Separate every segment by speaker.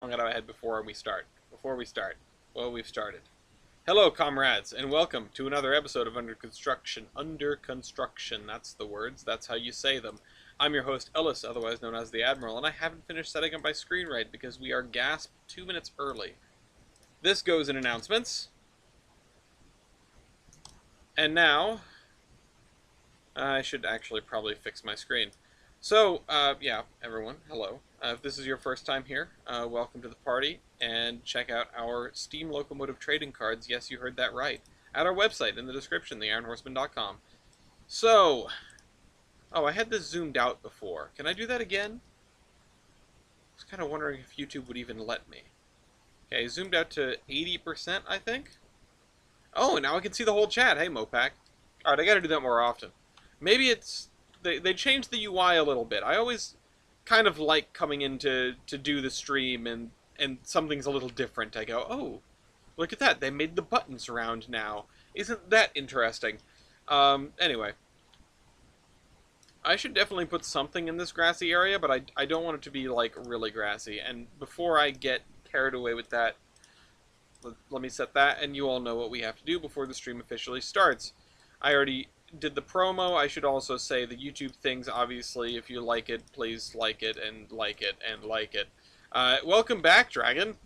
Speaker 1: Long out ahead before we start. Well, we've started. Hello, comrades, and welcome to another episode of Under Construction. Under Construction, that's the words, that's how you say them. I'm your host, Ellis, otherwise known as the Admiral, and I haven't finished setting up my screen right because we are gasped 2 minutes early. This goes in announcements. And now, I should actually probably fix my screen. So, yeah, everyone, hello. If this is your first time here, welcome to the party, and check out our Steam Locomotive trading cards. Yes, you heard that right. At our website in the description, theironhorseman.com. So, oh, I had this zoomed out before. Can I do that again? I was kind of wondering if YouTube would even let me. Okay, zoomed out to 80%, I think. Oh, and now I can see the whole chat. Hey, Mopac. Alright, I gotta do that more often. Maybe it's... They changed the UI a little bit. I always kind of like coming in to do the stream and something's a little different. I go, oh, look at that. They made the buttons round now. Isn't that interesting? Anyway. I should definitely put something in this grassy area, but I don't want it to be, like, really grassy. And before I get carried away with that, let me set that, and you all know what we have to do before the stream officially starts. I already did the promo. I should also say the YouTube things, obviously. If you like it, please like it, and like it, and like it. Welcome back, Dragon.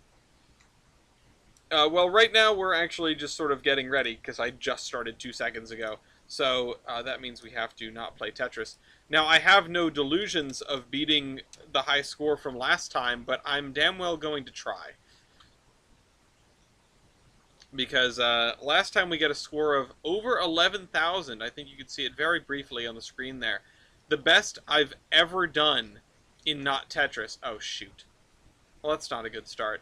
Speaker 1: Well, right now we're actually just sort of getting ready, because I just started 2 seconds ago. So that means we have to not play Tetris. Now, I have no delusions of beating the high score from last time, but I'm damn well going to try. Because last time we got a score of over 11,000. I think you can see it very briefly on the screen there. The best I've ever done in not Tetris. Oh, shoot. Well, that's not a good start.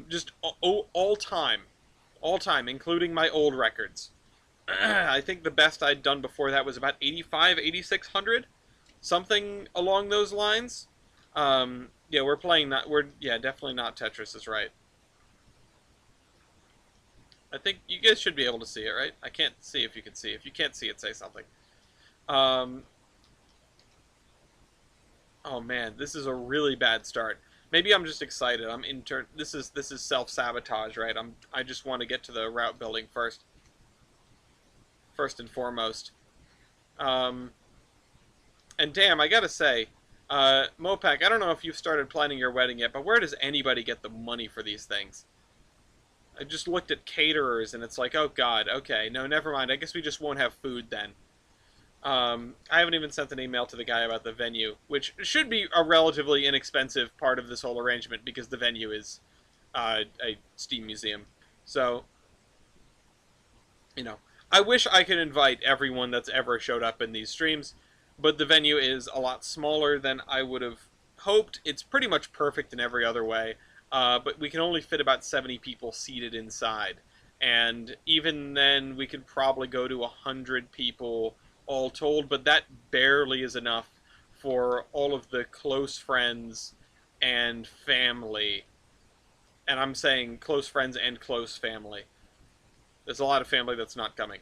Speaker 1: Just all time. All time, including my old records. I think the best I'd done before that was about 85, 8,600? Something along those lines. Yeah, we're playing that. Yeah, definitely not Tetris is right. I think you guys should be able to see it, right? I can't see if you can see. If you can't see it, say something. Oh man, this is a really bad start. Maybe I'm just excited. This is self-sabotage, right? I just want to get to the route building first. First and foremost. And damn, I gotta say, Mopac, I don't know if you've started planning your wedding yet, but where does anybody get the money for these things? I just looked at caterers, and it's like, oh god, okay, no, never mind. I guess we just won't have food then. I haven't even sent an email to the guy about the venue, which should be a relatively inexpensive part of this whole arrangement, because the venue is a Steam museum. So, you know, I wish I could invite everyone that's ever showed up in these streams, but the venue is a lot smaller than I would have hoped. It's pretty much perfect in every other way. But we can only fit about 70 people seated inside. And even then, we could probably go to 100 people all told, but that barely is enough for all of the close friends and family. And I'm saying close friends and close family. There's a lot of family that's not coming.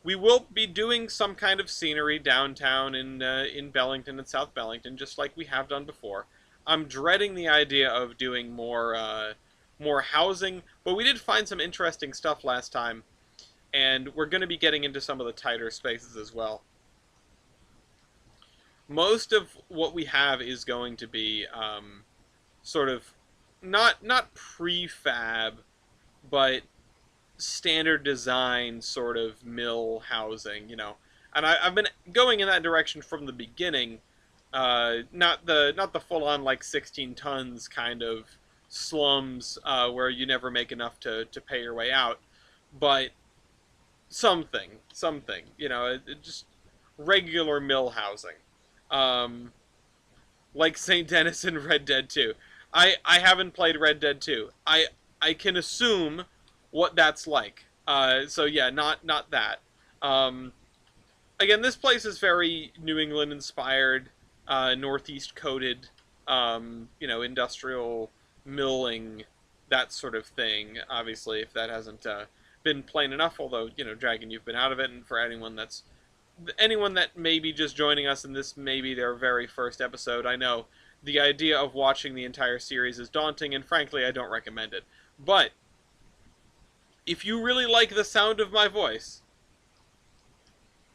Speaker 1: We will be doing some kind of scenery downtown in Bellington and South Bellington, just like we have done before. I'm dreading the idea of doing more housing, but we did find some interesting stuff last time, and we're going to be getting into some of the tighter spaces as well. Most of what we have is going to be sort of not prefab, but standard design sort of mill housing, you know. And I've been going in that direction from the beginning. Not the full-on, like, 16 tons kind of slums where you never make enough to pay your way out, but something, you know, just regular mill housing. Like St. Denis in Red Dead 2. I haven't played Red Dead 2. I can assume what that's like. So yeah, not that. Again, this place is very New England inspired. Northeast coated, you know, industrial milling, that sort of thing. Obviously, if that hasn't been plain enough, although, you know, Dragon, you've been out of it, and for anyone that may be just joining us and this may be their very first episode, I know the idea of watching the entire series is daunting, and frankly, I don't recommend it. But if you really like the sound of my voice,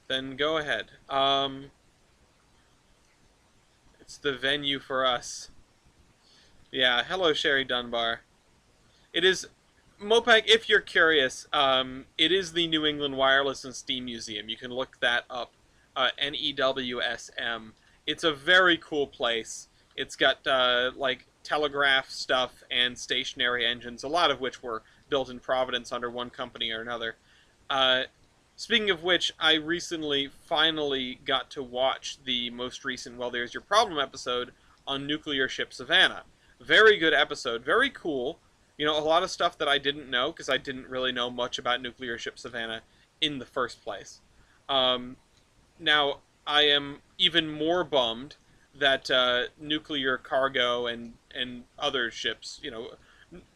Speaker 1: then go ahead. It's the venue for us. Yeah, hello, Sherry Dunbar. It is Mopac. If you're curious, it is the New England Wireless and Steam Museum. You can look that up. NEWSM. It's a very cool place. It's got like telegraph stuff and stationary engines, a lot of which were built in Providence under one company or another. Uh, Speaking of which, I recently finally got to watch the most recent Well, There's Your Problem episode on Nuclear Ship Savannah. Very good episode, very cool. You know, a lot of stuff that I didn't know because I didn't really know much about Nuclear Ship Savannah in the first place. Um, Now, I am even more bummed that nuclear cargo and other ships, you know,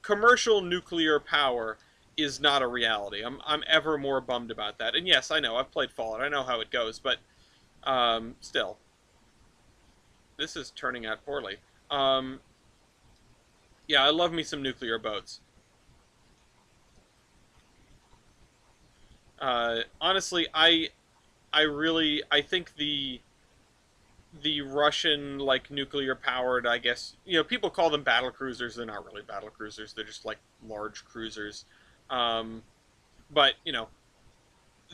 Speaker 1: commercial nuclear power is not a reality. I'm ever more bummed about that. And yes, I know I've played Fallout. I know how it goes, but still, this is turning out poorly. Um, yeah, I love me some nuclear boats. Honestly, I think the Russian like nuclear powered, I guess, you know, people call them battle cruisers. They're not really battle cruisers. They're just like large cruisers. Um, but you know,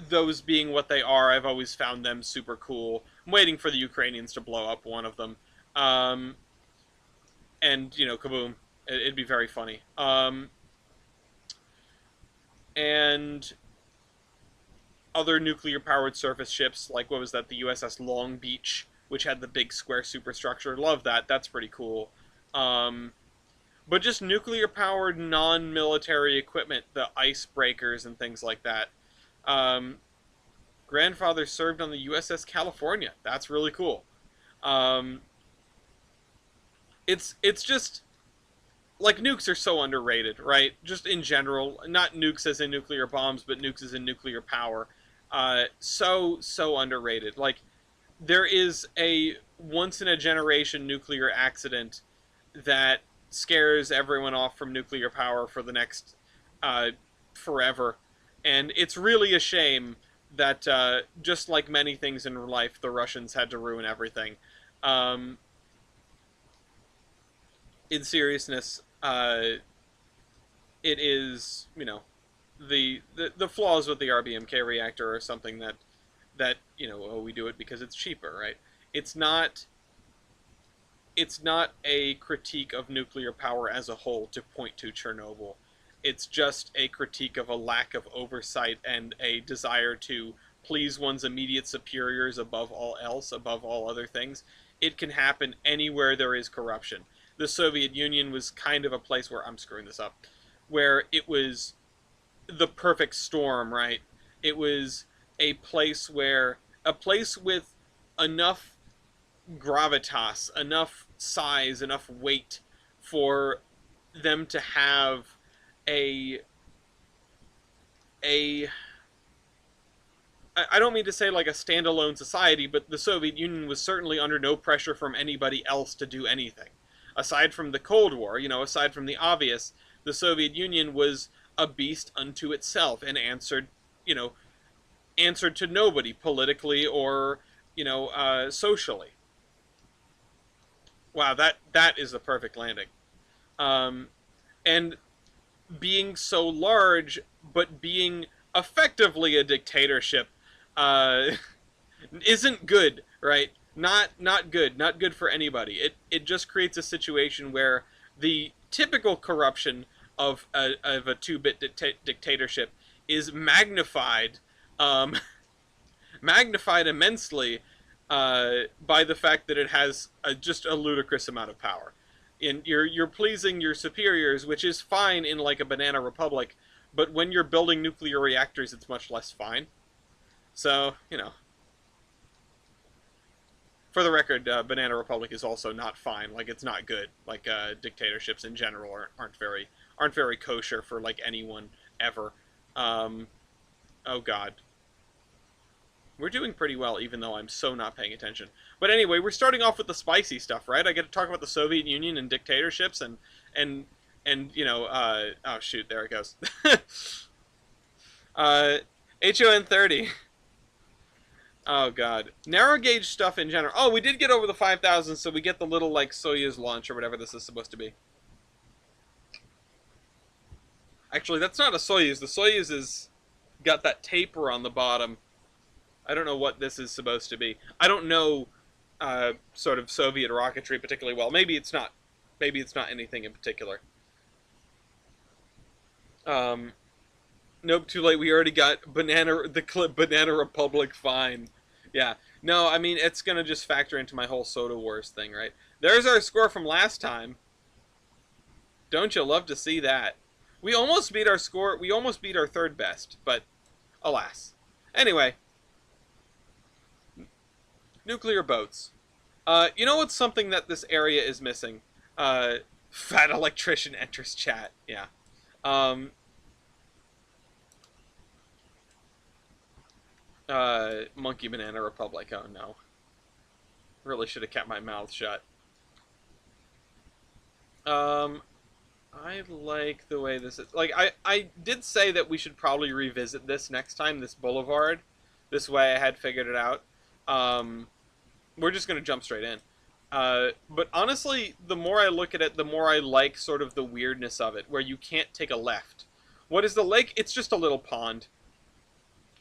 Speaker 1: those being what they are, I've always found them super cool. I'm waiting for the Ukrainians to blow up one of them, um, and you know, kaboom! It'd be very funny. And other nuclear powered surface ships, like what was that, the USS Long Beach, which had the big square superstructure. Love that. That's pretty cool. Um, but just nuclear powered non military equipment, the icebreakers and things like that. Um, Grandfather served on the USS California. That's really cool. Um, it's just like nukes are so underrated, right? Just in general, not nukes as in nuclear bombs, but nukes as in nuclear power. So underrated. Like there is a once in a generation nuclear accident that scares everyone off from nuclear power for the next uh, forever, and it's really a shame that just like many things in life, the Russians had to ruin everything. Um, in seriousness, it is, you know, the flaws with the RBMK reactor are something that you know, oh, we do it because it's cheaper, right? It's not it's not a critique of nuclear power as a whole to point to Chernobyl. It's just a critique of a lack of oversight and a desire to please one's immediate superiors above all else, above all other things. It can happen anywhere there is corruption. The Soviet Union was kind of a place where I'm screwing this up, where it was the perfect storm, right? It was a place with enough gravitas, enough size, enough weight for them to have a a I don't mean to say like a standalone society, but the Soviet Union was certainly under no pressure from anybody else to do anything. Aside from the Cold War, you know, aside from the obvious, the Soviet Union was a beast unto itself and answered, you know, answered to nobody politically or, you know, socially. Wow, that is the perfect landing. Um, and being so large, but being effectively a dictatorship, uh, isn't good, right? Not good. Not good for anybody. It just creates a situation where the typical corruption of a two-bit dictatorship is magnified, um, magnified immensely by the fact that it has just a ludicrous amount of power. And you're pleasing your superiors, which is fine in like a banana republic, but when you're building nuclear reactors, it's much less fine. So you know, for the record, Banana Republic is also not fine. Like it's not good. Like dictatorships in general aren't very kosher for like anyone ever. Um, oh God. We're doing pretty well, even though I'm so not paying attention. But anyway, we're starting off with the spicy stuff, right? I get to talk about the Soviet Union and dictatorships and oh shoot, there it goes. uh, HON 30. Oh god, narrow gauge stuff in general. Oh, we did get over the 5,000, so we get the little like Soyuz launch or whatever this is supposed to be. Actually, that's not a Soyuz. The Soyuz is got that taper on the bottom. I don't know what this is supposed to be. I don't know sort of Soviet rocketry particularly well. Maybe it's not. Maybe it's not anything in particular. Nope, too late. We already got the clip Banana Republic fine. Yeah. No, I mean, it's going to just factor into my whole Soda Wars thing, right? There's our score from last time. Don't you love to see that? We almost beat our score. We almost beat our third best, but alas. Anyway, nuclear boats. You know what's something that this area is missing? Fat electrician enters chat. Yeah. Monkey Banana Republic. Oh no. Really should have kept my mouth shut. I like the way this is. Like, I did say that we should probably revisit this next time, this boulevard. This way I had figured it out. We're just going to jump straight in. But honestly, the more I look at it, the more I like sort of the weirdness of it, where you can't take a left. What is the lake? It's just a little pond.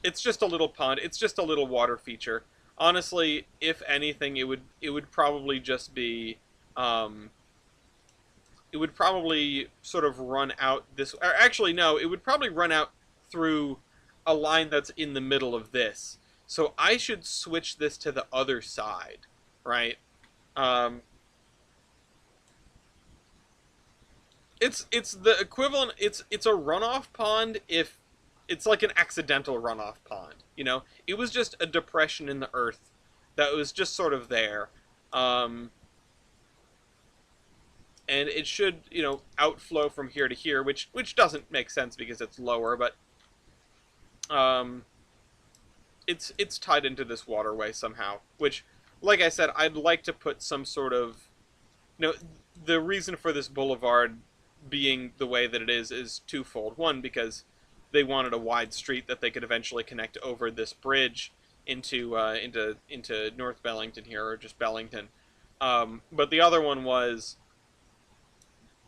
Speaker 1: It's just a little pond. It's just a little water feature. Honestly, if anything, it would probably just be... it would probably sort of run out this... Or actually, no, it would probably run out through a line that's in the middle of this. So I should switch this to the other side, right? It's the equivalent... It's a runoff pond if... It's like an accidental runoff pond, you know? It was just a depression in the earth that was just sort of there. And it should, you know, outflow from here to here, which doesn't make sense because it's lower, but it's tied into this waterway somehow, which, like I said, I'd like to put some sort of, you know, the reason for this boulevard being the way that it is twofold. One, because they wanted a wide street that they could eventually connect over this bridge into North Bellington here, or just Bellington. But the other one was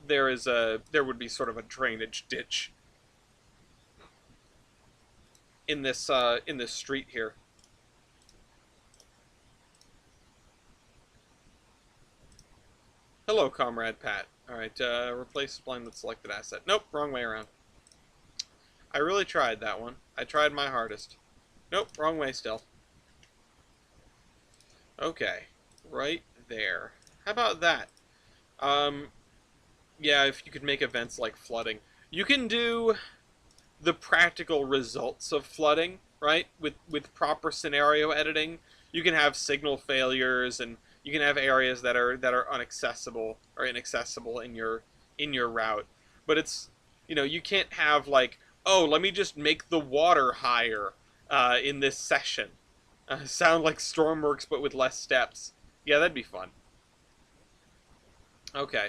Speaker 1: there would be sort of a drainage ditch in this street here. Hello, Comrade Pat. All right, replace spline with selected asset. Nope, wrong way around. I really tried that one. I tried my hardest. Nope, wrong way still. Okay, right there. How about that? Yeah, if you could make events like flooding. You can do the practical results of flooding, right? With proper scenario editing. You can have signal failures, and you can have areas that are unaccessible or inaccessible in your route. But it's, you know, you can't have like, oh, let me just make the water higher in this session. Sound like Stormworks, but with less steps. Yeah, that'd be fun. Okay.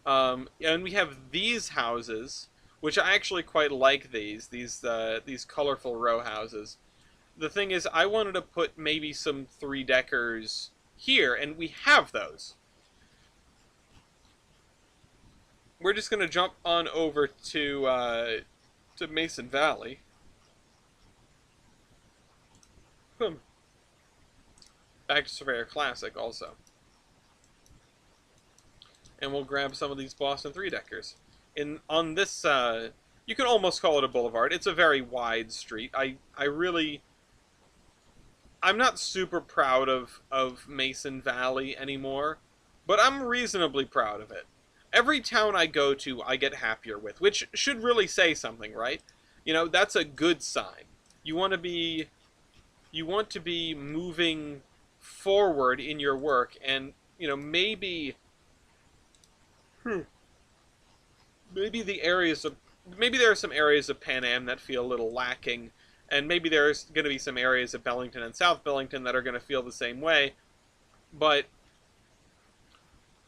Speaker 1: And we have these houses, which I actually quite like these colorful row houses. The thing is, I wanted to put maybe some 3-deckers here, and we have those. We're just going to jump on over to Mason Valley. Back to Surveyor Classic also. And we'll grab some of these Boston 3-deckers. On this, you can almost call it a boulevard. It's a very wide street. I'm not super proud of Mason Valley anymore, but I'm reasonably proud of it. Every town I go to, I get happier with, which should really say something, right? You know, that's a good sign. You want to be moving forward in your work, and, you know, maybe maybe there are some areas of Pan Am that feel a little lacking, And maybe there's going to be some areas of Bellington and South Bellington that are going to feel the same way, but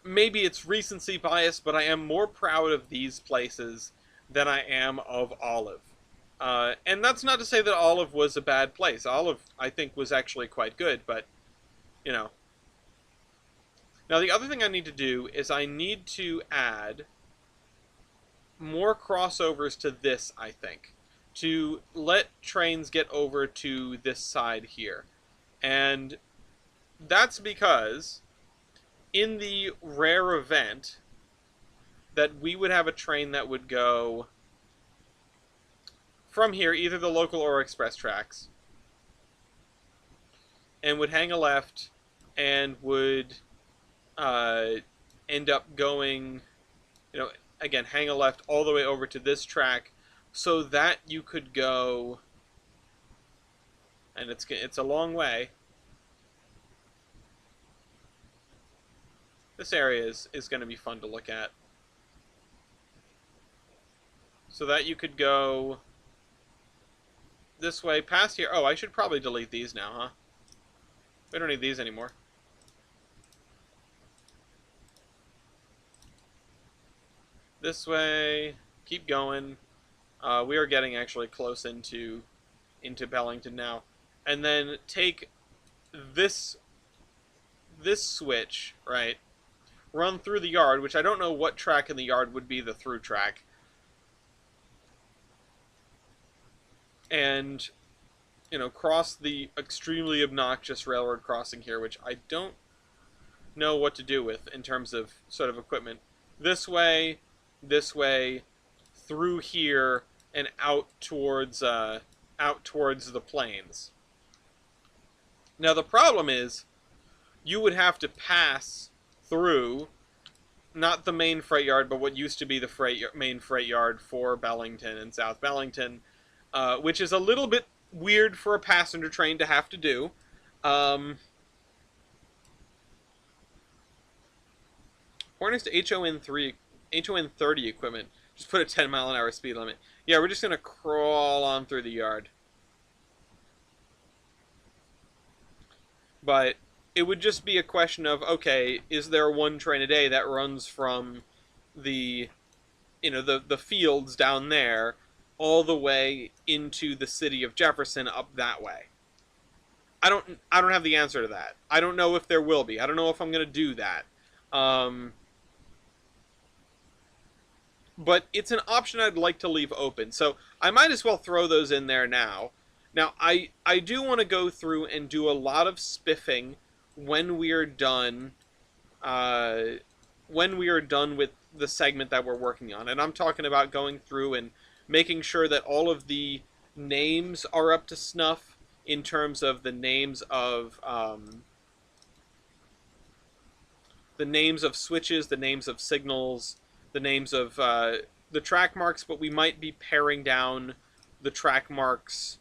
Speaker 1: maybe it's recency bias, but I am more proud of these places than I am of Olive. And that's not to say that Olive was a bad place. Olive, I think, was actually quite good, but, you know. Now, the other thing I need to do is I need to add more crossovers to this, I think, to let trains get over to this side here. And that's because in the rare event that we would have a train that would go from here, either the local or express tracks, and would hang a left and would end up going, again, hang a left all the way over to this track, so that you could go, and it's a long way. This area is going to be fun to look at. So that you could go this way, past here. Oh, I should probably delete these now, huh? We don't need these anymore. This way, keep going. We are getting actually close into Bellington now. And then take this switch, right? Run through the yard, which I don't know what track in the yard would be the through track. And, cross the extremely obnoxious railroad crossing here, which I don't know what to do with in terms of sort of equipment. This way, through here, and out towards the plains. Now the problem is, you would have to pass through, not the main freight yard, but what used to be the main freight yard for Bellington and South Bellington, which is a little bit weird for a passenger train to have to do. Pointers to HON 30 equipment. Just put a 10-mile-an-hour speed limit. Yeah, we're just going to crawl on through the yard. But it would just be a question of, okay, is there one train a day that runs from the fields down there all the way into the city of Jefferson up that way? I don't have the answer to that. I don't know if there will be. I don't know if I'm going to do that. But it's an option I'd like to leave open. So I might as well throw those in there now. Now, I do want to go through and do a lot of spiffing when we are done with the segment that we're working on. And I'm talking about going through and making sure that all of the names are up to snuff in terms of the names of switches, the names of signals, the names of the track marks, but we might be paring down the track marks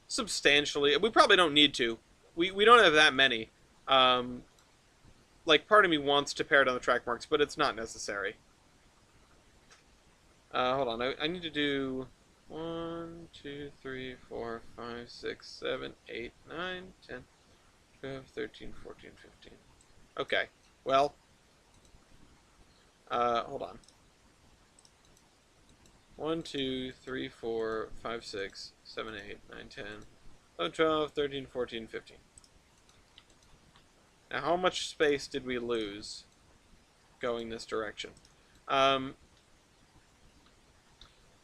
Speaker 1: substantially. We probably don't need to. We don't have that many. Like, part of me wants to pare down the track marks, but it's not necessary. Hold on. I need to do 1, 2, 3, 4, 5, 6, 7, 8, 9, 10, 12, 13, 14, 15. Okay. Well, hold on. 1, 2, 3, 4, 5, 6, 7, 8, 9, 10, 11, 12, 13, 14, 15. Now, how much space did we lose going this direction?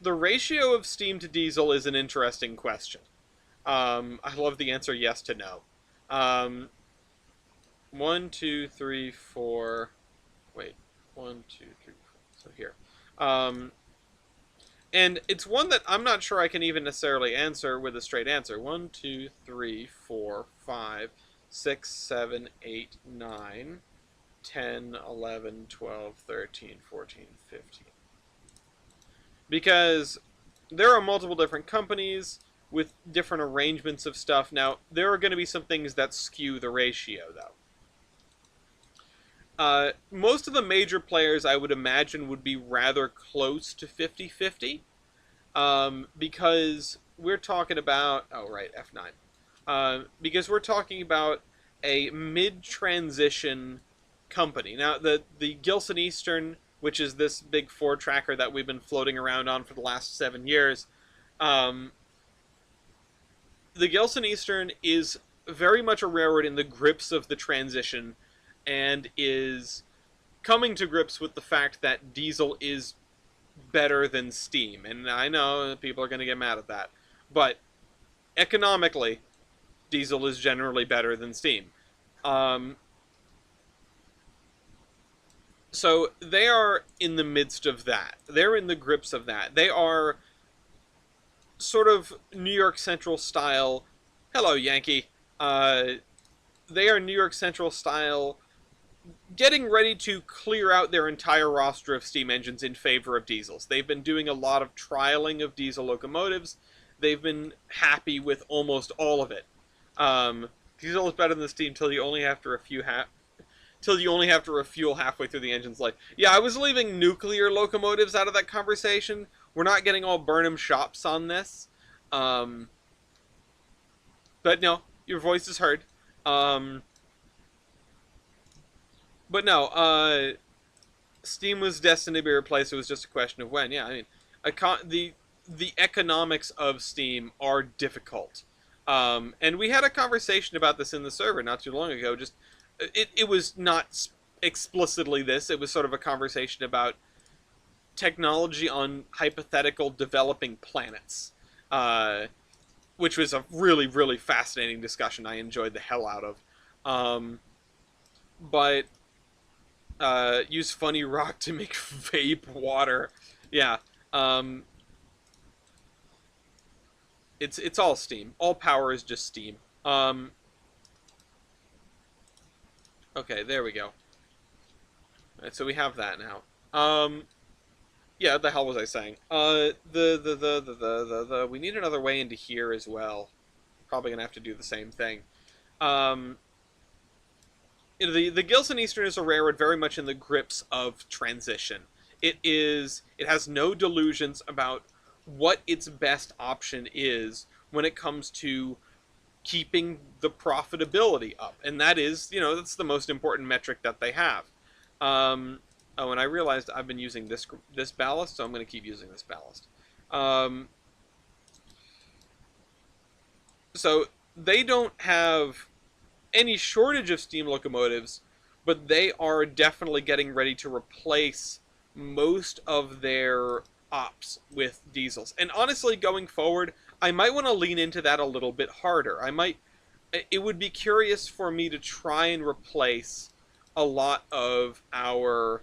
Speaker 1: The ratio of steam to diesel is an interesting question. I love the answer yes to no. 1, 2, 3, 4... Wait. 1, 2, 3, 4. So here. And it's one that I'm not sure I can even necessarily answer with a straight answer. 1, 2, 3, 4, 5, 6, 7, 8, 9, 10, 11, 12, 13, 14, 15. Because there are multiple different companies with different arrangements of stuff. Now, there are going to be some things that skew the ratio, though. Most of the major players, I would imagine, would be rather close to 50-50. because we're talking about, oh right, F9, because we're talking about a mid-transition company. Now, the Gilson Eastern, which is this big Ford tracker that we've been floating around on for the last 7 years, um, the Gilson Eastern is very much a railroad in the grips of the transition, and is coming to grips with the fact that diesel is better than steam. And I know people are going to get mad at that, but economically, diesel is generally better than steam. Um, so they are in the midst of that. They're in the grips of that. They are sort of New York Central style. Hello, Yankee. Uh, they are New York Central style, getting ready to clear out their entire roster of steam engines in favor of diesels. They've been doing a lot of trialing of diesel locomotives. They've been happy with almost all of it. Diesel is better than steam till you only have to refuel halfway through the engine's life. Yeah, I was leaving nuclear locomotives out of that conversation. We're not getting all Burnham shops on this. But no, your voice is heard. But no, Steam was destined to be replaced. It was just a question of when. Yeah, I mean, the economics of Steam are difficult. And we had a conversation about this in the server not too long ago. Just it was not explicitly this. It was sort of a conversation about technology on hypothetical developing planets, which was a really, really fascinating discussion. I enjoyed the hell out of. But use funny rock to make vape water. Yeah. It's all steam. All power is just steam. Okay, there we go. Alright, so we have that now. Yeah, what the hell was I saying? We need another way into here as well. Probably gonna have to do the same thing. The Gilson Eastern is a railroad very much in the grips of transition. It has no delusions about what its best option is when it comes to keeping the profitability up, and that is, that's the most important metric that they have. Oh, and I realized I've been using this ballast, so I'm going to keep using this ballast. So they don't have any shortage of steam locomotives, but they are definitely getting ready to replace most of their ops with diesels. And honestly, going forward, I might want to lean into that a little bit harder. It would be curious for me to try and replace a lot of our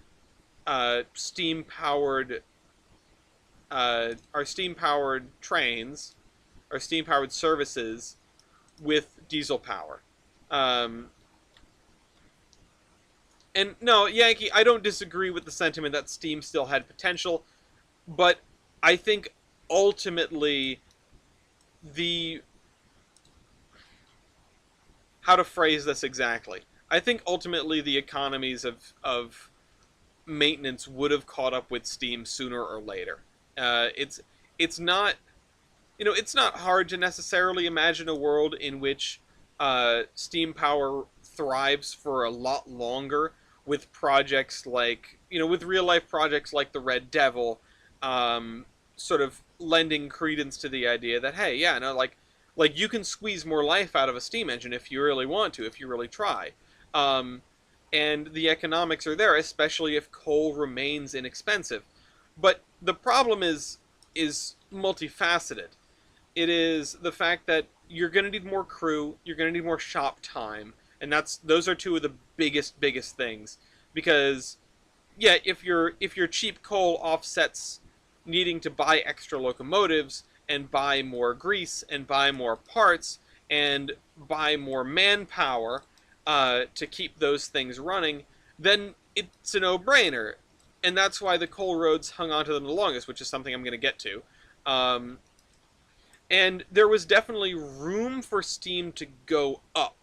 Speaker 1: steam-powered trains, our steam-powered services with diesel power. And no, Yankee, I don't disagree with the sentiment that Steam still had potential, but I think ultimately how to phrase this exactly? I think ultimately the economies of maintenance would have caught up with Steam sooner or later. It's not, it's not hard to necessarily imagine a world in which steam power thrives for a lot longer with projects like, with real life projects like the Red Devil, sort of lending credence to the idea that, hey, yeah, no, like you can squeeze more life out of a steam engine if you really want to, if you really try. And the economics are there, especially if coal remains inexpensive. But the problem is multifaceted. It is the fact that you're going to need more crew, you're going to need more shop time, and those are two of the biggest things. Because, yeah, if your cheap coal offsets needing to buy extra locomotives and buy more grease and buy more parts and buy more manpower to keep those things running, then it's a no-brainer. And that's why the coal roads hung on to them the longest, which is something I'm going to get to. And there was definitely room for steam to go up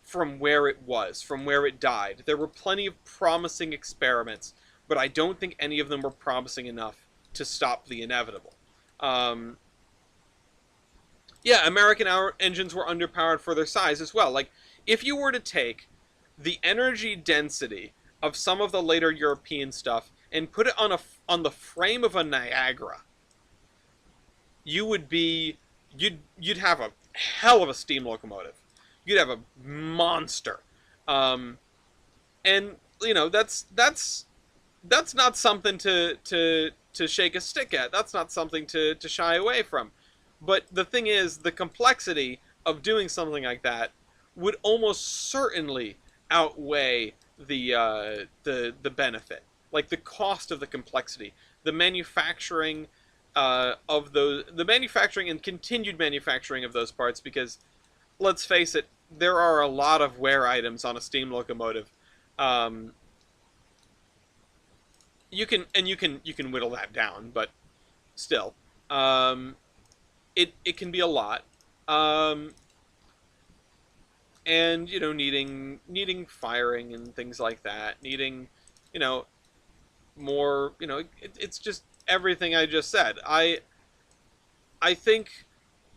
Speaker 1: from where it was, from where it died. There were plenty of promising experiments, but I don't think any of them were promising enough to stop the inevitable. Um, yeah, American engines were underpowered for their size as well. Like, if you were to take the energy density of some of the later European stuff and put it on the frame of a Niagara, you would be you'd have a hell of a steam locomotive. You'd have a monster, um, and that's not something to shake a stick at. That's not something to shy away from. But the thing is, the complexity of doing something like that would almost certainly outweigh the benefit. Like the cost of the complexity, the manufacturing the manufacturing and continued manufacturing of those parts. Because let's face it, there are a lot of wear items on a steam locomotive. Um, you can whittle that down, but still, um, it can be a lot, um, and needing firing and things like that, needing you know more. It's just everything I just said. I think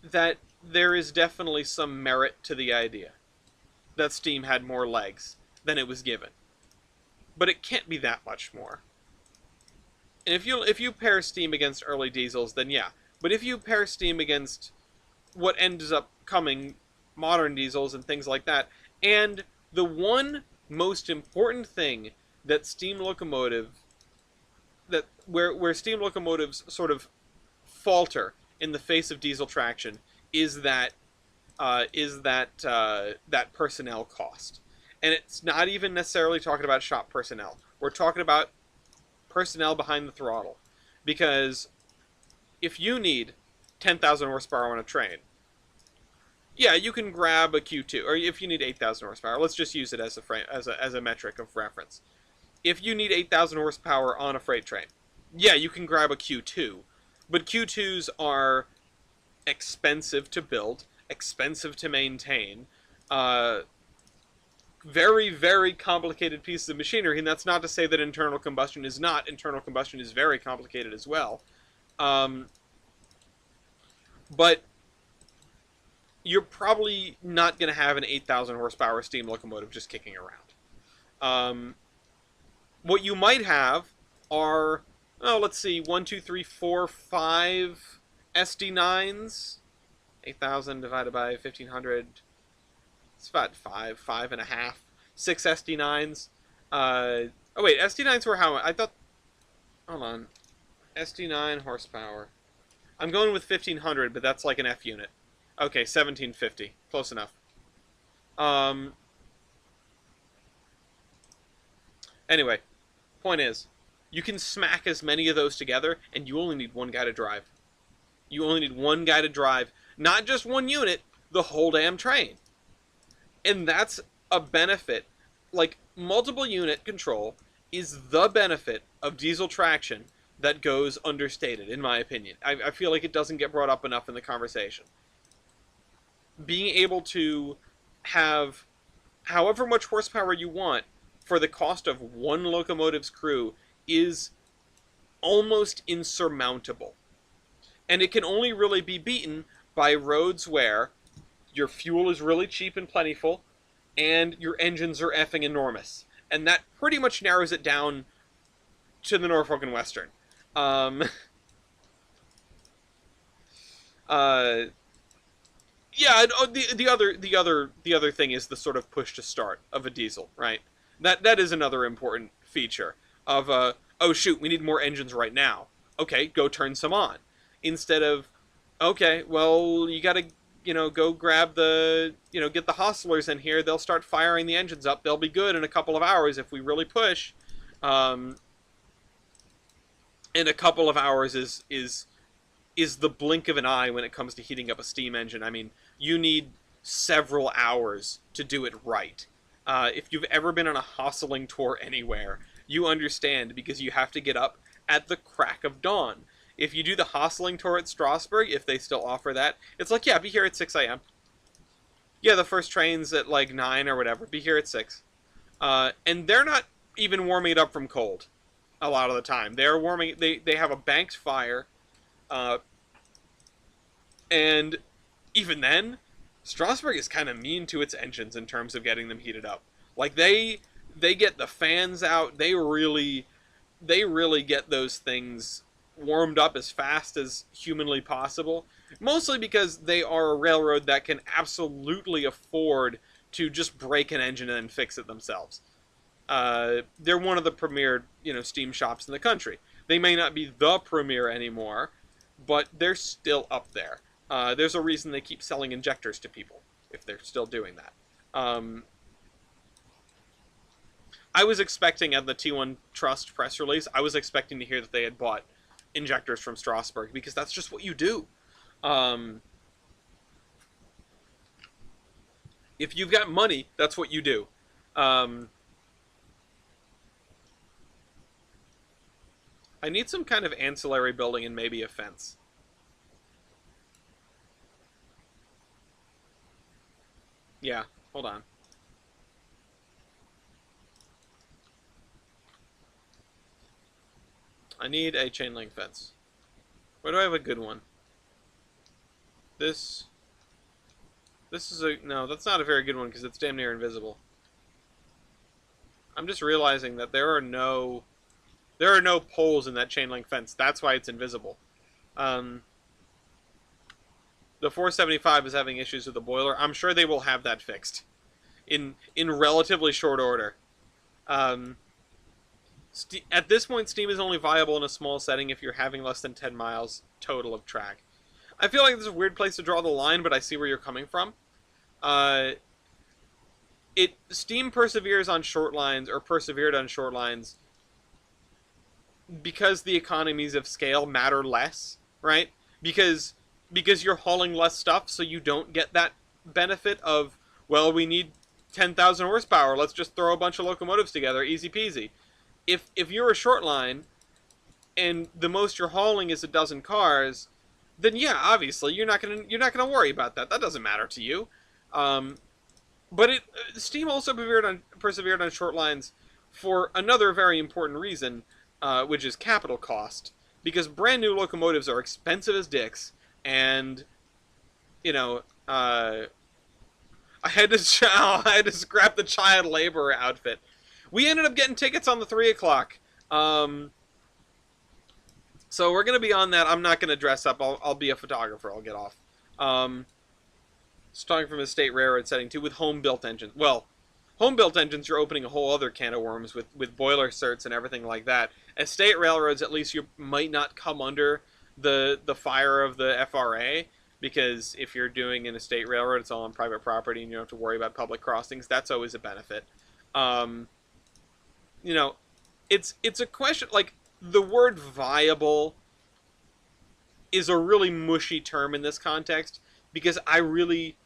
Speaker 1: that there is definitely some merit to the idea that Steam had more legs than it was given, but it can't be that much more. And if you pair Steam against early diesels, then yeah. But if you pair Steam against what ends up coming modern diesels and things like that, and the one most important thing that steam locomotive that where steam locomotives sort of falter in the face of diesel traction is that personnel cost. And it's not even necessarily talking about shop personnel. We're talking about personnel behind the throttle. Because if you need 10,000 horsepower on a train, yeah, you can grab a Q2. Or if you need 8,000 horsepower, let's just use it as a metric of reference. If you need 8,000 horsepower on a freight train, yeah, you can grab a Q2. But Q2s are expensive to build, expensive to maintain, very, very complicated pieces of machinery. And that's not to say that internal combustion is not. Internal combustion is very complicated as well. Um, but you're probably not going to have an 8,000 horsepower steam locomotive just kicking around. What you might have are, let's see, 1, 2, 3, 4, 5 SD9s. 8,000 divided by 1,500. It's about 5.5, 6 SD9s. Oh wait, SD9s were how much? I thought. Hold on, SD9 horsepower. I'm going with 1,500, but that's like an F unit. Okay, 1,750, close enough. Anyway, point is, you can smack as many of those together, and you only need one guy to drive. You only need one guy to drive, not just one unit, the whole damn train. And that's a benefit. Like, multiple unit control is the benefit of diesel traction that goes understated, in my opinion. I feel like it doesn't get brought up enough in the conversation. Being able to have however much horsepower you want for the cost of one locomotive's crew is almost insurmountable. And it can only really be beaten by roads where your fuel is really cheap and plentiful, and your engines are effing enormous. And that pretty much narrows it down to the Norfolk and Western. Yeah, the other thing is the sort of push to start of a diesel, right? That is another important feature of oh shoot, we need more engines right now. Okay, go turn some on. Instead of, okay, well, you gotta, go grab get the hostlers in here. They'll start firing the engines up. They'll be good in a couple of hours if we really push. And a couple of hours is the blink of an eye when it comes to heating up a steam engine. I mean, you need several hours to do it right. If you've ever been on a hostling tour anywhere, you understand, because you have to get up at the crack of dawn. If you do the hostling tour at Strasbourg, if they still offer that, it's like, yeah, be here at 6 a.m. Yeah, the first train's at like 9 or whatever. Be here at 6. And they're not even warming it up from cold a lot of the time. They're warming. They have a banked fire. And even then, Strasbourg is kind of mean to its engines in terms of getting them heated up. Like they get the fans out. They really get those things warmed up as fast as humanly possible. Mostly because they are a railroad that can absolutely afford to just break an engine and then fix it themselves. They're one of the premier, steam shops in the country. They may not be the premier anymore, but they're still up there. There's a reason they keep selling injectors to people if they're still doing that. I was expecting at the T1 Trust press release, I was expecting to hear that they had bought injectors from Strasbourg because that's just what you do. Um, if you've got money, that's what you do. Um, I need some kind of ancillary building and maybe a fence. Yeah, hold on. I need a chain link fence. Where do I have a good one? This. This is a... No, that's not a very good one because it's damn near invisible. I'm just realizing that there are no... There are no poles in that chain link fence. That's why it's invisible. Um, the 475 is having issues with the boiler. I'm sure they will have that fixed in relatively short order. Um, at this point, Steam is only viable in a small setting if you're having less than 10 miles total of track. I feel like this is a weird place to draw the line, but I see where you're coming from. Uh, Steam perseveres on short lines, or persevered on short lines, because the economies of scale matter less, right? Because you're hauling less stuff, so you don't get that benefit of, well, we need 10,000 horsepower, let's just throw a bunch of locomotives together, easy peasy. If you're a short line and the most you're hauling is a dozen cars, then yeah, obviously you're not gonna worry about that. That doesn't matter to you. Um, but Steam also persevered on short lines for another very important reason, which is capital cost, because brand new locomotives are expensive as dicks, and you know, I had to scrap the child labor outfit. We ended up getting tickets on the 3 o'clock. So we're gonna be on that. I'm not gonna dress up. I'll be a photographer. I'll get off. Um, Starting from a state railroad setting too, with home built engines. Well, home built engines, you're opening a whole other can of worms with boiler certs and everything like that. As state railroads, at least you might not come under the fire of the FRA, because if you're doing an estate railroad, it's all on private property and you don't have to worry about public crossings. That's always a benefit. Um, you know, it's a question, like, the word viable is a really mushy term in this context, because I really,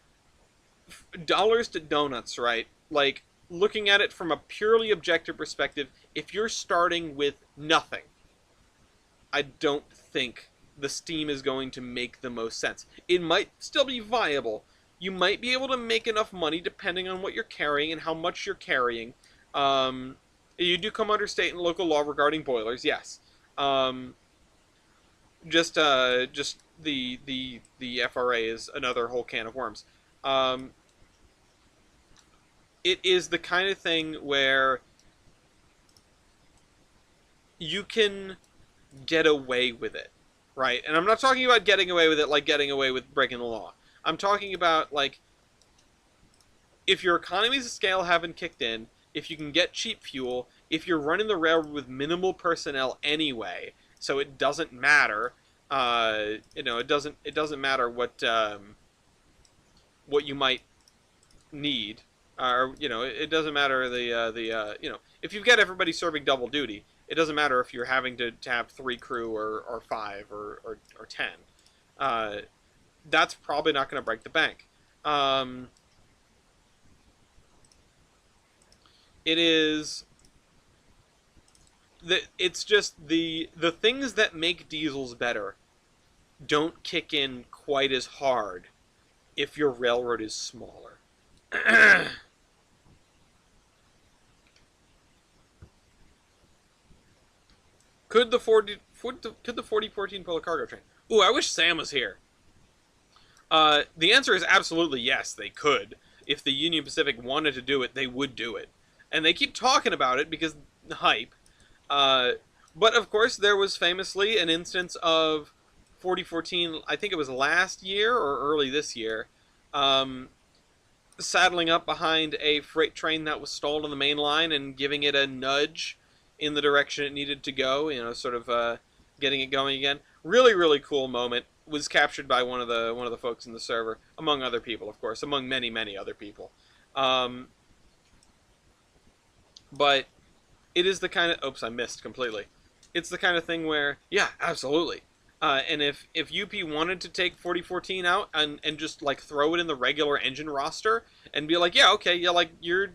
Speaker 1: dollars to donuts, right? Like, looking at it from a purely objective perspective, if you're starting with nothing, I don't think the Steam is going to make the most sense. It might still be viable. You might be able to make enough money depending on what you're carrying and how much you're carrying. Um, you do come under state and local law regarding boilers, yes. Um, just the FRA is another whole can of worms. Um, it is the kind of thing where you can get away with it, right? And I'm not talking about getting away with it like getting away with breaking the law. I'm talking about, like, if your economies of scale haven't kicked in, if you can get cheap fuel, if you're running the railroad with minimal personnel anyway, so it doesn't matter. It doesn't matter what you might need, or it doesn't matter if you've got everybody serving double duty. It doesn't matter if you're having to have 3 crew or 5 or 10. Uh, that's probably not going to break the bank. It is it's just the things that make diesels better don't kick in quite as hard if your railroad is smaller. Could the 4014 pull a cargo train? Ooh, I wish Sam was here. The answer is absolutely yes, they could. If the Union Pacific wanted to do it, they would do it. And they keep talking about it because hype. Uh, but of course, there was famously an instance of 4014, I think it was last year or early this year, um, saddling up behind a freight train that was stalled on the main line and giving it a nudge in the direction it needed to go, sort of getting it going again. Really, really cool moment. Was captured by one of the folks in the server, among other people, of course, among many, many other people. Um, but it is the kind of oops, I missed completely. It's the kind of thing where yeah, absolutely. And if UP wanted to take 4014 out and just like throw it in the regular engine roster and be like, yeah, okay, yeah, like you're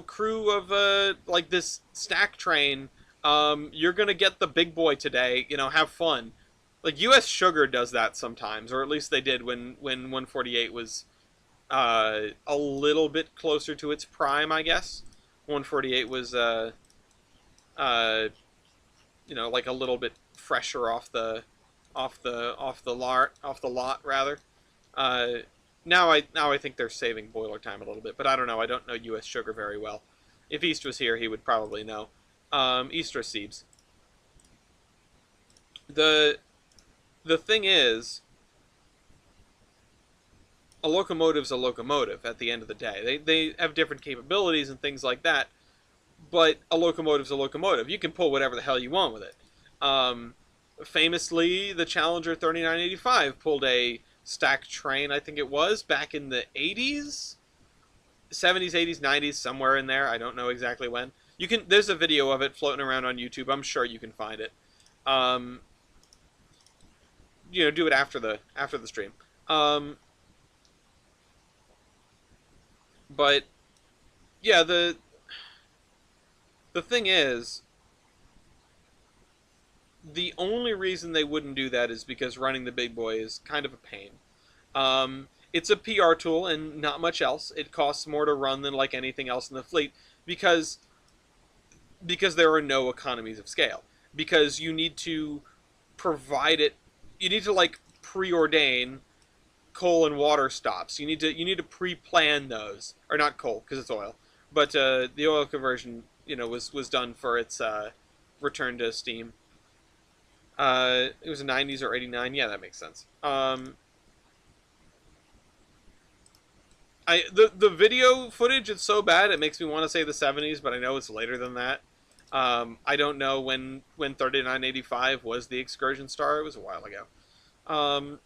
Speaker 1: crew of like this stack train, you're gonna get the big boy today, have fun. Like U.S. Sugar does that sometimes, or at least they did when 148 was a little bit closer to its prime, I guess. 148 was uh, like a little bit fresher off the lot rather. Uh, now I think they're saving boiler time a little bit, but I don't know. I don't know U.S. Sugar very well. If East was here, he would probably know. East or Siebes. The the thing is, a locomotive's a locomotive at the end of the day. They have different capabilities and things like that, but a locomotive's a locomotive. You can pull whatever the hell you want with it. Um, Famously, the Challenger 3985 pulled a stack train, I think it was, back in the 80s? 70s, 80s, 90s, somewhere in there. I don't know exactly when. There's a video of it floating around on YouTube. I'm sure you can find it. Um, do it after the stream. Um, but yeah, the thing is, the only reason they wouldn't do that is because running the big boy is kind of a pain. It's a PR tool and not much else. It costs more to run than like anything else in the fleet because there are no economies of scale. Because you need to provide it. You need to like preordain coal and water stops. You need to pre-plan those, or not coal because it's oil, but the oil conversion was done for its return to steam. It was the 90s or 89. Yeah, that makes sense. The video footage is so bad it makes me want to say the 70s, but I know it's later than that. I don't know when 3985 was the excursion star. It was a while ago. I'm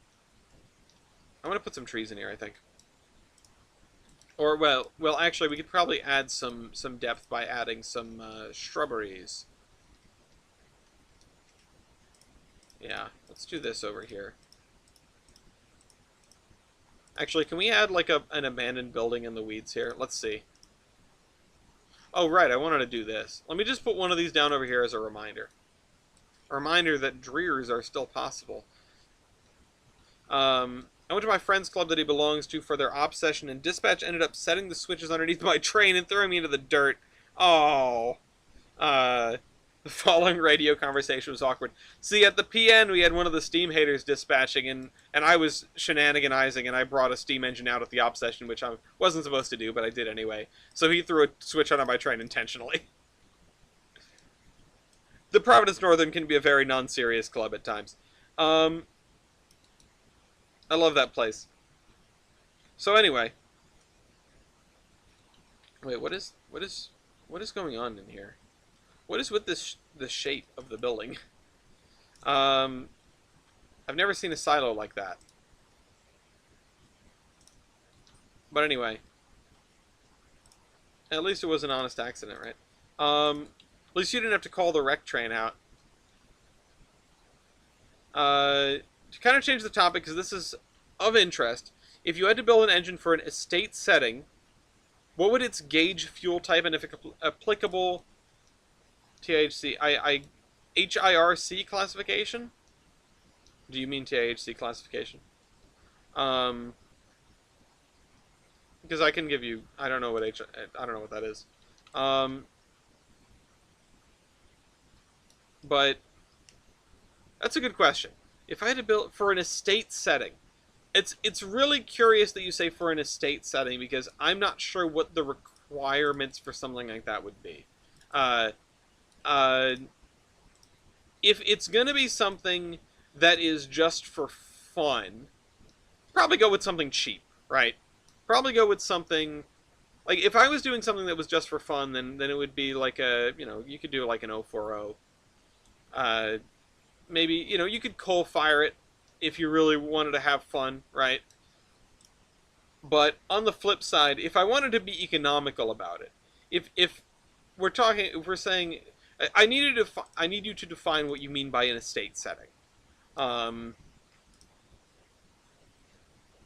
Speaker 1: gonna put some trees in here, I think. Or actually, we could probably add some depth by adding some shrubberies. Yeah, let's do this over here. Actually, can we add like an abandoned building in the weeds here? Let's see. Oh, right, I wanted to do this. Let me just put one of these down over here as a reminder. A reminder that dreers are still possible. I went to my friend's club that he belongs to for their op session, and dispatch ended up setting the switches underneath my train and throwing me into the dirt. Oh. The following radio conversation was awkward. See, at the PN, we had one of the steam haters dispatching, and I was shenaniganizing, and I brought a steam engine out at the op session, which I wasn't supposed to do, but I did anyway. So he threw a switch on my train intentionally. The Providence Northern can be a very non-serious club at times. I love that place. So anyway. Wait, what is going on in here? What is with the shape of the building? I've never seen a silo like that. But anyway. At least it was an honest accident, right? At least you didn't have to call the wreck train out. To kind of change the topic, because this is of interest, if you had to build an engine for an estate setting, what would its gauge fuel type and if applicable THC, HIRC classification? Do you mean THC classification? Because I can give you, I don't know what that is. But that's a good question. If I had to build for an estate setting, it's really curious that you say for an estate setting, because I'm not sure what the requirements for something like that would be. Uh, uh, if it's gonna be something that is just for fun, probably go with something cheap, right? Probably go with something like, if I was doing something that was just for fun, then it would be like a, you could do like an 040. Uh, Maybe, you could coal fire it if you really wanted to have fun, right? But on the flip side, if I wanted to be economical about it, if if we're saying, I need you to define what you mean by an estate setting. Um,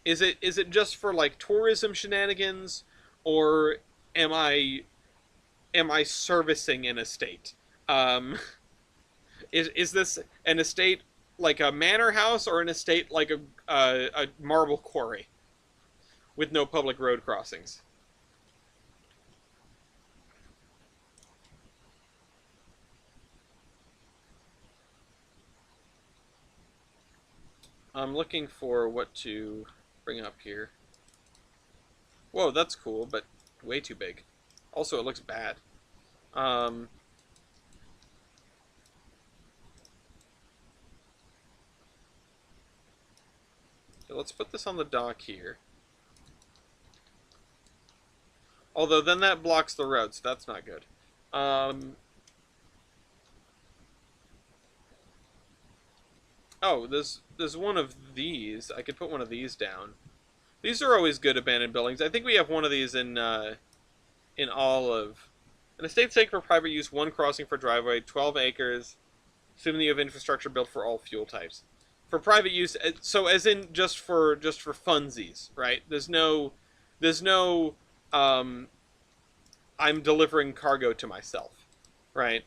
Speaker 1: is it just for like tourism shenanigans, or am I am I servicing an estate? Um, is this an estate like a manor house, or an estate like a marble quarry with no public road crossings? I'm looking for what to bring up here. Whoa, that's cool, but way too big. Also, it looks bad. Um, so let's put this on the dock here. Although then that blocks the road, so that's not good. Um, oh, there's one of these. I could put one of these down. These are always good abandoned buildings. I think we have one of these in all of an estate sake for private use, one crossing for driveway, 12 acres, assuming you have infrastructure built for all fuel types. For private use, so as in just for funsies, right? There's no um, I'm delivering cargo to myself, right?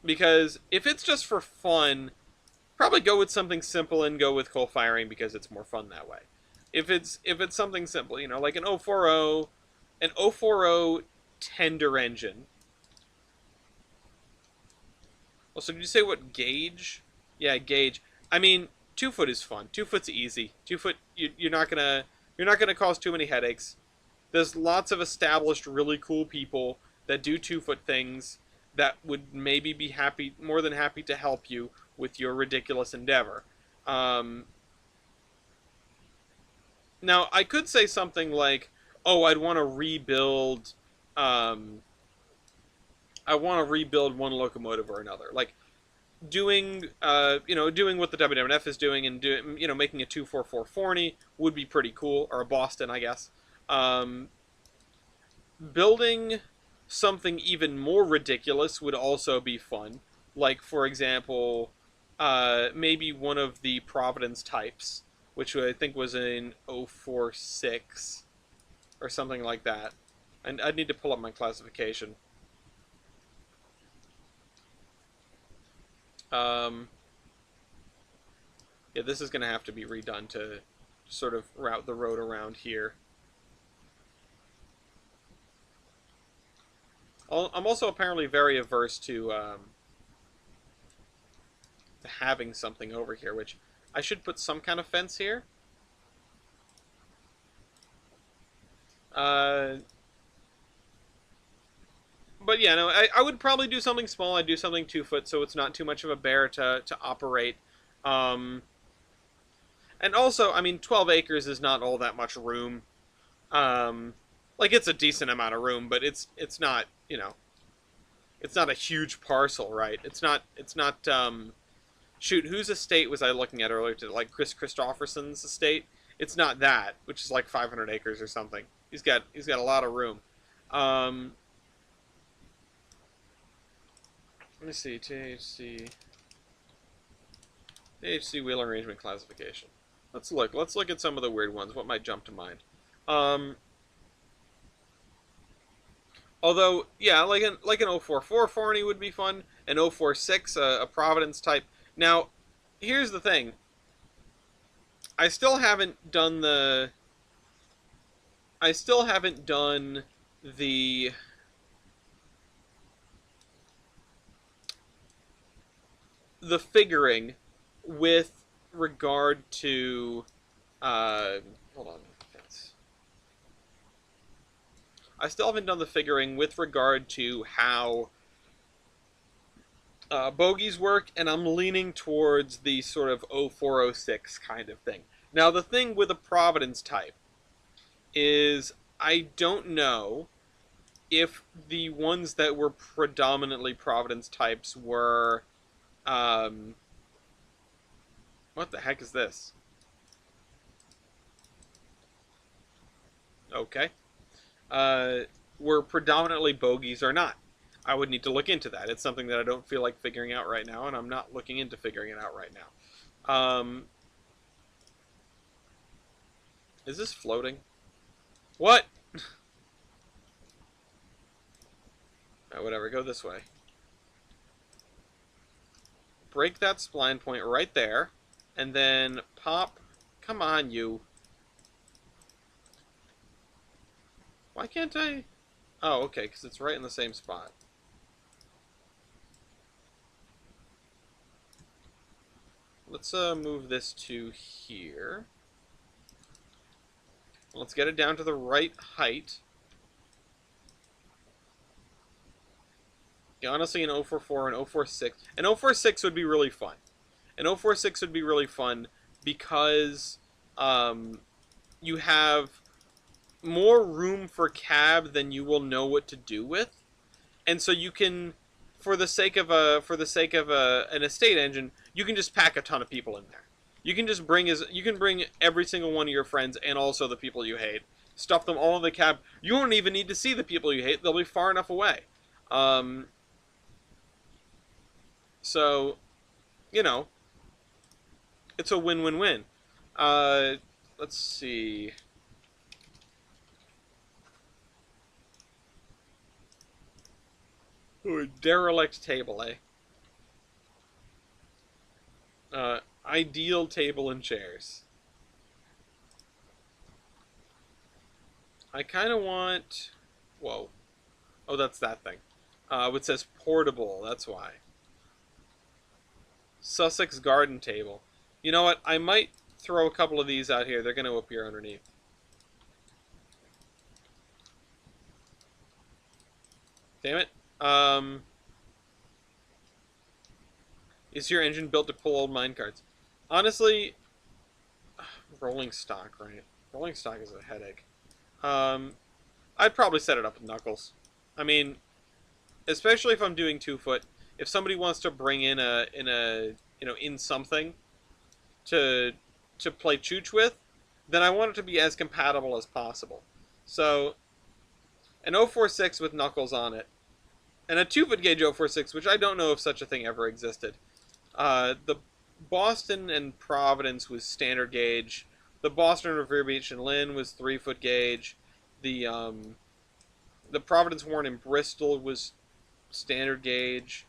Speaker 1: Because if it's just for fun, probably go with something simple and go with coal firing, because it's more fun that way. If it's something simple, like an 040 tender engine. Also, did you say what gauge? Yeah, gauge. I mean, 2 foot is fun. 2 foot's easy. 2 foot, you're not gonna cause too many headaches. There's lots of established, really cool people that do 2 foot things that would maybe be more than happy to help you with your ridiculous endeavor. Um, Now, I could say something like, "Oh, I'd want to rebuild. Um, I want to rebuild one locomotive or another." Like doing what the WWF is doing, and making a 244 Forney would be pretty cool, or a Boston, I guess. Um, Building something even more ridiculous would also be fun. Like, for example, maybe one of the Providence types, which I think was in 046 or something like that. And I'd need to pull up my classification. Um, yeah, this is going to have to be redone to sort of route the road around here. I'm also apparently very averse to having something over here, which I should put some kind of fence here. Uh, but yeah, no, I would probably do something small. I'd do something 2 foot, so it's not too much of a bear to operate. Um, and also, I mean, 12 acres is not all that much room. Um, like, it's a decent amount of room, but it's not, it's not a huge parcel, right? It's not. Shoot, whose estate was I looking at earlier? To like Chris Christopherson's estate? It's not that, which is like 500 acres or something. He's got a lot of room. Um, Let me see, THC wheel arrangement classification. Let's look. Let's look at some of the weird ones. What might jump to mind? Um, Although, yeah, like an 044 Forney would be fun. An 046, a Providence type. Now, here's the thing. I still haven't done the. I still haven't done the figuring with regard to Uh, hold on. That's... I still haven't done the figuring with regard to how bogeys work, and I'm leaning towards the sort of 0406 kind of thing. Now, the thing with a Providence type is I don't know if the ones that were predominantly Providence types were... what the heck is this? Okay. Uh, were predominantly bogeys or not. I would need to look into that. It's something that I don't feel like figuring out right now, and I'm not looking into figuring it out right now. Is this floating? What? Whatever, go this way. Break that spline point right there, and then pop... Come on, you. Why can't I... Oh, okay, because it's right in the same spot. Let's move this to here. Let's get it down to the right height. Yeah, honestly, an 044 and 046. An 046 would be really fun. An 046 would be really fun because you have more room for cab than you will know what to do with, and so you can, for the sake of an estate engine, you can just pack a ton of people in there. You can just bring every single one of your friends and also the people you hate. Stuff them all in the cab. You won't even need to see the people you hate. They'll be far enough away. So, you know, it's a win-win-win. Let's see. Ooh, derelict table, eh? Ideal table and chairs. I kind of want... Whoa. Oh, that's that thing. It says portable, that's why. Sussex garden table. You know what? I might throw a couple of these out here. They're going to appear underneath. Damn it. Is your engine built to pull old minecarts? Honestly, rolling stock, right? Rolling stock is a headache. I'd probably set it up with knuckles. I mean, especially if I'm doing 2-foot. If somebody wants to bring in in something to play chooch with, then I want it to be as compatible as possible. So, an 046 with knuckles on it, and a 2-foot gauge 046, which I don't know if such a thing ever existed. The Boston and Providence was standard gauge. The Boston, Revere Beach, and Lynn was 3-foot gauge. The Providence, Warren, and Bristol was standard gauge.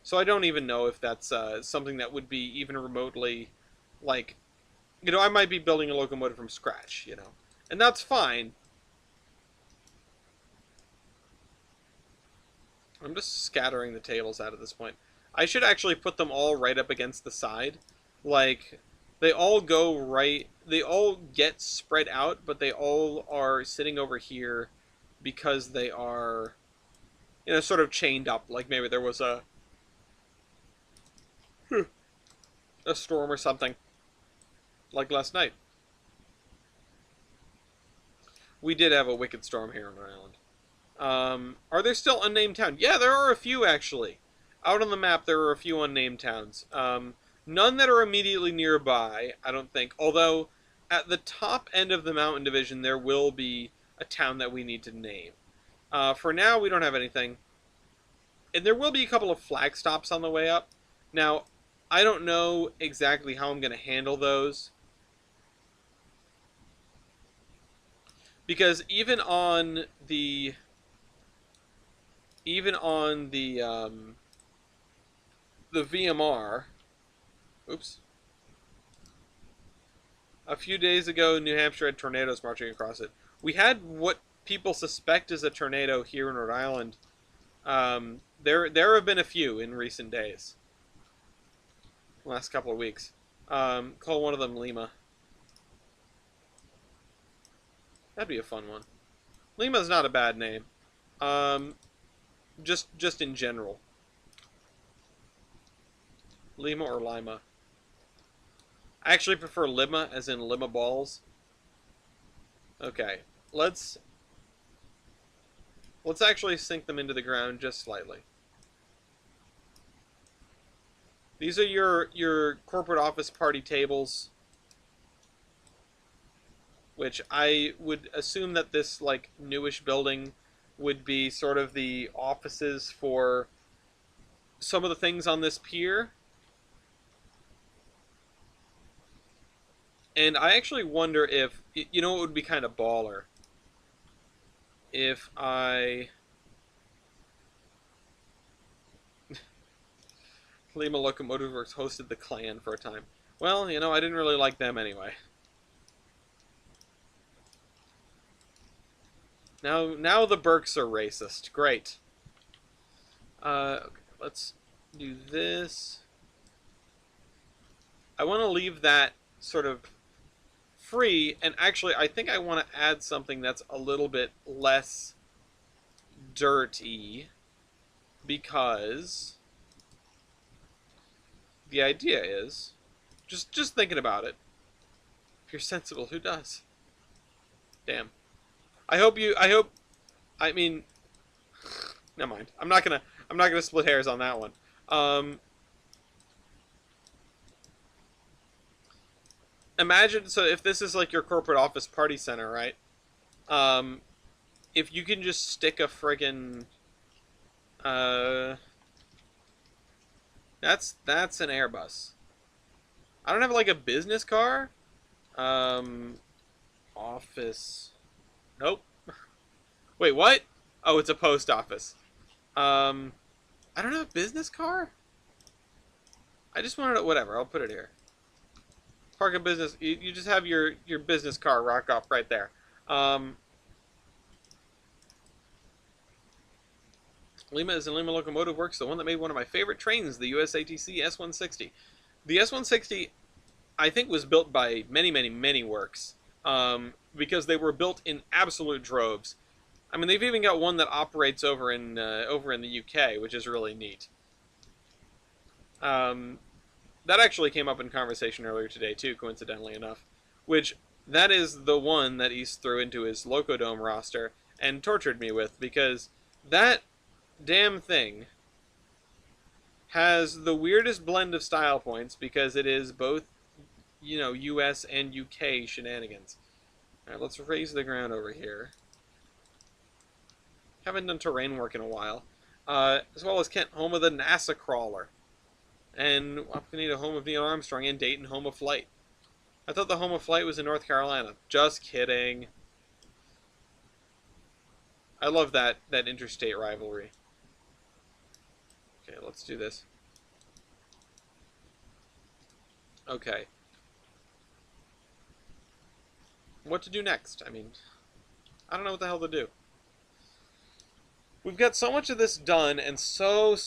Speaker 1: So I don't even know if that's something that would be even remotely, like, I might be building a locomotive from scratch, and that's fine. I'm just scattering the tables out at this point. I should actually put them all right up against the side. Like, they all get spread out, but they all are sitting over here because they are, sort of chained up. Like maybe there was a storm or something. Like last night. We did have a wicked storm here on our island. Are there still unnamed towns? Yeah, there are a few, actually. Out on the map, there are a few unnamed towns. None that are immediately nearby, I don't think. Although, at the top end of the mountain division, there will be a town that we need to name. For now, we don't have anything. And there will be a couple of flag stops on the way up. Now, I don't know exactly how I'm going to handle those. Because even on the VMR, oops, a few days ago, New Hampshire had tornadoes marching across it. We had what people suspect is a tornado here in Rhode Island. There have been a few in recent days. Last couple of weeks. Call one of them Lima. That'd be a fun one. Lima's not a bad name. Um, just in general. Lima or Lima. I actually prefer Lima, as in Lima balls. Okay, let's actually sink them into the ground just slightly. These are your corporate office party tables, which I would assume that this like newish building would be sort of the offices for some of the things on this pier. And I actually wonder if, you know, it would be kind of baller if I Lima Locomotive Works hosted the Klan for a time. Well, you know, I didn't really like them anyway. Now the Burks are racist. Great. Okay, let's do this. I want to leave that sort of free, and actually I think I want to add something that's a little bit less dirty, because the idea is, just thinking about it, if you're sensible, who does? Damn. I mean, never mind. I'm not gonna split hairs on that one. Imagine, so if this is like your corporate office party center, right? If you can just stick a friggin' that's an Airbus. I don't have like a business car. Office. Nope. Wait, what? Oh, it's a post office. I don't have a business car? I just wanted to, whatever, I'll put it here. Park a business, you just have your business car rock off right there. Lima is in Lima Locomotive Works, the one that made one of my favorite trains, the USATC S-160. The S-160, I think, was built by many works, because they were built in absolute droves. I mean, they've even got one that operates over in the UK, which is really neat. That actually came up in conversation earlier today too, coincidentally enough. Which, that is the one that East threw into his Locodome roster and tortured me with, because that damn thing has the weirdest blend of style points, because it is both, you know, US and UK shenanigans. Alright, let's raise the ground over here. Haven't done terrain work in a while. As well as Kent, home of the NASA crawler. And Wapakoneta, home of Neil Armstrong, and Dayton, home of flight. I thought the home of flight was in North Carolina. Just kidding. I love that interstate rivalry. Okay, let's do this. Okay. What to do next? I mean, I don't know what the hell to do. We've got so much of this done, and so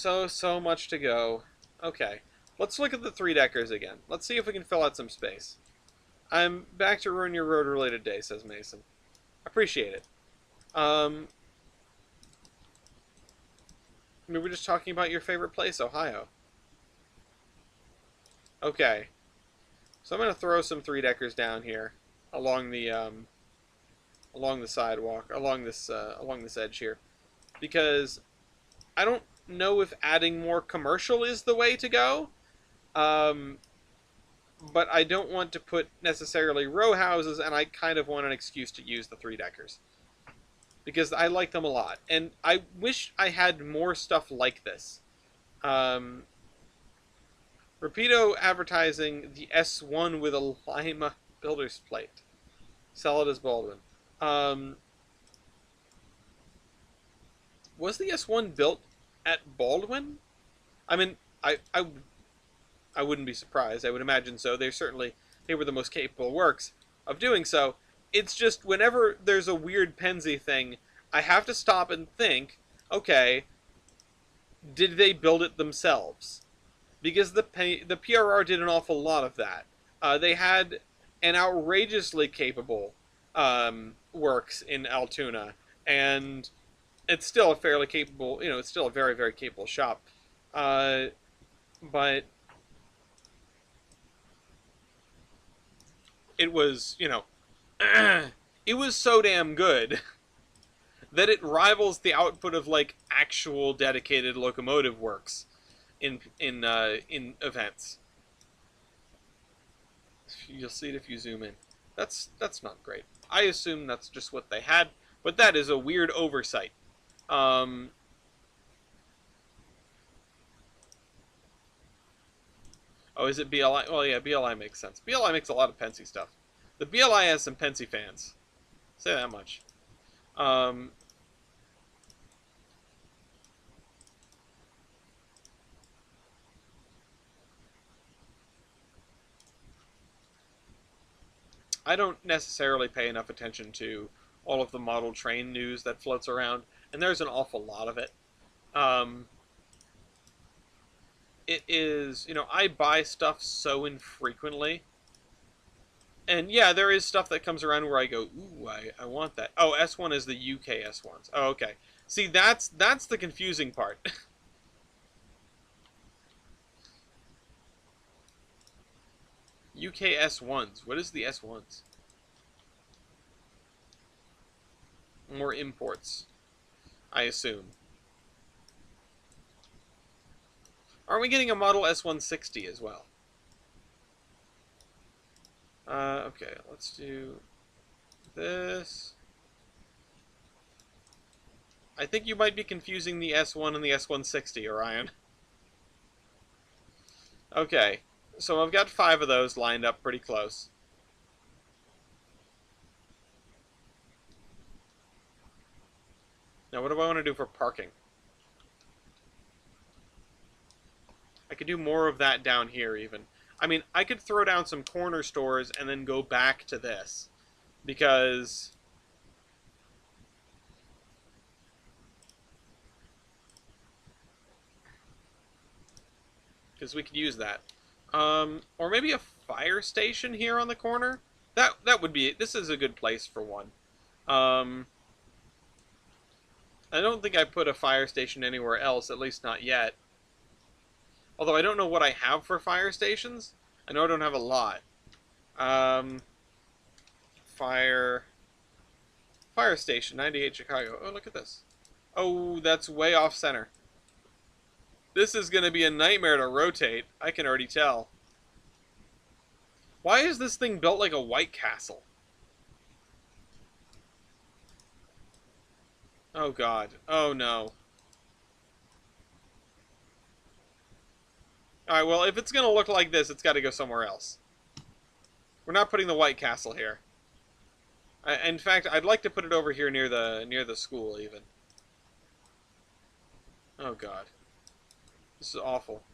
Speaker 1: much to go. Okay, let's look at the three-deckers again. Let's see if we can fill out some space. I'm back to ruin your road-related day, says Mason. Appreciate it. We were just talking about your favorite place, Ohio. Okay, so I'm gonna throw some three-deckers down here along the sidewalk, along this edge here, because I don't know if adding more commercial is the way to go, but I don't want to put necessarily row houses, and I kind of want an excuse to use the three-deckers, because I like them a lot, and I wish I had more stuff like this. Rapido advertising the S1 with a Lima builder's plate. Sell it as Baldwin. Was the S1 built at Baldwin? I mean, I wouldn't be surprised. I would imagine so. They were the most capable works of doing so. It's just, whenever there's a weird Penzi thing, I have to stop and think, okay, did they build it themselves? Because the PRR did an awful lot of that. They had an outrageously capable works in Altoona, and it's still a fairly capable, it's still a very, very capable shop. Uh, but it was, it was so damn good that it rivals the output of like actual dedicated locomotive works in events. You'll see it if you zoom in. That's not great. I assume that's just what they had, but that is a weird oversight. Um, oh, is it BLI? Well, yeah, BLI makes sense. BLI makes a lot of Pensy stuff. The BLI has some Pensy fans. Say that much. Um, I don't necessarily pay enough attention to all of the model train news that floats around, and there's an awful lot of it. Um, it is, I buy stuff so infrequently. And yeah, there is stuff that comes around where I go, ooh, I want that. Oh, S1 is the UK S1s. Oh, okay. See, that's the confusing part. UK S1s. What is the S1s? More imports, I assume. Aren't we getting a model S160 as well? Okay, let's do this. I think you might be confusing the S1 and the S160, Orion. Okay, so I've got 5 of those lined up pretty close. Now, what do I want to do for parking? I could do more of that down here, even. I mean, I could throw down some corner stores and then go back to this. Because we could use that. Or maybe a fire station here on the corner. That would be... This is a good place for one. I don't think I put a fire station anywhere else, at least not yet. Although I don't know what I have for fire stations. I know I don't have a lot. Fire station, 98 Chicago. Oh, look at this. Oh, that's way off center. This is going to be a nightmare to rotate. I can already tell. Why is this thing built like a White Castle? Oh, God. Oh, no. Alright, well, if it's going to look like this, it's got to go somewhere else. We're not putting the White Castle here. In fact, I'd like to put it over here near the school, even. Oh, God. This is awful.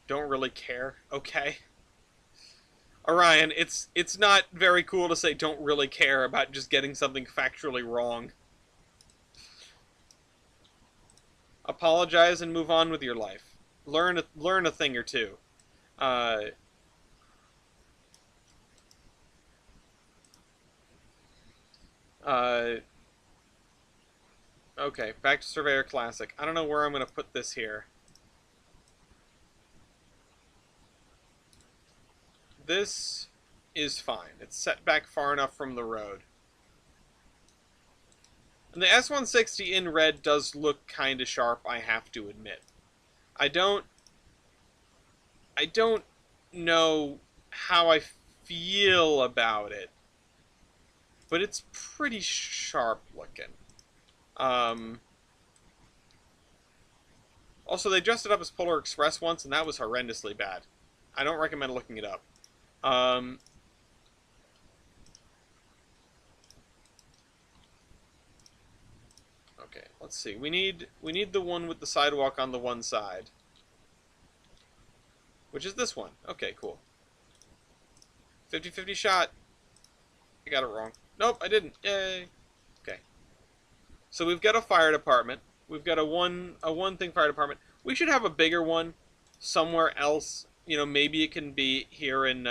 Speaker 1: Don't really care. Okay. Orion, it's not very cool to say don't really care about just getting something factually wrong. Apologize and move on with your life. Learn a thing or two. Okay, back to Surveyor Classic. I don't know where I'm going to put this here. This is fine. It's set back far enough from the road. And the S160 in red does look kind of sharp, I have to admit. I don't know how I feel about it, but it's pretty sharp looking. Also, they dressed it up as Polar Express once, and that was horrendously bad. I don't recommend looking it up. Okay, let's see. We need the one with the sidewalk on the one side, which is this one. Okay, cool. 50-50 shot. I got it wrong. Nope, I didn't. Yay. Okay. So we've got a fire department. We've got a one thing fire department. We should have a bigger one somewhere else. You know, maybe it can be here in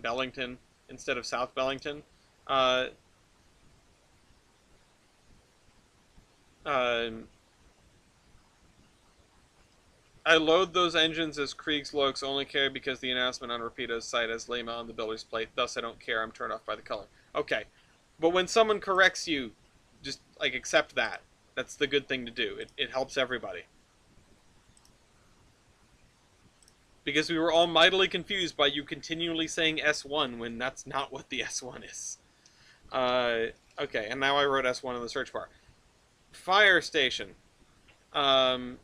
Speaker 1: Bellington, instead of South Bellington. Uh, um, I load those engines as Kriegslokes, only care because the announcement on Rapido's site has Lima on the builder's plate. Thus, I don't care. I'm turned off by the color. Okay, but when someone corrects you, just like accept that. That's the good thing to do. It helps everybody. Because we were all mightily confused by you continually saying S1 when that's not what the S1 is. Okay, and now I wrote S1 in the search bar. Fire station. Um,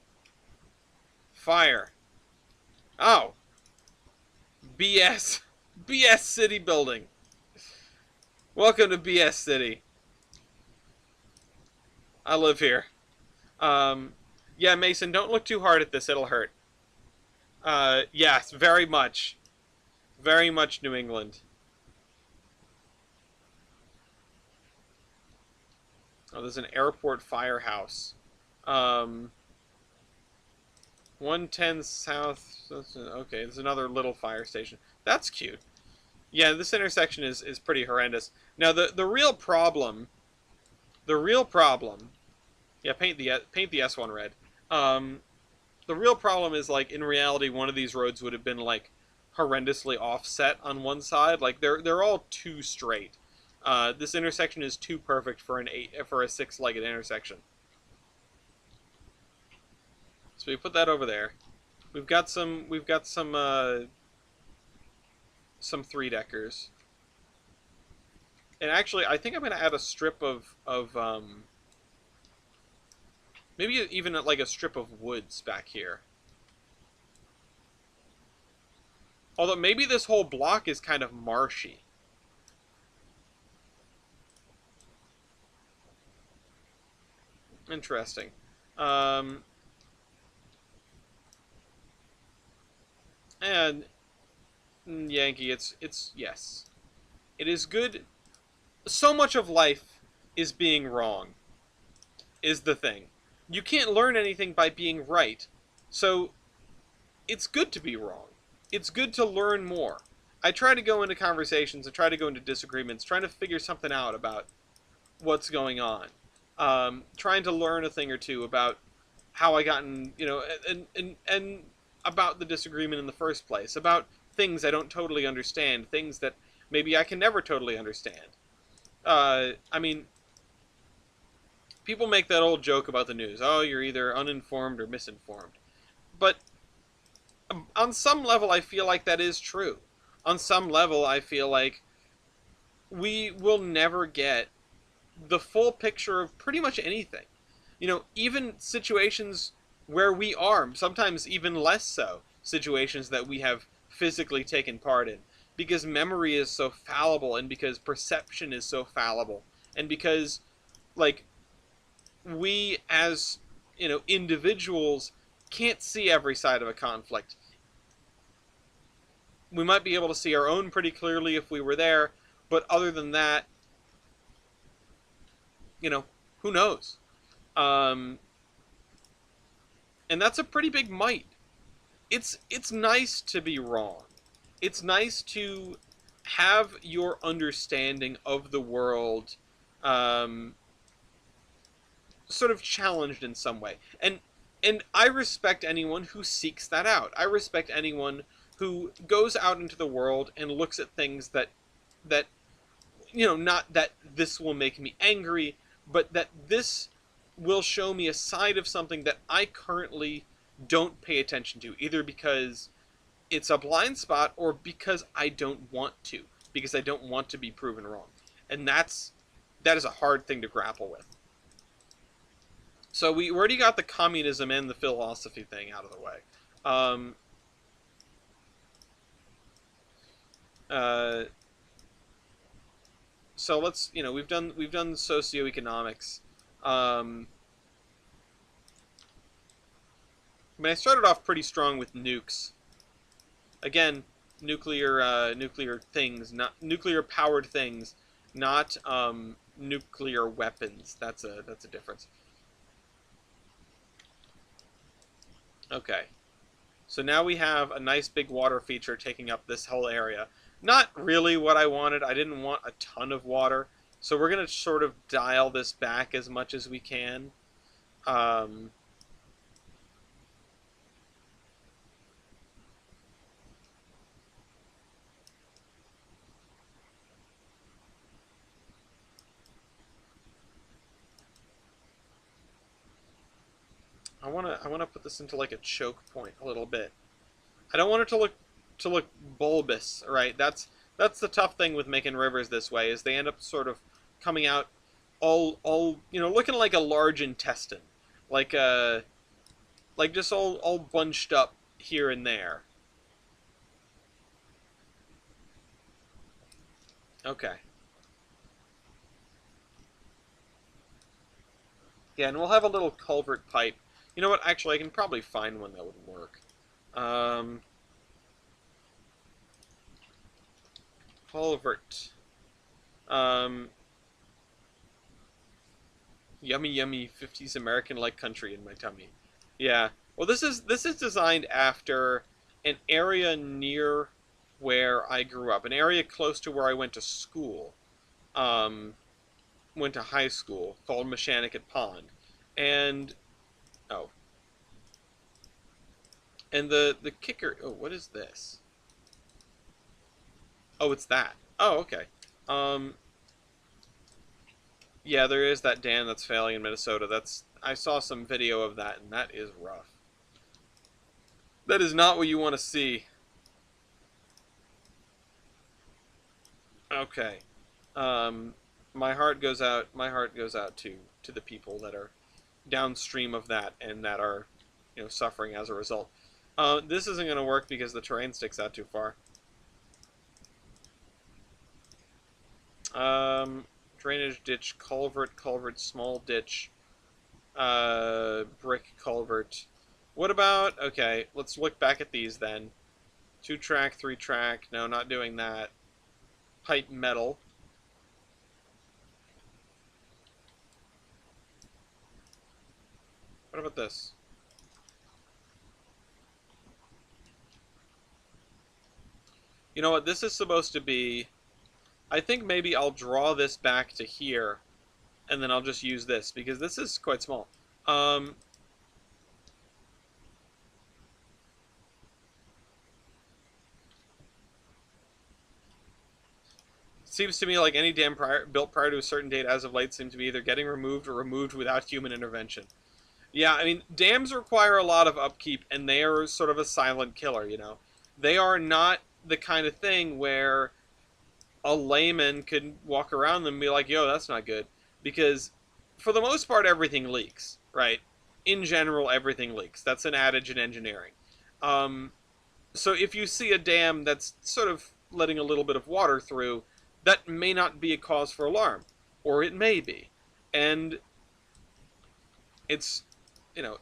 Speaker 1: fire. Oh, BS. BS City building. Welcome to BS City. I live here. Yeah, Mason, don't look too hard at this. It'll hurt. Yes, very much. Very much New England. Oh, there's an airport firehouse. 110 South. Okay, there's another little fire station. That's cute. Yeah, this intersection is pretty horrendous. Now the real problem, yeah, paint the S1 red. The real problem is like in reality, one of these roads would have been like horrendously offset on one side. Like they're all too straight. This intersection is too perfect for a six-legged intersection. So we put that over there. We've got some three-deckers. And actually, I think I'm going to add a strip of maybe even like a strip of woods back here. Although maybe this whole block is kind of marshy. Interesting. And Yankee, it's yes. It is good. So much of life is being wrong, is the thing. You can't learn anything by being right. So it's good to be wrong. It's good to learn more. I try to go into conversations, I try to go into disagreements, trying to figure something out about what's going on. Trying to learn a thing or two about how I got in, and about the disagreement in the first place, about things I don't totally understand, things that maybe I can never totally understand. I mean, people make that old joke about the news. Oh, you're either uninformed or misinformed. But on some level, I feel like that is true. On some level, I feel like we will never get the full picture of pretty much anything. Even situations where we are, sometimes even less so, situations that we have physically taken part in. Because memory is so fallible, and because perception is so fallible, and because, like, we as, individuals can't see every side of a conflict. We might be able to see our own pretty clearly if we were there, but other than that, who knows? And that's a pretty big might. It's nice to be wrong. It's nice to have your understanding of the world sort of challenged in some way. And I respect anyone who seeks that out. I respect anyone who goes out into the world and looks at things that not that this will make me angry, but that this will show me a side of something that I currently don't pay attention to, either because it's a blind spot or because I don't want to, because I don't want to be proven wrong. And that is a hard thing to grapple with. So we already got the communism and the philosophy thing out of the way. So let's, we've done socioeconomics. I mean, I started off pretty strong with nukes. Again, nuclear things, not nuclear powered things, not nuclear weapons. That's a difference. Okay, so now we have a nice big water feature taking up this whole area. Not really what I wanted. I didn't want a ton of water, so we're gonna sort of dial this back as much as we can. Um, I wanna put this into like a choke point a little bit. I don't want it to look bulbous, right? That's the tough thing with making rivers this way is they end up sort of coming out all looking like a large intestine, like like just all bunched up here and there. Okay. Yeah, and we'll have a little culvert pipe. You know what? Actually, I can probably find one that would work. Um, culvert. Um, yummy, yummy 50s American-like country in my tummy. Yeah. Well, this is designed after an area near where I grew up, an area close to where I went to school. Um, went to high school called Mechanicat Pond, and oh, and the kicker. Oh, what is this? Oh, it's that. Oh, okay. Um, yeah, there is that dam that's failing in Minnesota. That's I saw some video of that, and that is rough. That is not what you want to see. Okay. Um, my heart goes out. My heart goes out to the people that are downstream of that and that are, suffering as a result. This isn't going to work because the terrain sticks out too far. Drainage ditch, culvert, culvert, small ditch, brick culvert. What about, okay, let's look back at these then. 2-track, 3-track, no, not doing that. Pipe metal. What about this? You know what, this is supposed to be, I think maybe I'll draw this back to here, and then I'll just use this, because this is quite small. Um, Seems to me like any dam built prior to a certain date as of late seem to be either getting removed or removed without human intervention. Yeah, I mean, dams require a lot of upkeep, and they are sort of a silent killer. They are not the kind of thing where a layman could walk around them and be like, yo, that's not good. Because for the most part, everything leaks, right? In general, everything leaks. That's an adage in engineering. Um, so if you see a dam that's sort of letting a little bit of water through, that may not be a cause for alarm, or it may be. And it's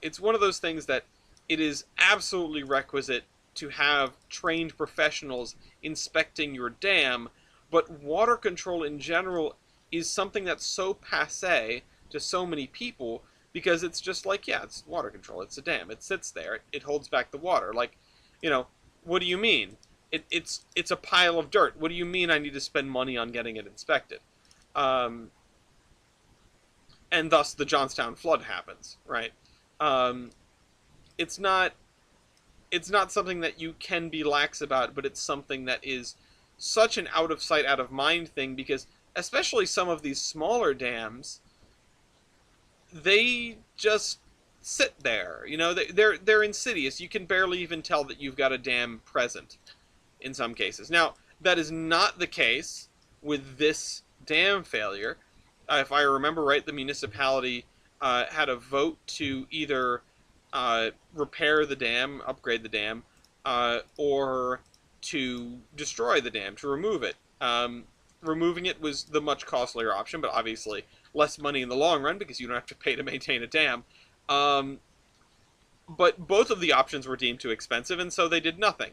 Speaker 1: it's one of those things that it is absolutely requisite to have trained professionals inspecting your dam, but water control in general is something that's so passe to so many people because it's just like, yeah, it's water control, it's a dam, it sits there, it holds back the water. Like, what do you mean? It's a pile of dirt. What do you mean I need to spend money on getting it inspected? Um, and thus the Johnstown flood happens, right? Um, it's not it's not something that you can be lax about, but it's something that is such an out of sight, out of mind thing because especially some of these smaller dams, they just sit there. They're insidious. You can barely even tell that you've got a dam present in some cases. Now, that is not the case with this dam failure. If I remember right, the municipality had a vote to either repair the dam, upgrade the dam, or to destroy the dam, to remove it. Removing it was the much costlier option, but obviously less money in the long run because you don't have to pay to maintain a dam. Um, but both of the options were deemed too expensive, and so they did nothing,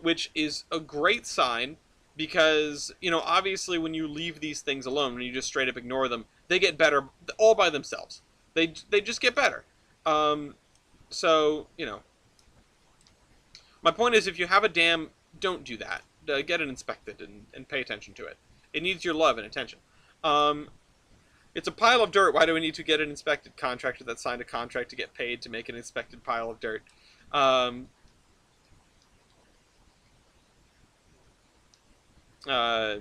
Speaker 1: which is a great sign because, obviously when you leave these things alone, when you just straight up ignore them, they get better all by themselves. They just get better. Um, so, my point is if you have a dam, don't do that. get it inspected and pay attention to it. It needs your love and attention. Um, it's a pile of dirt. Why do we need to get it inspected? Contractor that signed a contract to get paid to make an inspected pile of dirt. Um, uh,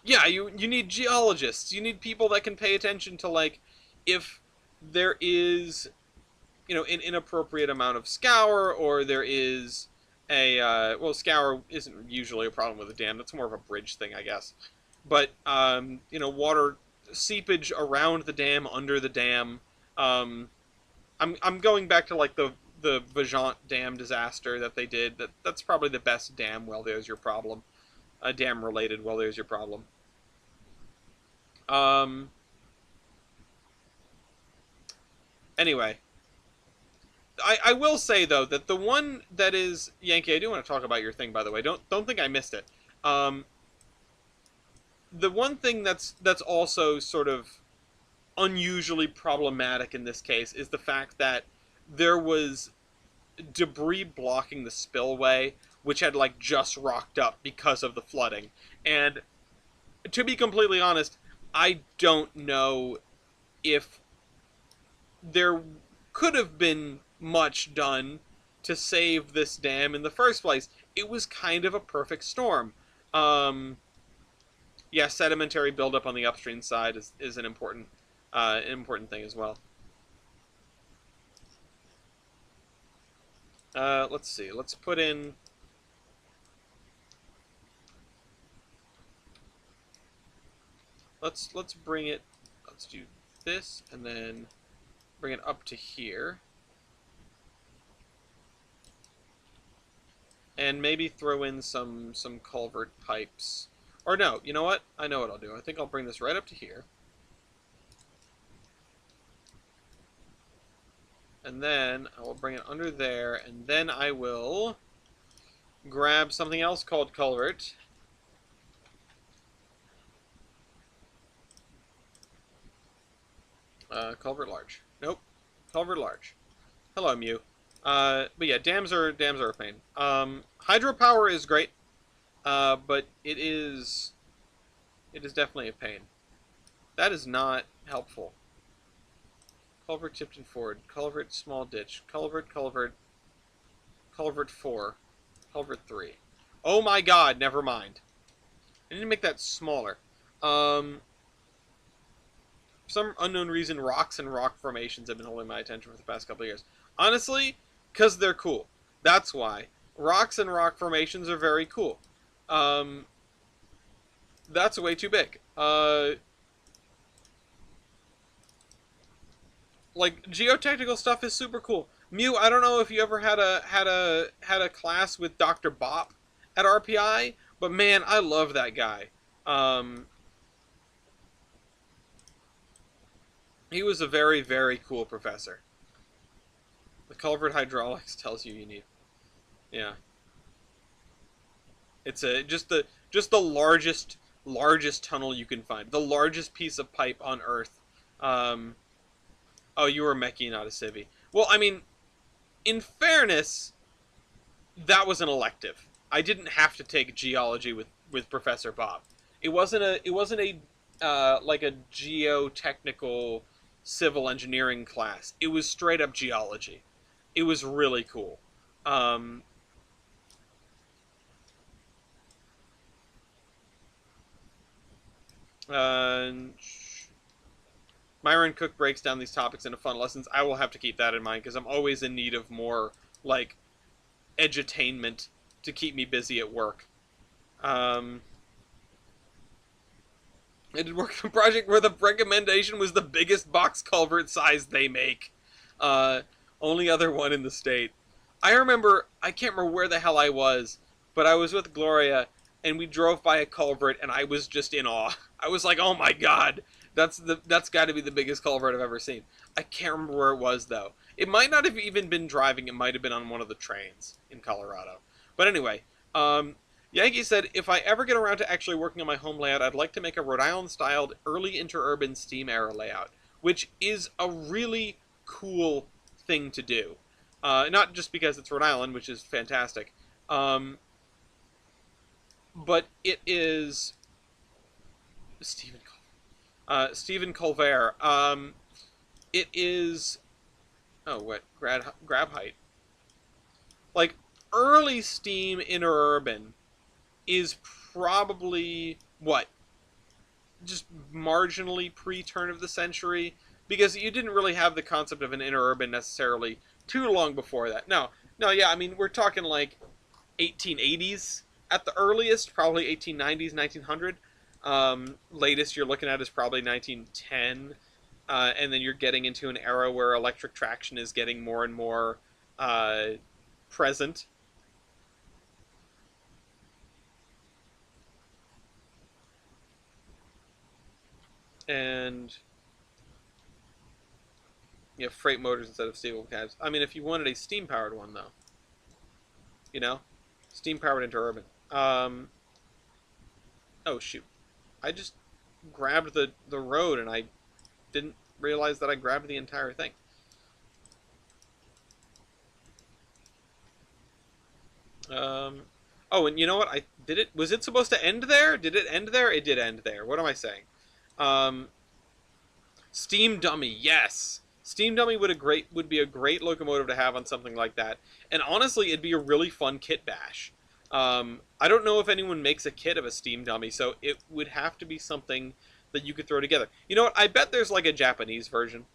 Speaker 1: yeah, you need geologists. You need people that can pay attention to, like, if there is, an inappropriate amount of scour, or there is well, scour isn't usually a problem with a dam. That's more of a bridge thing, I guess. But water seepage around the dam, under the dam. I'm going back to, like, the Vajont Dam disaster that they did. That's probably the best dam. Well, there's your problem. A dam related. Well, there's your problem. Um. Anyway, I will say though that the one that is Yankee. I do want to talk about your thing, by the way. Don't think I missed it. The one thing that's also sort of unusually problematic in this case is the fact that there was debris blocking the spillway, which had, like, just rocked up because of the flooding. And to be completely honest, I don't know if there could have been much done to save this dam in the first place. It was kind of a perfect storm. Yeah, sedimentary buildup on the upstream side is an important thing as well. Let's see. Let's put in. Let's bring it. Let's do this and then bring it up to here. And maybe throw in some culvert pipes. Or no, you know what? I know what I'll do. I think I'll bring this right up to here. And then I will bring it under there, and then I will grab something else called culvert. Culvert large. Nope. Culvert large. Hello, Mew. But yeah, dams are a pain. Hydropower is great, but it is definitely a pain. That is not helpful. Culvert Tipton Ford. Culvert small ditch. Culvert 4. Culvert 3. Oh my god, never mind. I need to make that smaller. For some unknown reason, rocks and rock formations have been holding my attention for the past couple of years. Honestly, because they're cool. That's why. Rocks and rock formations are very cool. That's way too big. Like, geotechnical stuff is super cool. Mew, I don't know if you ever had a class with Dr. Bop at RPI, but man, I love that guy. He was a very, very cool professor. The culvert hydraulics tells you need. Yeah. It's just the largest tunnel you can find. The largest piece of pipe on Earth. Oh, you were a Mechie, not a Civvy. Well, I mean, in fairness, that was an elective. I didn't have to take geology with Professor Bob. It wasn't a like a geotechnical civil engineering class. It was straight up geology. It was really cool. Myron Cook breaks down these topics into fun lessons. I will have to keep that in mind because I'm always in need of more, like, edutainment to keep me busy at work. I did work on a project where the recommendation was the biggest box culvert size they make. Only other one in the state. I can't remember where the hell I was, but I was with Gloria, and we drove by a culvert, and I was just in awe. I was like, oh my god, that's got to be the biggest culvert I've ever seen. I can't remember where it was, though. It might not have even been driving. It might have been on one of the trains in Colorado. But anyway, Yankee said, if I ever get around to actually working on my home layout, I'd like to make a Rhode Island-styled early interurban steam-era layout, which is a really cool thing to do. Not just because it's Rhode Island, which is fantastic, but it is Stephen Colbert. It is, oh, what, grab height. Like, early Steam interurban is probably, what, just marginally pre-turn of the century, because you didn't really have the concept of an interurban necessarily too long before that. No, yeah, I mean, we're talking like 1880s at the earliest, probably 1890s, 1900. Latest you're looking at is probably 1910, and then you're getting into an era where electric traction is getting more and more uh, present. And you have freight motors instead of steam cabs. I mean, if you wanted a steam powered one, though, you know, steam powered interurban. Oh shoot, I just grabbed the road and I didn't realize that I grabbed the entire thing. Um, oh, and you know what? I did it. Was it supposed to end there? Did it end there? It did end there. What am I saying? Um, Steam Dummy, yes. Steam Dummy would be a great locomotive to have on something like that. And honestly, it'd be a really fun kit bash. I don't know if anyone makes a kit of a Steam Dummy, so it would have to be something that you could throw together. You know what? I bet there's like a Japanese version.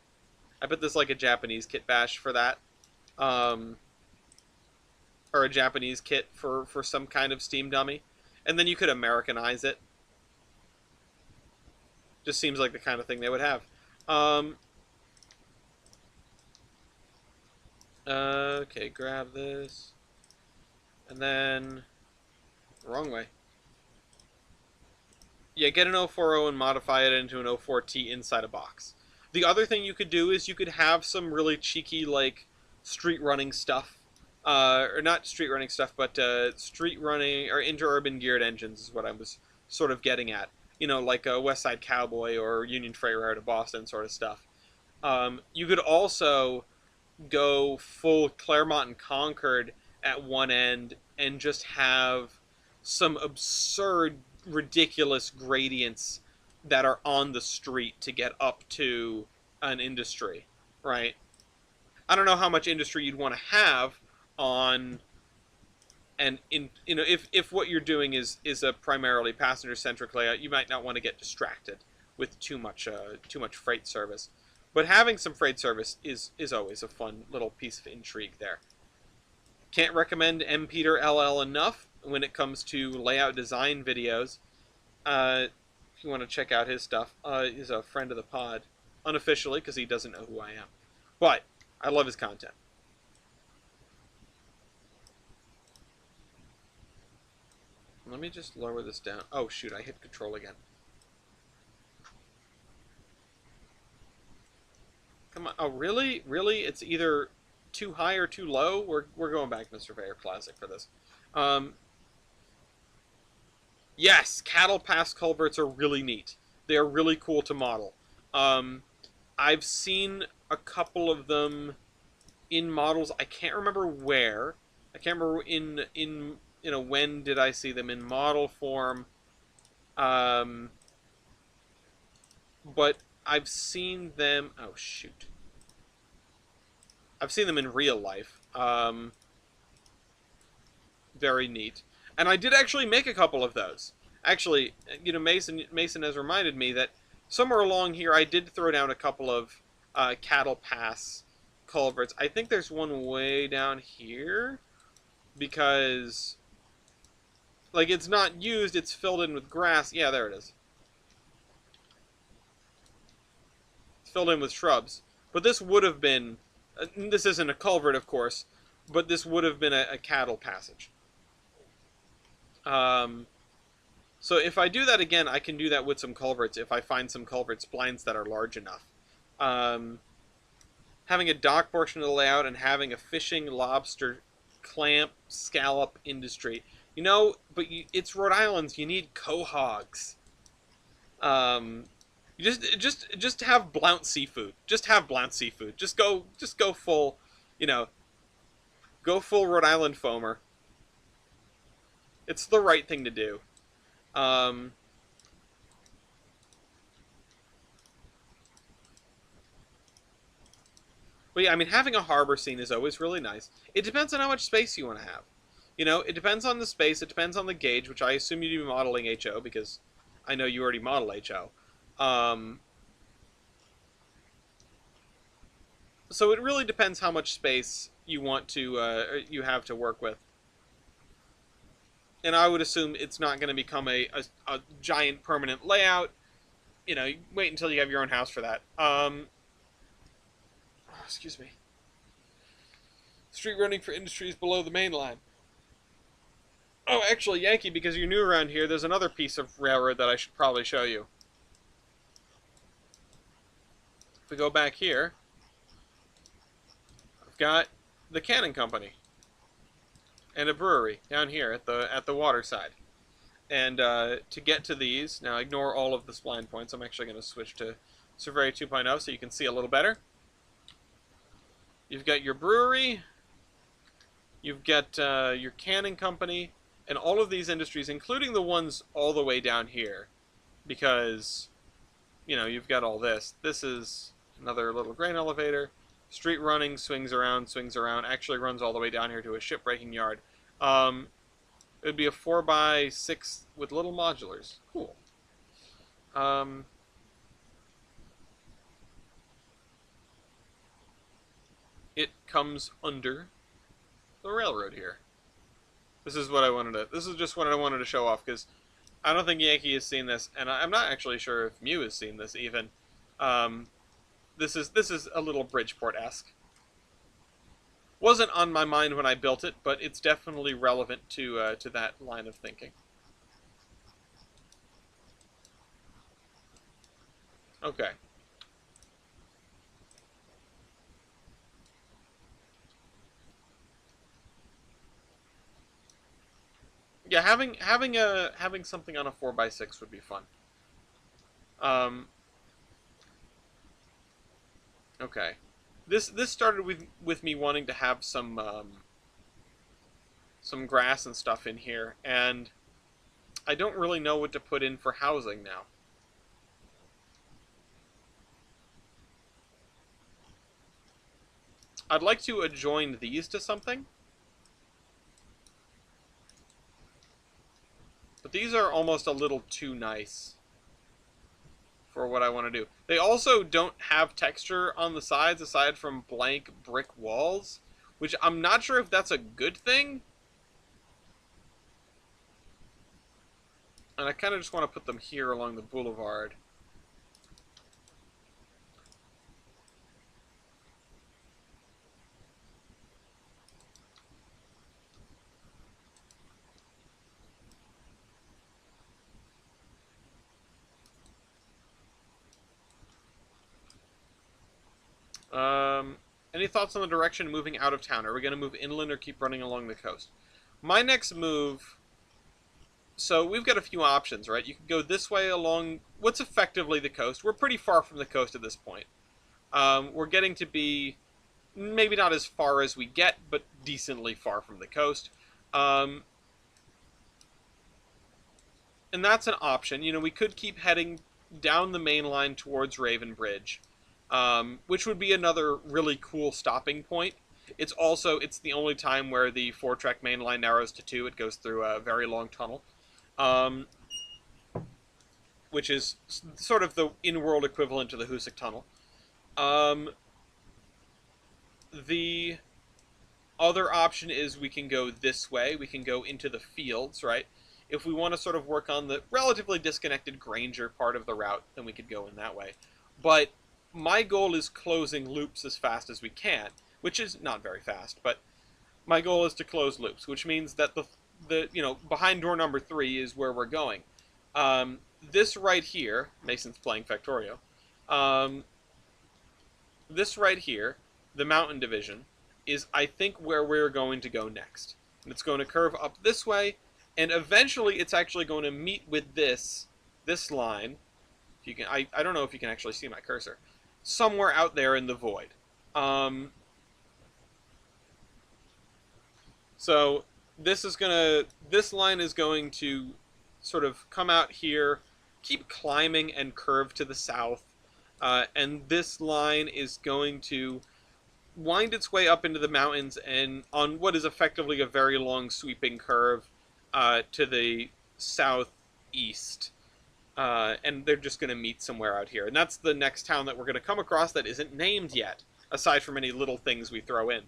Speaker 1: I bet there's like a Japanese kit bash for that. Um, or a Japanese kit for some kind of Steam Dummy. And then you could Americanize it. Just seems like the kind of thing they would have. Um, okay, grab this. And then... Wrong way. Yeah, get an 040 and modify it into an 04T inside a box. The other thing you could do is you could have some really cheeky, like, street running stuff. Or not street running stuff, but street running or interurban geared engines is what I was sort of getting at. You know, like a West Side Cowboy or Union Freight Railroad to Boston sort of stuff. You could also go full Claremont and Concord at one end and just have some absurd, ridiculous gradients that are on the street to get up to an industry, right? I don't know how much industry you'd want to have on, and in, you know, if what you're doing is a primarily passenger centric layout, you might not want to get distracted with too much freight service. But having some freight service is always a fun little piece of intrigue there. Can't recommend M. Peter LL enough when it comes to layout design videos. If you want to check out his stuff, he's a friend of the pod, unofficially because he doesn't know who I am. But I love his content. Let me just lower this down. Oh shoot, I hit control again. Come on. Oh really? Really? It's either too high or too low? We're going back to Mr. Surveyor Classic for this. Um, yes, cattle pass culverts are really neat. They are really cool to model. Um, I've seen a couple of them in models. I can't remember where. I can't remember in you know, when did I see them in model form. Um, but I've seen them. Oh shoot! I've seen them in real life. Very neat. And I did actually make a couple of those. Actually, you know, Mason has reminded me that somewhere along here I did throw down a couple of cattle pass culverts. I think there's one way down here because, like, it's not used, it's filled in with grass. Yeah, there it is. It's filled in with shrubs. But this would have been, this isn't a culvert, of course, but this would have been a cattle passage. So if I do that again, I can do that with some culverts if I find some culvert splines that are large enough. Having a dock portion of the layout and having a fishing, lobster, clamp, scallop industry. You know, but it's Rhode Island, so you need quahogs. You just have Blount seafood. Just have Blount seafood. Just go full, you know, go full Rhode Island foamer. It's the right thing to do. Um, but yeah, I mean, having a harbor scene is always really nice. It depends on how much space you want to have. You know, it depends on the space. It depends on the gauge, which I assume you'd be modeling HO because I know you already model HO. Um, so it really depends how much space you want to you have to work with. And I would assume it's not going to become a giant permanent layout. You know, wait until you have your own house for that. Excuse me. Street running for industries below the main line. Oh, actually, Yankee, because you're new around here, there's another piece of railroad that I should probably show you. If we go back here, I've got the Cannon Company and a brewery down here at the water side. And to get to these, now ignore all of the spline points. I'm actually going to switch to Survey 2.0 so you can see a little better. You've got your brewery, you've got your Cannon Company, and all of these industries, including the ones all the way down here, because, you know, you've got all this. This is another little grain elevator. Street running, swings around, actually runs all the way down here to a shipbreaking yard. It would be a 4x6 with little modulars. Cool. It comes under the railroad here. This is just what I wanted to show off, because I don't think Yankee has seen this, and I'm not actually sure if Mew has seen this even. This is a little Bridgeport-esque. Wasn't on my mind when I built it, but it's definitely relevant to that line of thinking. Okay. Yeah, having something on a 4x6 would be fun. Um, okay. This started with me wanting to have some grass and stuff in here, and I don't really know what to put in for housing now. I'd like to adjoin these to something, but these are almost a little too nice for what I want to do. They also don't have texture on the sides aside from blank brick walls, which I'm not sure if that's a good thing. And I kind of just want to put them here along the boulevard. Any thoughts on the direction moving out of town? Are we going to move inland or keep running along the coast? My next move... So we've got a few options, right? You can go this way along what's effectively the coast. We're pretty far from the coast at this point. We're getting to be maybe not as far as we get, but decently far from the coast. And that's an option. You know, we could keep heading down the main line towards Raven Bridge, which would be another really cool stopping point. It's the only time where the 4-track main line narrows to 2. It goes through a very long tunnel, which is sort of the in-world equivalent to the Hoosick Tunnel. The other option is we can go this way. We can go into the fields, right? If we want to sort of work on the relatively disconnected Granger part of the route, then we could go in that way. But my goal is closing loops as fast as we can, which is not very fast, but my goal is to close loops, which means that the behind door number 3 is where we're going. This right here, Mason's playing Factorio. This right here, the mountain division, is I think where we're going to go next. And it's going to curve up this way, and eventually it's actually going to meet with this line. If you can, I don't know if you can actually see my cursor. Somewhere out there in the void. So this line is going to sort of come out here, keep climbing and curve to the south, and this line is going to wind its way up into the mountains and on what is effectively a very long sweeping curve to the southeast. And they're just going to meet somewhere out here. And that's the next town that we're going to come across that isn't named yet, aside from any little things we throw in.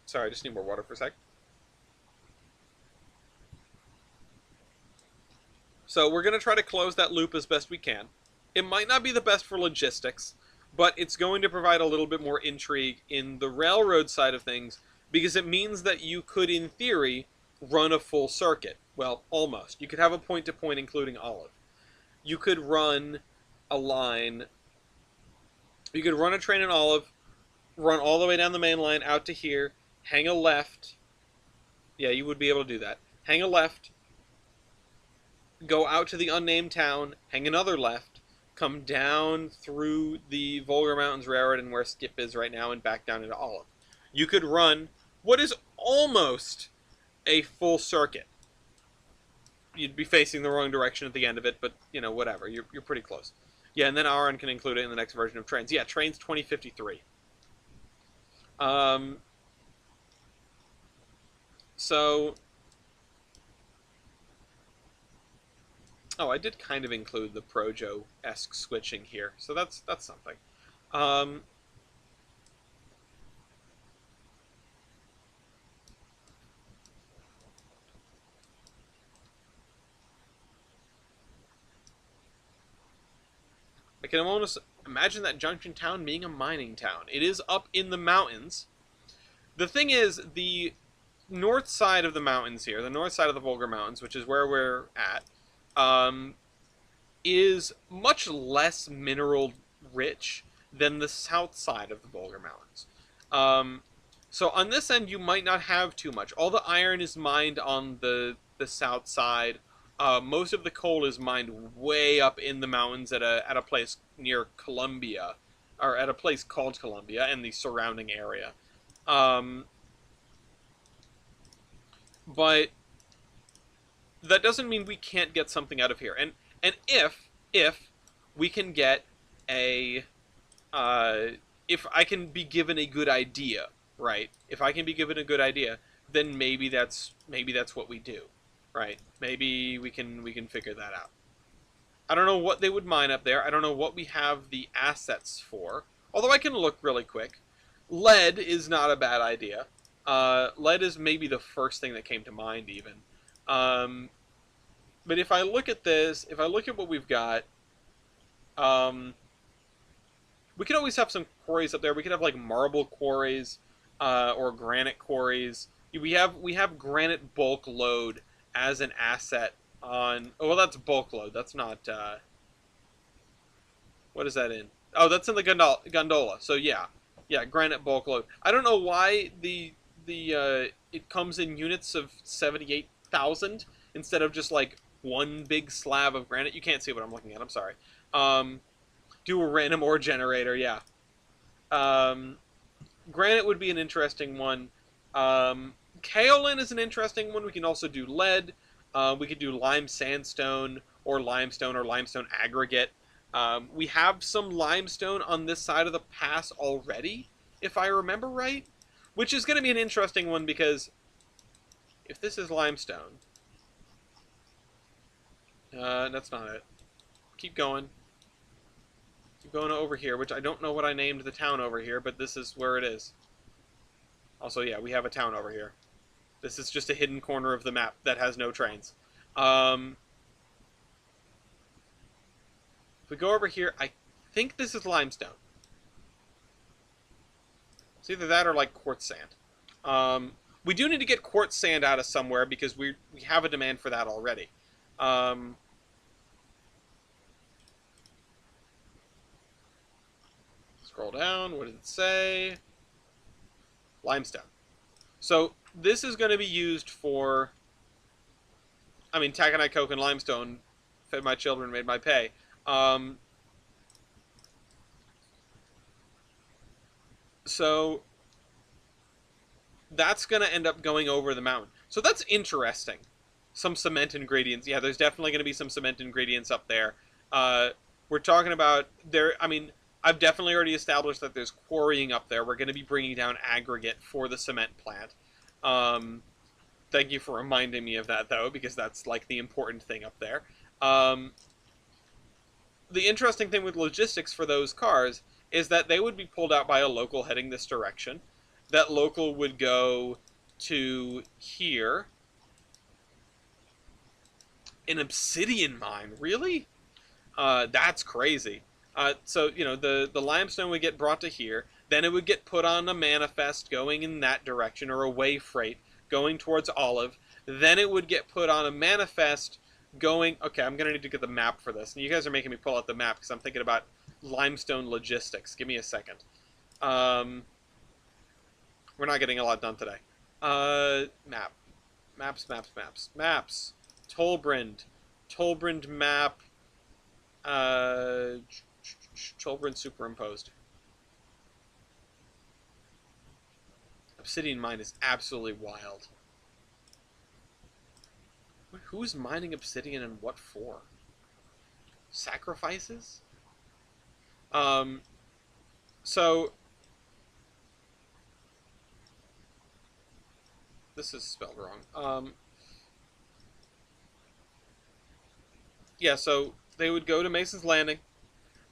Speaker 1: Sorry, I just need more water for a sec. So we're going to try to close that loop as best we can. It might not be the best for logistics, but it's going to provide a little bit more intrigue in the railroad side of things, because it means that you could, in theory, run a full circuit. Well, almost. You could have a point-to-point including Olive. You could run a line. You could run a train in Olive, run all the way down the main line out to here, hang a left. Yeah, you would be able to do that. Hang a left, go out to the unnamed town, hang another left, come down through the Volga Mountains Railroad and where Skip is right now and back down into Olive. You could run what is almost a full circuit. You'd be facing the wrong direction at the end of it, but, you know, whatever. You're pretty close. Yeah, and then Aaron can include it in the next version of Trainz. Yeah, Trainz 2053. So... Oh, I did kind of include the Projo-esque switching here, so that's something. I can almost imagine that Junction Town being a mining town. It is up in the mountains. The thing is, the north side of the mountains here, the north side of the Volga Mountains, which is where we're at, is much less mineral rich than the south side of the Volga Mountains. So on this end, you might not have too much. All the iron is mined on the south side. Most of the coal is mined way up in the mountains at a place near Columbia, or at a place called Columbia and the surrounding area. But that doesn't mean we can't get something out of here. And if we can get a if I can be given a good idea, right? If I can be given a good idea, then maybe that's what we do, right? Maybe we can figure that out. I don't know what they would mine up there. I don't know what we have the assets for. Although I can look really quick. Lead is not a bad idea. Lead is maybe the first thing that came to mind, even. But if I look at this, if I look at what we've got, we could always have some quarries up there. We could have like marble quarries, or granite quarries. We have granite bulk load as an asset on. Oh, well, that's bulk load. That's not. What is that in? Oh, that's in the gondola. So yeah, granite bulk load. I don't know why it comes in units of 78,000 instead of just like one big slab of granite. You can't see what I'm looking at. I'm sorry. Do a random ore generator. Yeah. Granite would be an interesting one. Kaolin is an interesting one. We can also do lead. We could do lime sandstone or limestone aggregate. We have some limestone on this side of the pass already, if I remember right, which is going to be an interesting one because if this is limestone, that's not it. Keep going. Keep going over here, which I don't know what I named the town over here, but this is where it is. Also, yeah, we have a town over here. This is just a hidden corner of the map that has no trains. If we go over here, I think this is limestone. It's either that or like quartz sand. We do need to get quartz sand out of somewhere because we have a demand for that already. Scroll down. What does it say? Limestone. So this is going to be used for. I mean, taconite, coke, and limestone. Fed my children, made my pay. So that's going to end up going over the mountain. So that's interesting. Some cement ingredients. Yeah, there's definitely going to be some cement ingredients up there. Uh, we're talking about there. I mean, I've definitely already established that there's quarrying up there. We're going to be bringing down aggregate for the cement plant. Um, Thank you for reminding me of that, though, because that's like the important thing up there. Um, the interesting thing with logistics for those cars is that they would be pulled out by a local heading this direction. That local would go to here. An obsidian mine, really? That's crazy. So the limestone would get brought to here, then it would get put on a manifest going in that direction, or a way freight going towards Olive. Then it would get put on a manifest going. Okay, I'm gonna need to get the map for this. And you guys are making me pull out the map because I'm thinking about limestone logistics. Give me a second. We're not getting a lot done today. Maps. Tolbrand map. Tolbrand superimposed. Obsidian mine is absolutely wild. Who's mining obsidian and what for? Sacrifices? So this is spelled wrong. Yeah, so they would go to Mason's Landing,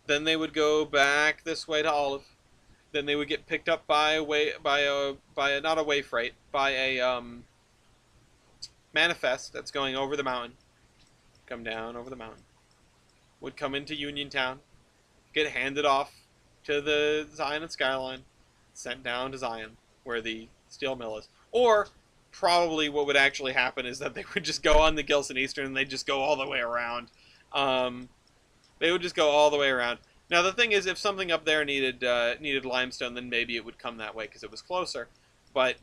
Speaker 1: then they would go back this way to Olive, then they would get picked up by a not a way freight, by a manifest that's going over the mountain, come down over the mountain, would come into Uniontown, get handed off to the Zion and Skyline, sent down to Zion, where the steel mill is. Or probably what would actually happen is that they would just go on the Gilson Eastern and they'd just go all the way around. They would just go all the way around. Now the thing is, if something up there needed limestone, then maybe it would come that way because it was closer. But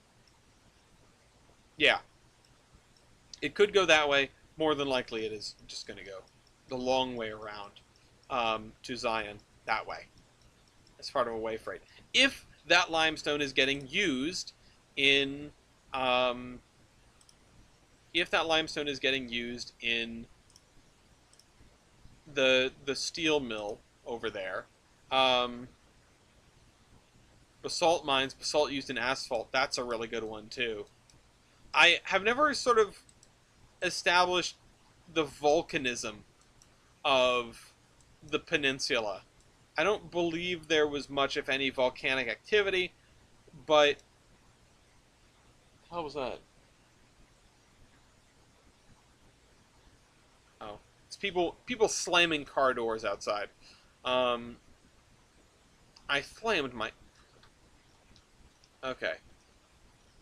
Speaker 1: yeah, it could go that way. More than likely, it is just going to go the long way around to Zion that way as part of a way freight. If that limestone is getting used in the steel mill over there, basalt mines, basalt used in asphalt, that's a really good one too. I have never sort of established the volcanism of the peninsula. I don't believe there was much, if any, volcanic activity, but how was that? Oh, it's people slamming car doors outside. I slammed my. Okay.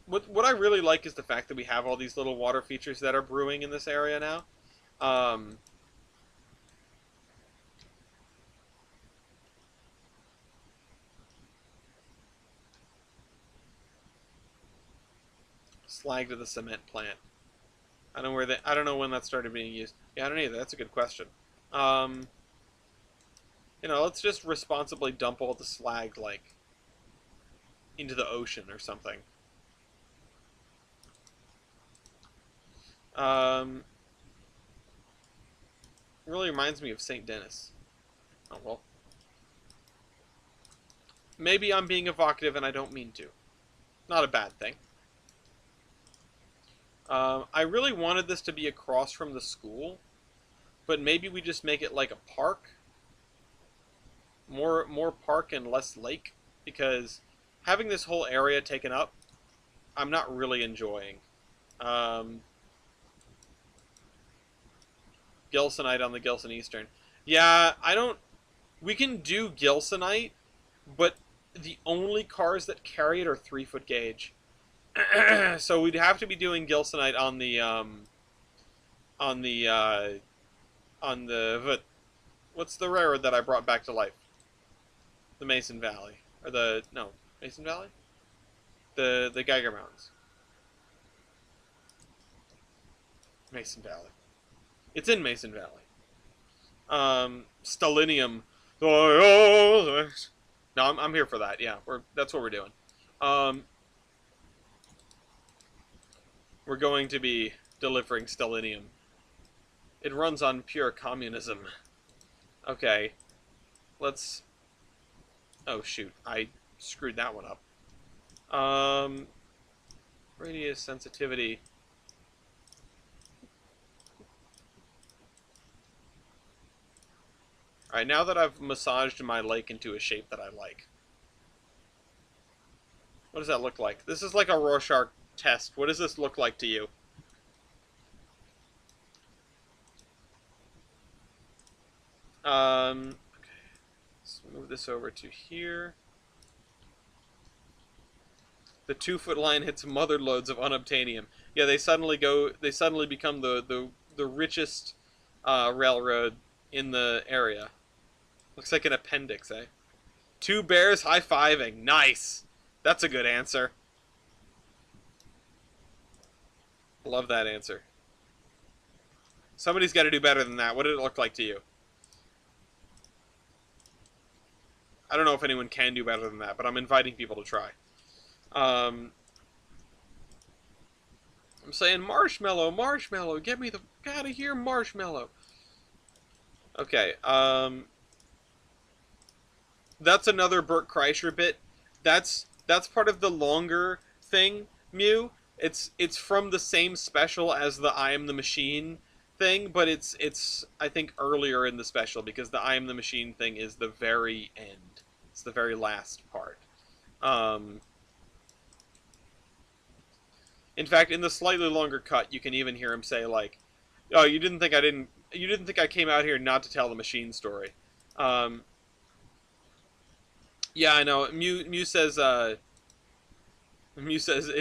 Speaker 1: What I really like is the fact that we have all these little water features that are brewing in this area now. Slag to the cement plant. I don't know when that started being used. Yeah, I don't either. That's a good question. Let's just responsibly dump all the slag like into the ocean or something. Really reminds me of St. Denis. Oh well. Maybe I'm being evocative and I don't mean to. Not a bad thing. I really wanted this to be across from the school, but maybe we just make it like a park. More park and less lake, because having this whole area taken up, I'm not really enjoying. Gilsonite on the Gilson Eastern. Yeah, we can do Gilsonite, but the only cars that carry it are 3-foot gauge. So we'd have to be doing Gilsonite on the what's the railroad that I brought back to life? The Mason Valley. Mason Valley? The Geiger Mountains. Mason Valley. It's in Mason Valley. Stellinium. No, I'm here for that. Yeah, that's what we're doing. We're going to be delivering stellinium. It runs on pure communism. Okay, let's... Oh, shoot. I screwed that one up. Radius sensitivity. Alright, now that I've massaged my lake into a shape that I like. What does that look like? This is like a Rorschach test. What does this look like to you? Okay. Let's move this over to here. The 2-foot line hits mother loads of unobtainium. Yeah, they suddenly become the richest railroad in the area. Looks like an appendix, eh? 2 bears high-fiving. Nice. That's a good answer. Love that answer. Somebody's got to do better than that. What did it look like to you? I don't know if anyone can do better than that, but I'm inviting people to try. I'm saying marshmallow, marshmallow, get me the out of here, marshmallow. Okay, that's another Bert Kreischer bit. That's part of the longer thing, Mew. It's from the same special as the I Am the Machine thing, but it's I think earlier in the special because the I Am the Machine thing is the very end. It's the very last part. In fact, in the slightly longer cut, you can even hear him say like, "Oh, you didn't think I came out here not to tell the machine story." Yeah, I know. Mew says it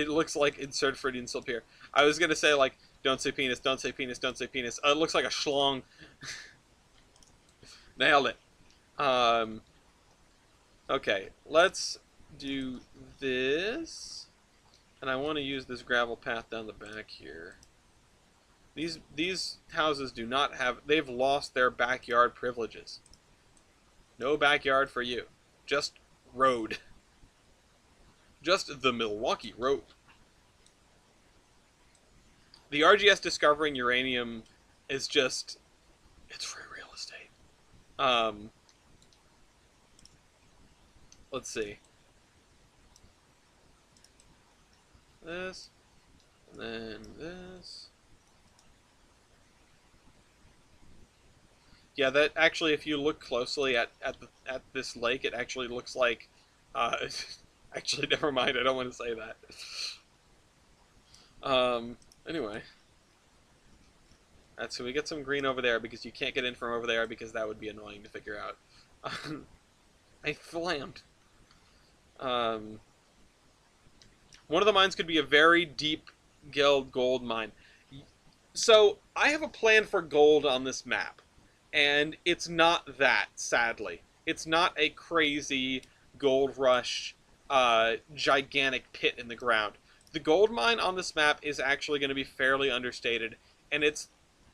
Speaker 1: looks like insert Freudian slip here. I was gonna say like, don't say penis, don't say penis, don't say penis. It looks like a schlong. Nailed it. Okay, let's do this. And I want to use this gravel path down the back here. These houses do not have... They've lost their backyard privileges. No backyard for you. Just road. Just the Milwaukee Road. The RGS discovering uranium is just... It's free real estate. Let's see. This, and then this. Yeah, that actually, if you look closely at this lake, it actually looks like. Actually, never mind. I don't want to say that. Anyway, so we get some green over there because you can't get in from over there because that would be annoying to figure out. I flammed. One of the mines could be a very deep guild gold mine. So, I have a plan for gold on this map. And it's not that, sadly. It's not a crazy gold rush, gigantic pit in the ground. The gold mine on this map is actually going to be fairly understated. And it's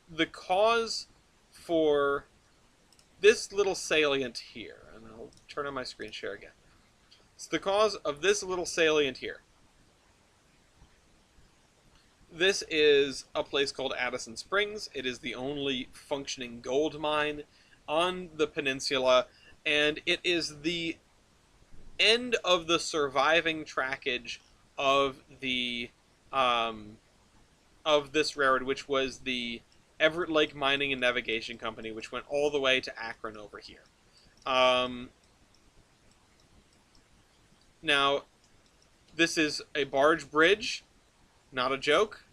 Speaker 1: the cause for this little salient here. And I'll turn on my screen share again. It's the cause of this little salient here. This is a place called Addison Springs. It is the only functioning gold mine on the peninsula, and it is the end of the surviving trackage of the of this railroad, which was the Everett Lake Mining and Navigation Company, which went all the way to Akron over here. Now, this is a barge bridge. Not a joke.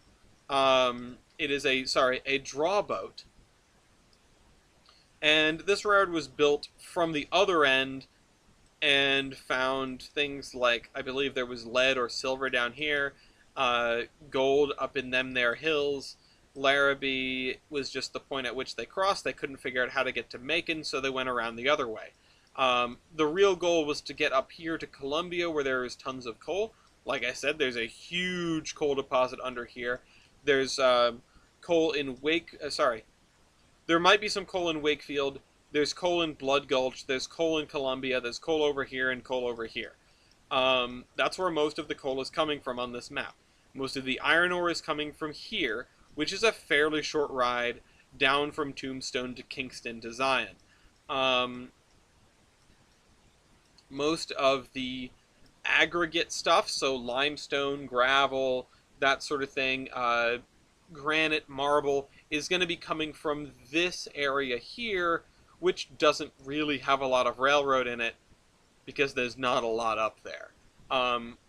Speaker 1: It is a draw boat. And this railroad was built from the other end and found things like, I believe there was lead or silver down here, gold up in them there hills. Larrabee was just the point at which they crossed. They couldn't figure out how to get to Macon, so they went around the other way. The real goal was to get up here to Columbia, where there is tons of coal. Like I said, there's a huge coal deposit under here. There's coal in there might be some coal in Wakefield. There's coal in Blood Gulch. There's coal in Columbia. There's coal over here and coal over here. That's where most of the coal is coming from on this map. Most of the iron ore is coming from here, which is a fairly short ride down from Tombstone to Kingston to Zion. Um, most of the aggregate stuff, so limestone, gravel, that sort of thing, granite, marble, is going to be coming from this area here, which doesn't really have a lot of railroad in it because there's not a lot up there.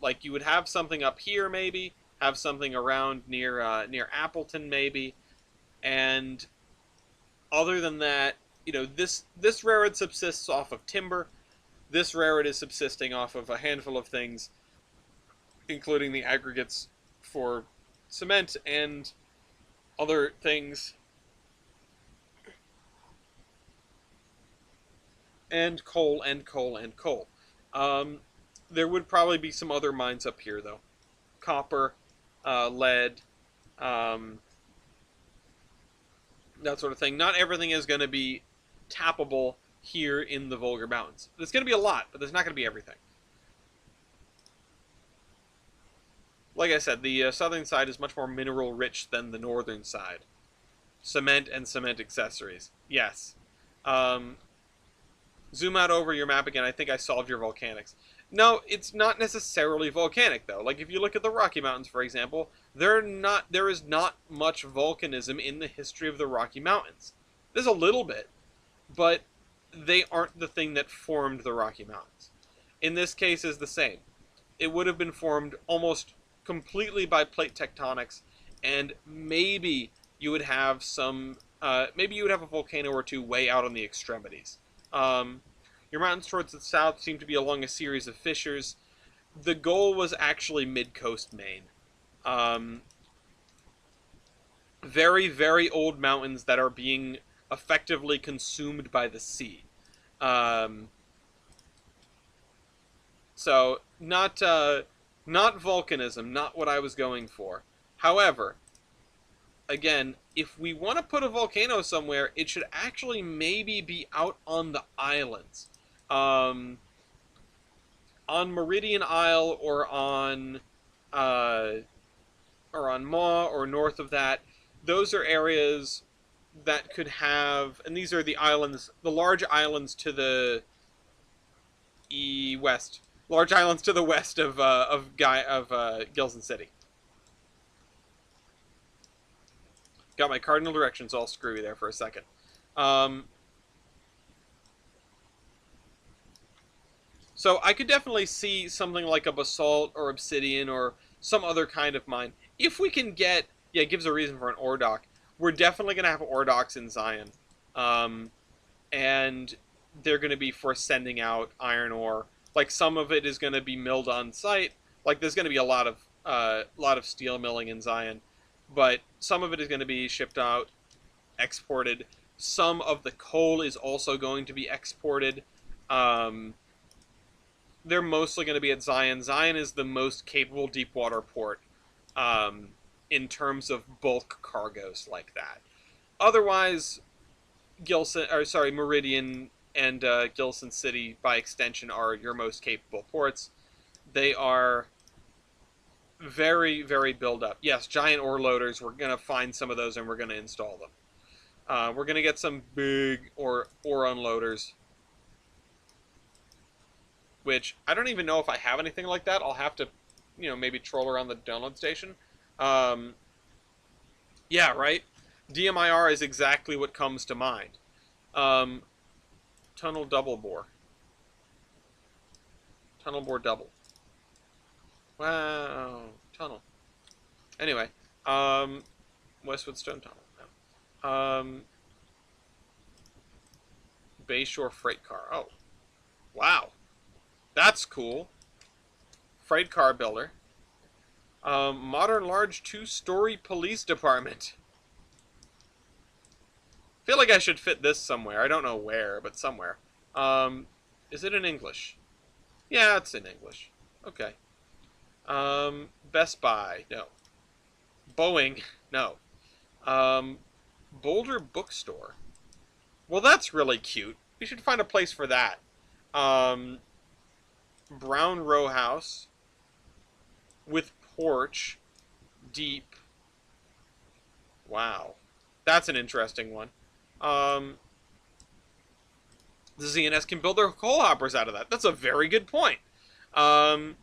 Speaker 1: Like you would have something up here maybe, have something around near Appleton maybe, and other than that, this railroad subsists off of timber. This railroad is subsisting off of a handful of things, including the aggregates for cement and other things, and coal and coal and coal. There would probably be some other mines up here, though. Copper, lead, um, that sort of thing. Not everything is going to be tappable here in the Volga Mountains. There's going to be a lot, but there's not going to be everything. Like I said, the southern side is much more mineral rich than the northern side. Cement and cement accessories. Yes. Zoom out over your map again. I think I solved your volcanics. No, it's not necessarily volcanic, though. Like, if you look at the Rocky Mountains, for example, there is not much volcanism in the history of the Rocky Mountains. There's a little bit, but they aren't the thing that formed the Rocky Mountains. In this case, is the same. It would have been formed almost completely by plate tectonics, and maybe you would have maybe you would have a volcano or two way out on the extremities. Your mountains towards the south seem to be along a series of fissures. The goal was actually mid-coast Maine. Very, very old mountains that are being effectively consumed by the sea. So, not volcanism, not what I was going for. However, again, if we want to put a volcano somewhere, it should actually maybe be out on the islands. On Meridian Isle or on Maw or north of that. Those are areas that could have, and these are the islands, the large islands to the west, large islands to the west of Gilson City. Got my cardinal directions all screwy there for a second. So I could definitely see something like a basalt or obsidian or some other kind of mine. If we can get, yeah, it gives a reason for an ore dock. We're definitely going to have ore docks in Zion. And they're going to be for sending out iron ore. Like, some of it is going to be milled on site. Like, there's going to be a lot of steel milling in Zion. But some of it is going to be shipped out, exported. Some of the coal is also going to be exported. They're mostly going to be at Zion. Zion is the most capable deep water port in terms of bulk cargoes like that. Otherwise, Meridian and Gilson City, by extension, are your most capable ports. They are very, very build up. Yes, giant ore loaders. We're going to find some of those and we're going to install them. We're going to get some big ore unloaders, which I don't even know if I have anything like that. I'll have to, maybe troll around the download station. Yeah, right? DMIR is exactly what comes to mind. Tunnel double bore. Tunnel bore double. Wow. Tunnel. Anyway. Westwood Stone Tunnel. No. Bayshore Freight Car. Oh. Wow. That's cool. Freight car builder. Modern large 2-story police department. Feel like I should fit this somewhere. I don't know where, but somewhere. Is it in English? Yeah, it's in English. Okay. Best Buy. No. Boeing. No. Boulder Bookstore. Well, that's really cute. We should find a place for that. Brown row house with porch. deep. Wow. That's an interesting one. The ZNS can build their coal hoppers out of that. That's a very good point. And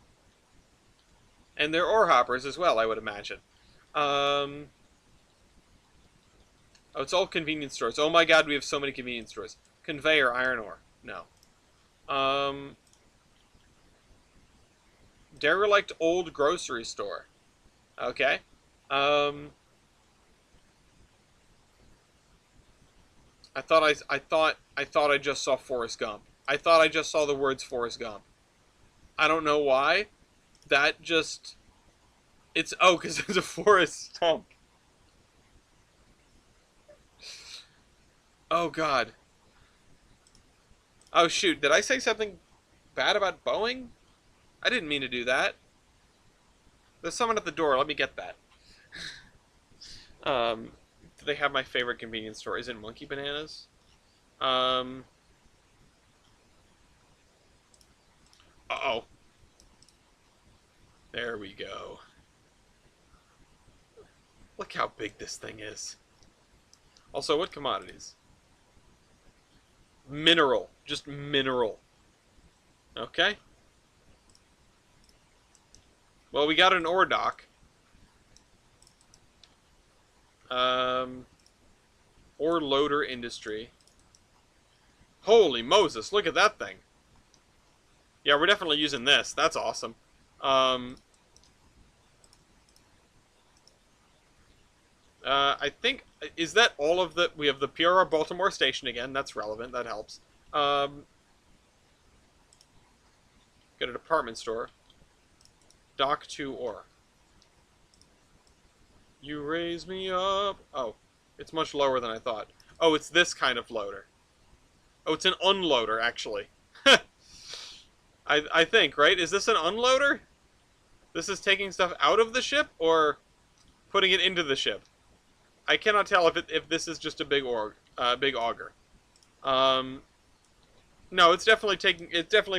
Speaker 1: their ore hoppers as well, I would imagine. Oh, it's all convenience stores. Oh my god, we have so many convenience stores. Conveyor, iron ore. No. Derelict old grocery store. Okay. Um, I thought I just saw Forrest Gump. I thought I just saw the words Forrest Gump. I don't know why. That just it's oh, because it's a forest stump. Oh god. Oh shoot, did I say something bad about Boeing? I didn't mean to do that. There's someone at the door, let me get that. Do they have my favorite convenience store? Is it Monkey Bananas? Um Uh-oh. There we go. Look how big this thing is. Also, what commodities? Mineral. Just mineral. Okay. Well, we got an ore dock. Ore loader industry. Holy Moses, look at that thing. Yeah, we're definitely using this. That's awesome. I think, is that all of the, we have the PRR Baltimore station again. That's relevant. That helps. Got a department store. Dock 2 ore. You raise me up. Oh, it's much lower than I thought. Oh, it's this kind of loader. Oh, it's an unloader, actually. I think, right? Is this an unloader? This is taking stuff out of the ship, or putting it into the ship? I cannot tell if this is just a big auger. No, it's definitely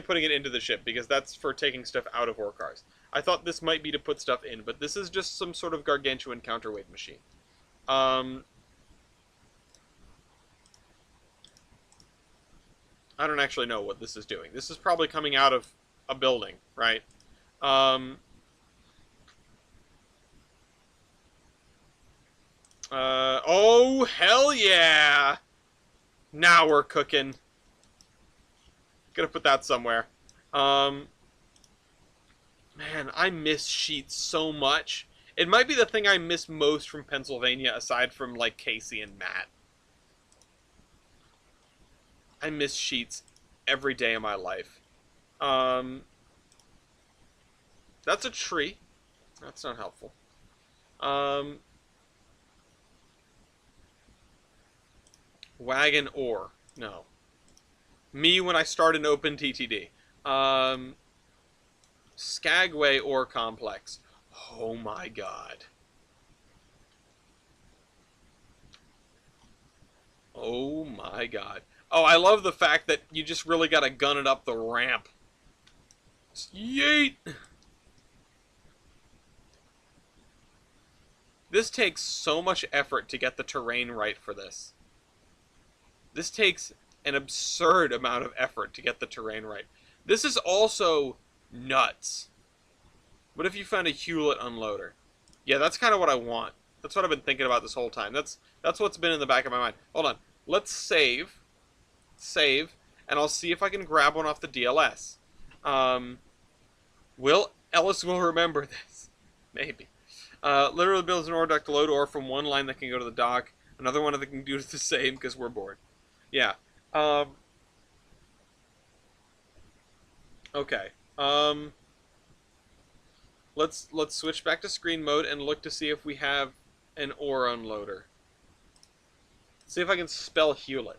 Speaker 1: putting it into the ship, because that's for taking stuff out of ore cars. I thought this might be to put stuff in, but this is just some sort of gargantuan counterweight machine. I don't actually know what this is doing. This is probably coming out of a building, right? Oh, hell yeah! Now we're cooking. Gonna put that somewhere. Man, I miss sheets so much. It might be the thing I miss most from Pennsylvania, aside from, like, Casey and Matt. I miss sheets every day of my life. That's a tree. That's not helpful. Wagon ore. No. Me when I start an open TTD. Skagway ore complex. Oh my god. Oh my god. Oh, I love the fact that you just really gotta gun it up the ramp. Yeet! This takes so much effort to get the terrain right for this. This takes an absurd amount of effort to get the terrain right. This is also nuts. What if you found a Hewlett unloader? Yeah, that's kind of what I want. That's what I've been thinking about this whole time. That's what's been in the back of my mind. Hold on. Let's save. Save. And I'll see if I can grab one off the DLS. Ellis will remember this. Maybe. Literally builds an ore dock to load ore from one line that can go to the dock. Another one that can do the same because we're bored. Yeah. Okay. Let's switch back to screen mode and look to see if we have an ore unloader. See if I can spell Hewlett.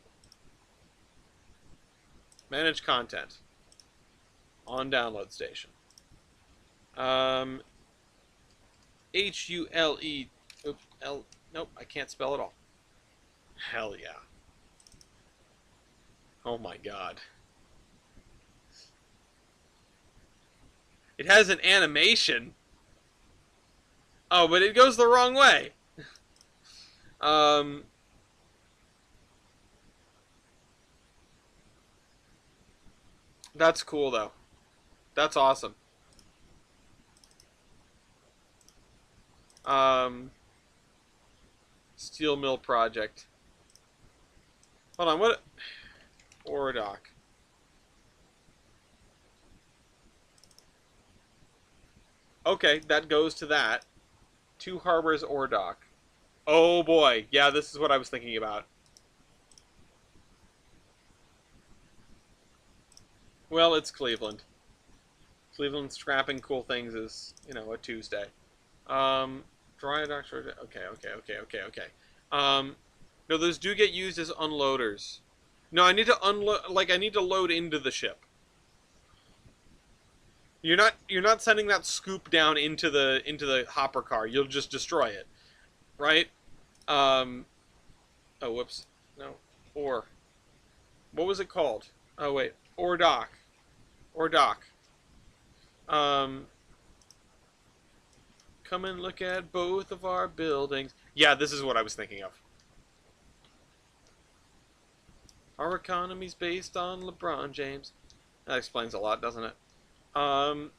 Speaker 1: Manage content. On download station. H-U-L-E. Nope, I can't spell it all. Hell yeah. Oh my god. It has an animation. Oh, but it goes the wrong way. Um, that's cool though. That's awesome. Um, Steel mill project. Hold on, what? Ore dock. Okay, that goes to that. Two Harbors ore dock. Oh boy, yeah, this is what I was thinking about. Well, it's Cleveland. Cleveland scrapping cool things is, a Tuesday. Um, Dry docks. Okay. No, those do get used as unloaders. No, I need to unload. Like, I need to load into the ship. You're not sending that scoop down into the hopper car. You'll just destroy it, right? Um. Oh, whoops. No. Or what was it called? Oh wait. Or dock. Or dock. Um. Come and look at both of our buildings. Yeah, this is what I was thinking of. Our economy's based on LeBron James. That explains a lot, doesn't it? Um,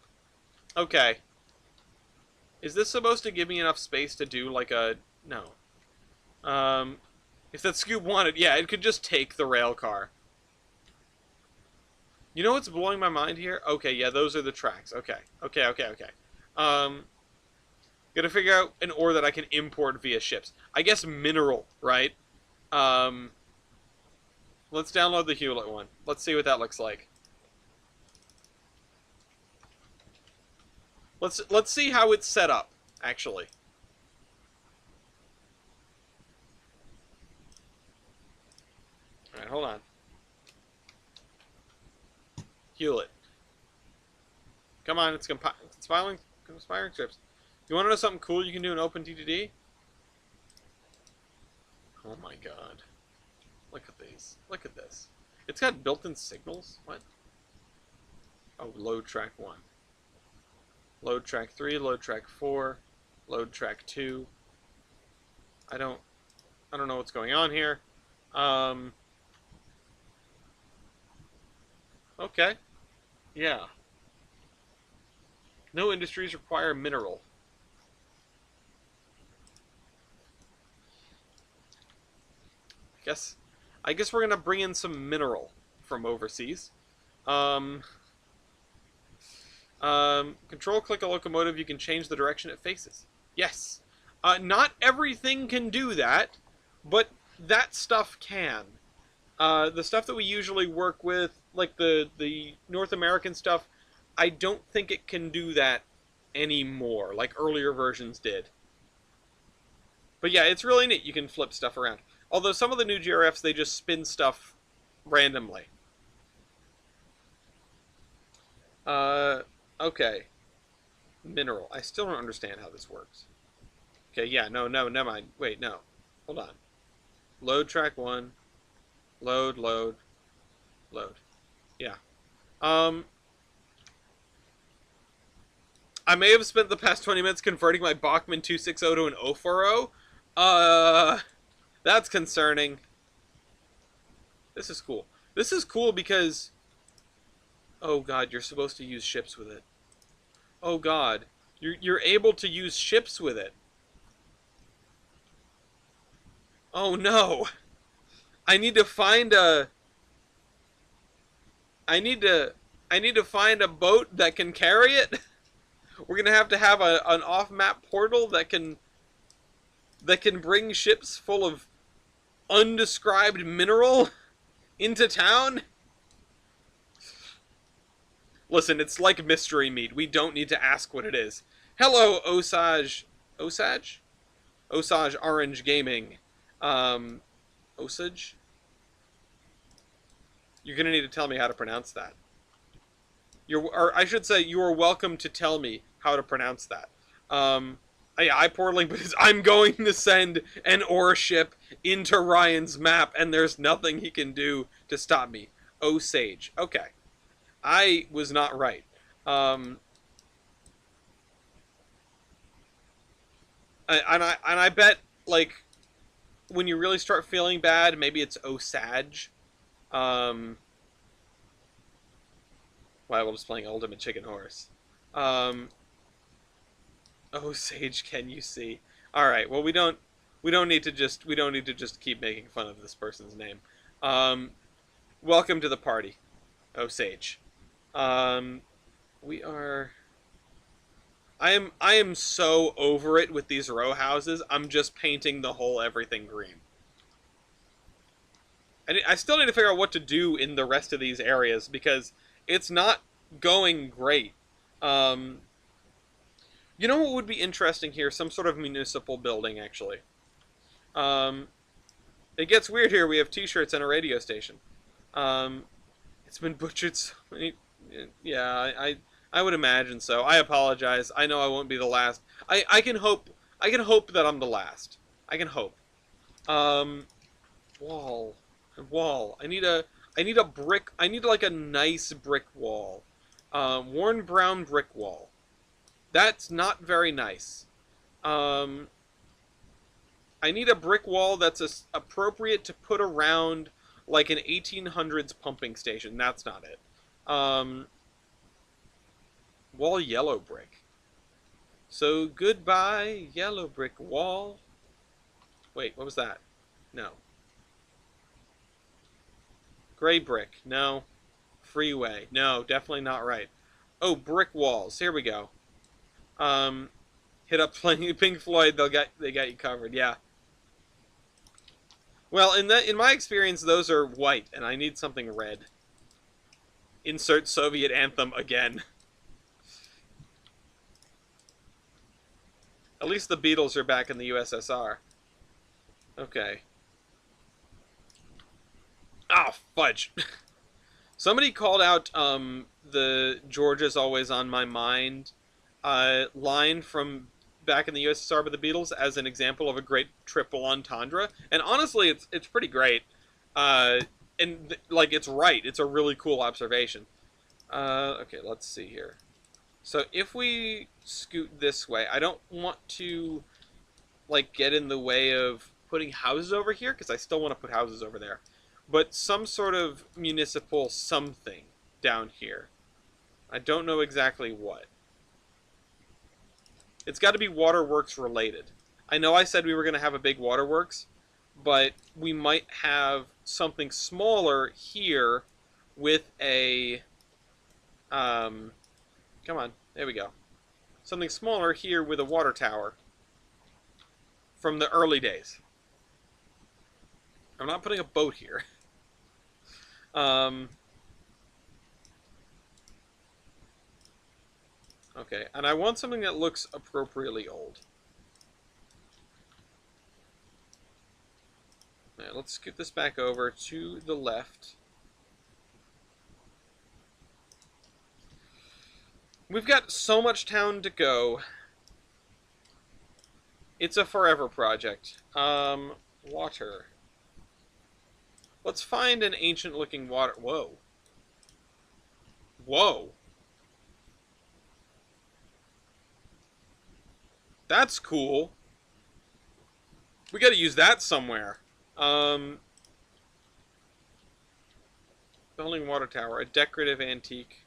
Speaker 1: okay. Is this supposed to give me enough space to do like a... No. Um, if that scoop wanted... Yeah, it could just take the rail car. You know what's blowing my mind here? Okay, yeah, those are the tracks. Okay. Gotta figure out an ore that I can import via ships. I guess mineral, right? Um, let's download the Hewlett one. Let's see what that looks like. Let's see how it's set up, actually. Alright, hold on. Hewlett. Come on, it's conspiring strips. You want to know something cool you can do in OpenTTD? Oh my god. Look at these. Look at this. It's got built-in signals? What? Oh, load track 1. Load track 3, load track 4, load track 2. I don't know what's going on here. Okay. Yeah. No industries require mineral. I guess we're gonna bring in some mineral from overseas. Um, Control click a locomotive, you can change the direction it faces. Yes. Not everything can do that, but that stuff can. The stuff that we usually work with, like the North American stuff, I don't think it can do that anymore, like earlier versions did. But yeah, it's really neat. You can flip stuff around. Although some of the new GRFs, they just spin stuff randomly. Okay. Mineral. I still don't understand how this works. Okay, yeah, no, never mind. Wait, no. Hold on. Load track 1. Load. Yeah. I may have spent the past 20 minutes converting my Bachmann 260 to an 040. That's concerning. This is cool. This is cool because... Oh god, you're supposed to use ships with it. Oh god. You're able to use ships with it. Oh no. I need to find a... I need to find a boat that can carry it. We're gonna have an off-map portal that can bring ships full of undescribed mineral into town. Listen, it's like mystery meat. We don't need to ask what it is. Hello, Osage. Osage? Osage Orange Gaming. Osage? You're gonna need to tell me how to pronounce that. Or I should say, you are welcome to tell me how to pronounce that. I poor link, but I'm going to send an ore ship into Ryan's map, and there's nothing he can do to stop me. Osage. Okay. I was not right. And I bet, like, when you really start feeling bad, maybe it's Osage. Um, while just playing Ultimate Chicken Horse. Um, Osage, can you see? All right. Well, we don't need to just keep making fun of this person's name. Um, welcome to the party, Osage. Um, we are. I am so over it with these row houses. I'm just painting the whole everything green. I still need to figure out what to do in the rest of these areas because it's not going great. Um, you know what would be interesting here? Some sort of municipal building, actually. Um, it gets weird here. We have T-shirts and a radio station. Um, it's been butchered so many. Yeah, I would imagine so. I apologize. I know I won't be the last. I can hope. I can hope that I'm the last. I can hope. Um, wall, wall. I need a brick. I need like a nice brick wall. Worn brown brick wall. That's not very nice. Um, I need a brick wall that's appropriate to put around like an 1800s pumping station. That's not it. Um, wall yellow brick. So goodbye, yellow brick wall. Wait, what was that? No. Gray brick. No. Freeway. No, definitely not right. Oh, brick walls. Here we go. Hit up playing Pink Floyd. They got you covered. Yeah. Well, in my experience, those are white, and I need something red. Insert Soviet anthem again. At least the Beatles are back in the USSR. Okay. Ah, fudge. Somebody called out the Georgia's Always on My Mind line from back in the USSR by the Beatles as an example of a great triple entendre. And honestly, it's pretty great. Like, it's right. It's a really cool observation. Okay, let's see here. So if we scoot this way, I don't want to, like, get in the way of putting houses over here, because I still want to put houses over there. But some sort of municipal something down here. I don't know exactly what. It's got to be waterworks related. I know I said we were going to have a big waterworks, but we might have something smaller here with a... come on, there we go. Something smaller here with a water tower from the early days. I'm not putting a boat here. Okay, and I want something that looks appropriately old. Alright, let's scoot this back over to the left. We've got so much town to go. It's a forever project. Water. Let's find an ancient-looking water... Whoa. Whoa. That's cool. We gotta use that somewhere. Building water tower. A decorative antique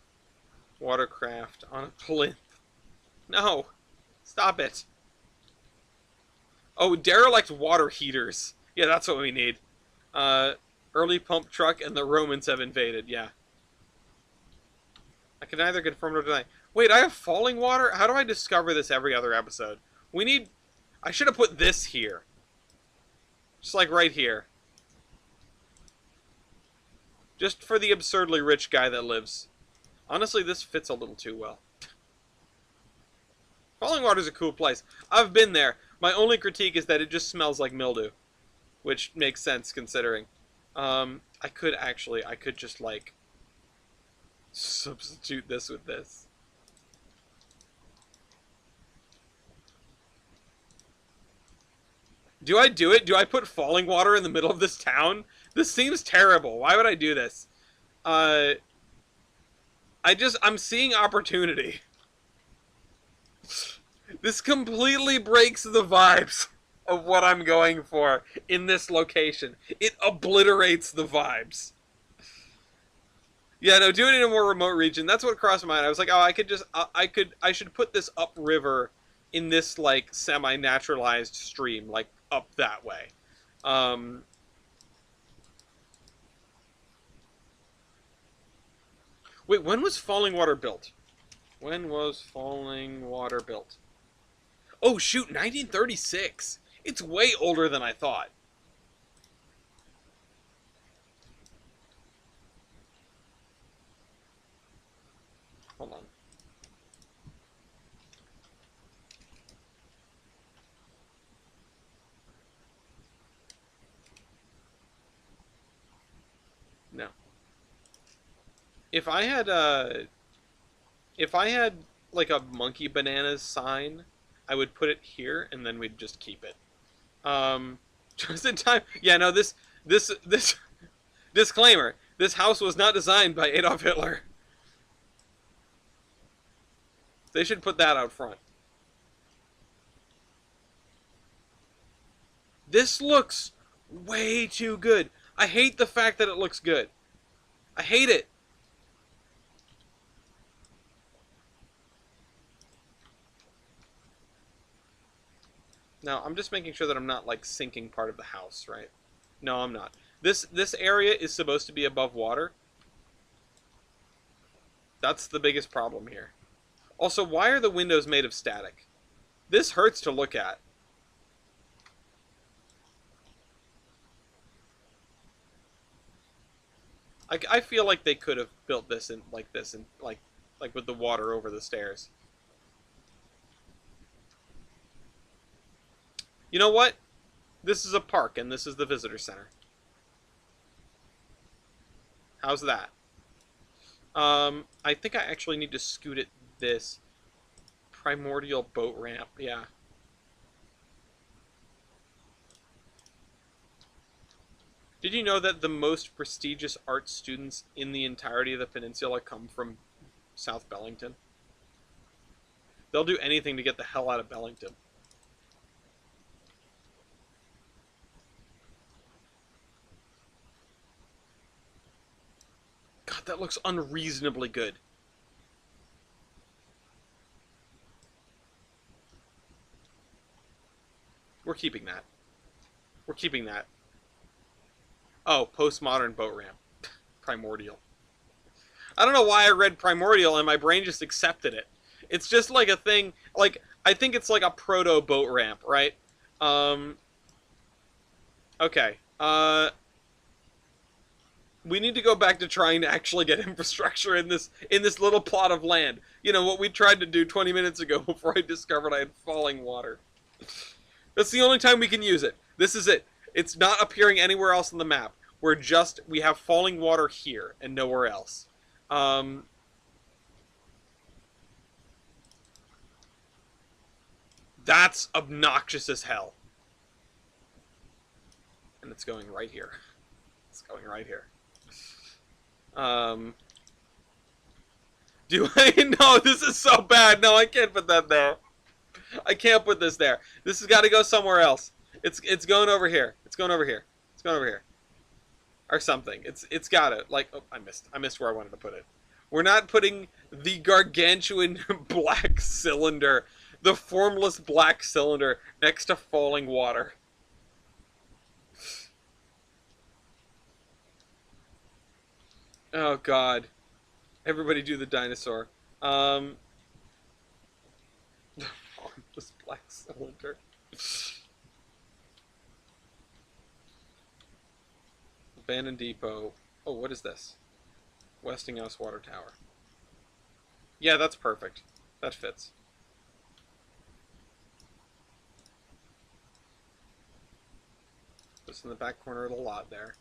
Speaker 1: watercraft on a plinth. No. Stop it. Oh, derelict water heaters. Yeah, that's what we need. Early pump truck and the Romans have invaded. Yeah. I can neither confirm nor deny. Wait, I have falling water? How do I discover this every other episode? We need... I should have put this here. Just like right here. Just for the absurdly rich guy that lives. Honestly, this fits a little too well. Falling Water's a cool place. I've been there. My only critique is that it just smells like mildew. Which makes sense, considering. I could just, like, substitute this with this. Do I do it? Do I put falling water in the middle of this town? This seems terrible. Why would I do this? I'm seeing opportunity. This completely breaks the vibes of what I'm going for in this location. It obliterates the vibes. Yeah, no, do it in a more remote region. That's what crossed my mind. I was like, oh, I should put this upriver in this like semi-naturalized stream, like up that way. Um, Wait, when was Falling Water built? When was Falling Water built? Oh shoot, 1936. It's way older than I thought. Hold on. No. If I had if I had like a monkey bananas sign, I would put it here and then we'd just keep it. Just in time. Yeah, no, this disclaimer. This house was not designed by Adolf Hitler. They should put that out front. This looks way too good. I hate the fact that it looks good. I hate it. Now, I'm just making sure that I'm not, like, sinking part of the house, right? No, I'm not. This area is supposed to be above water. That's the biggest problem here. Also, why are the windows made of static? This hurts to look at. I feel like they could have built this in like this and like with the water over the stairs. You know what? This is a park and this is the visitor center. How's that? I think I actually need to scoot it this primordial boat ramp. Yeah. Did you know that the most prestigious art students in the entirety of the peninsula come from South Bellington? They'll do anything to get the hell out of Bellington. God, that looks unreasonably good. We're keeping that. We're keeping that. Oh, postmodern boat ramp. Primordial. I don't know why I read primordial and my brain just accepted it. It's just like a thing, like, I think it's like a proto boat ramp, right? Um, okay. We need to go back to trying to actually get infrastructure in this little plot of land. You know, what we tried to do 20 minutes ago before I discovered I had falling water. That's the only time we can use it. This is it. It's not appearing anywhere else on the map. We have falling water here and nowhere else. That's obnoxious as hell. And it's going right here. It's going right here. Do I? No, this is so bad. No, I can't put that there. I can't put this there. This has got to go somewhere else. It's going over here. It's going over here. It's going over here. Or something. It's got to, like, oh, I missed where I wanted to put it. We're not putting the gargantuan black cylinder, the formless black cylinder next to falling water. Oh god. Everybody do the dinosaur. The formless black cylinder. Abandoned depot. Oh, what is this? Westinghouse water tower. Yeah, that's perfect. That fits. Just in the back corner of the lot there.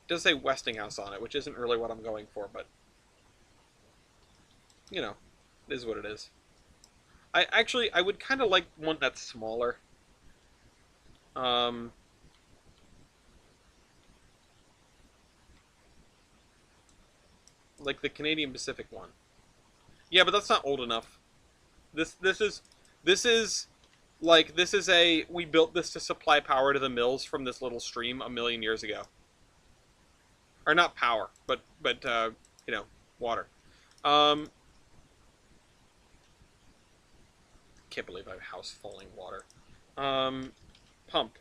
Speaker 1: It does say Westinghouse on it, which isn't really what I'm going for, but you know, it is what it is. I would kind of like one that's smaller. Like the Canadian Pacific one. Yeah, but that's not old enough. This is like this is a we built this to supply power to the mills from this little stream a million years ago. Or not power, but you know, water. Um, can't believe I have house falling water. Pump.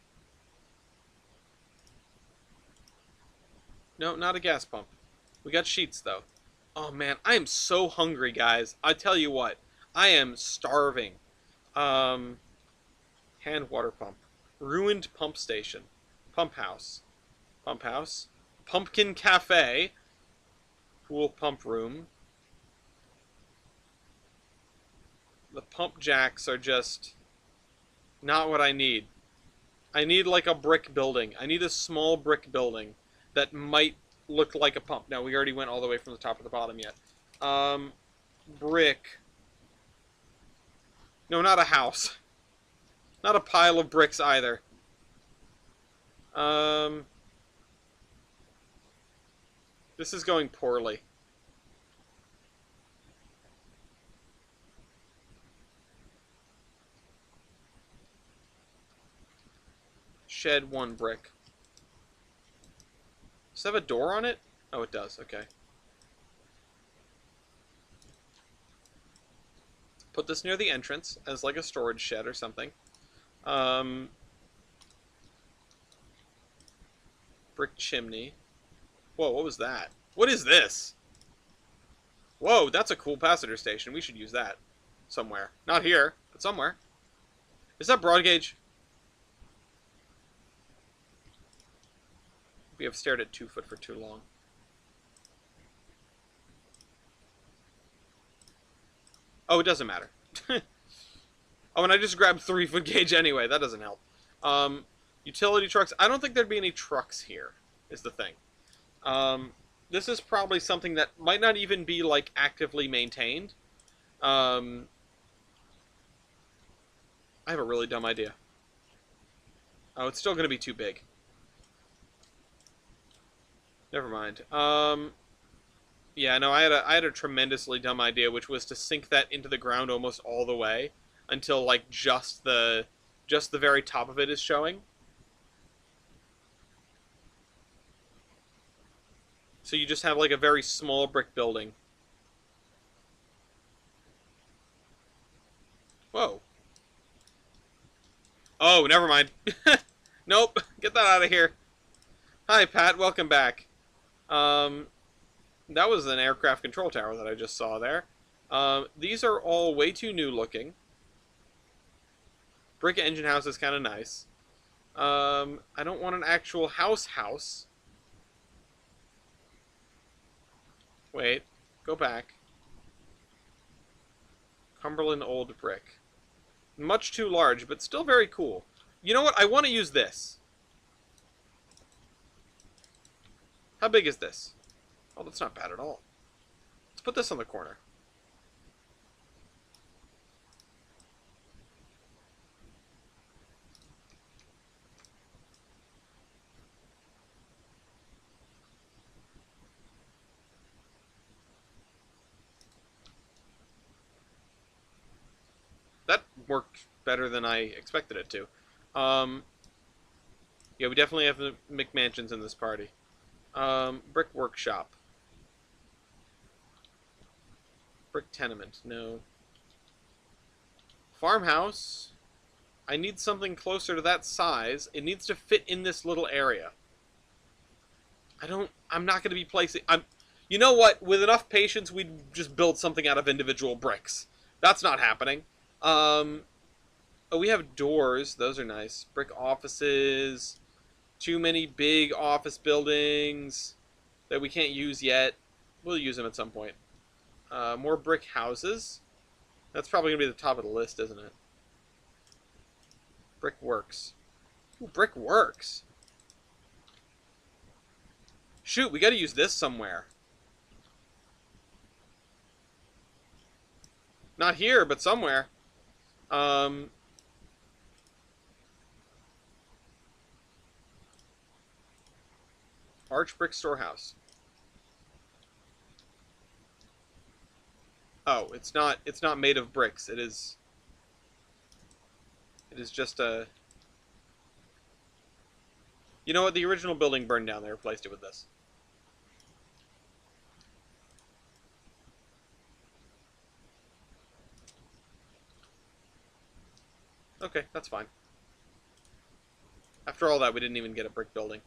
Speaker 1: No, not a gas pump. We got sheets though. Oh man, I am so hungry, guys. I tell you what, I am starving. Um, hand water pump. Ruined pump station. Pump house. Pump house. Pumpkin cafe. Pool pump room. The pump jacks are just not what I need. I need like a brick building. I need a small brick building that might look like a pump. Now, we already went all the way from the top to the bottom yet. Brick. No, not a house. Not a pile of bricks either. This is going poorly. Shed one brick. Does it have a door on it? Oh, it does. Okay. Put this near the entrance as like a storage shed or something. Brick chimney. Whoa, what was that? What is this? Whoa, that's a cool passenger station. We should use that somewhere. Not here, but somewhere. Is that broad gauge? We have stared at 2 foot for too long. Oh, it doesn't matter. Oh, and I just grabbed 3 foot gauge anyway. That doesn't help. Utility trucks. I don't think there'd be any trucks here, is the thing. This is probably something that might not even be, like, actively maintained. I have a really dumb idea. Oh, it's still going to be too big. Never mind. Yeah, no, I had a tremendously dumb idea, which was to sink that into the ground almost all the way until like just the very top of it is showing. So you just have like a very small brick building. Whoa. Oh, never mind. Nope, get that out of here. Hi, Pat. Welcome back. That was an aircraft control tower that I just saw there. These are all way too new looking. Brick engine house is kind of nice. I don't want an actual house. Wait, go back. Cumberland old brick. Much too large, but still very cool. You know what? I want to use this. How big is this? Oh, that's not bad at all. Let's put this on the corner. That worked better than I expected it to. Yeah, we definitely have the McMansions in this party. Brick workshop. Brick tenement, no. Farmhouse. I need something closer to that size. It needs to fit in this little area. I'm not going to be placing... You know what? With enough patience, we'd just build something out of individual bricks. That's not happening. Oh, we have doors. Those are nice. Brick offices. Too many big office buildings that we can't use yet. We'll use them at some point. More brick houses. That's probably going to be the top of the list, isn't it? Brick works. Ooh, brick works. Shoot, we got to use this somewhere. Not here, but somewhere. Arch brick storehouse. Oh, it's not made of bricks. It is just a... You know what? The original building burned down. They replaced it with this. Okay, that's fine. After all that, we didn't even get a brick building.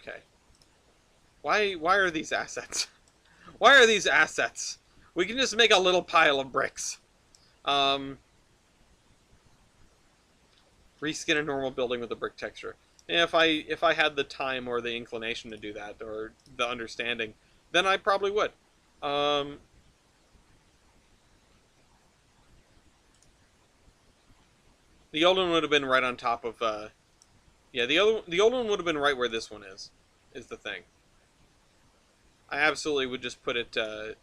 Speaker 1: Okay. Why are these assets? Why are these assets? We can just make a little pile of bricks. Um, reskin a normal building with a brick texture. Yeah, if I had the time or the inclination to do that or the understanding, then I probably would. Um, the old one would have been right on top of. Yeah, the old one would have been right where this one is. Is the thing. I absolutely would just put it.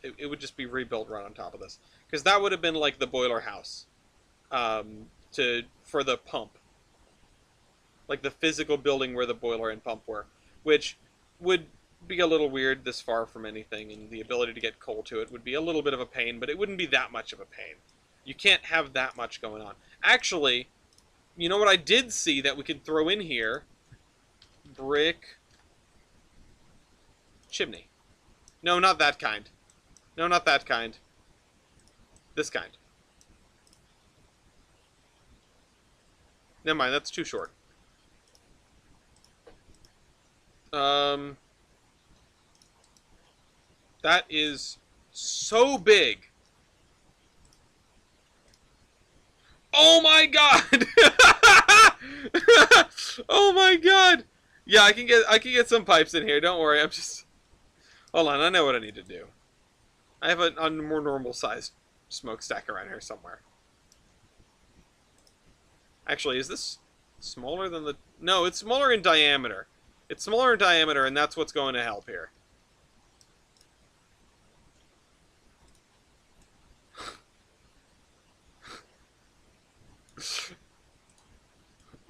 Speaker 1: It would just be rebuilt right on top of this because that would have been like the boiler house. To for the pump, like the physical building where the boiler and pump were, which would be a little weird this far from anything, and the ability to get coal to it would be a little bit of a pain, but it wouldn't be that much of a pain. You can't have that much going on. Actually, you know what I did see that we could throw in here? Brick chimney. No, not that kind. No, not that kind. This kind. Never mind, that's too short. Um, that is so big. Oh my god! Oh my god! Yeah, I can get some pipes in here. Don't worry. I'm just hold on. I know what I need to do. I have a more normal sized smokestack around here somewhere. Actually, is this smaller than the? No, it's smaller in diameter. It's smaller in diameter, and that's what's going to help here.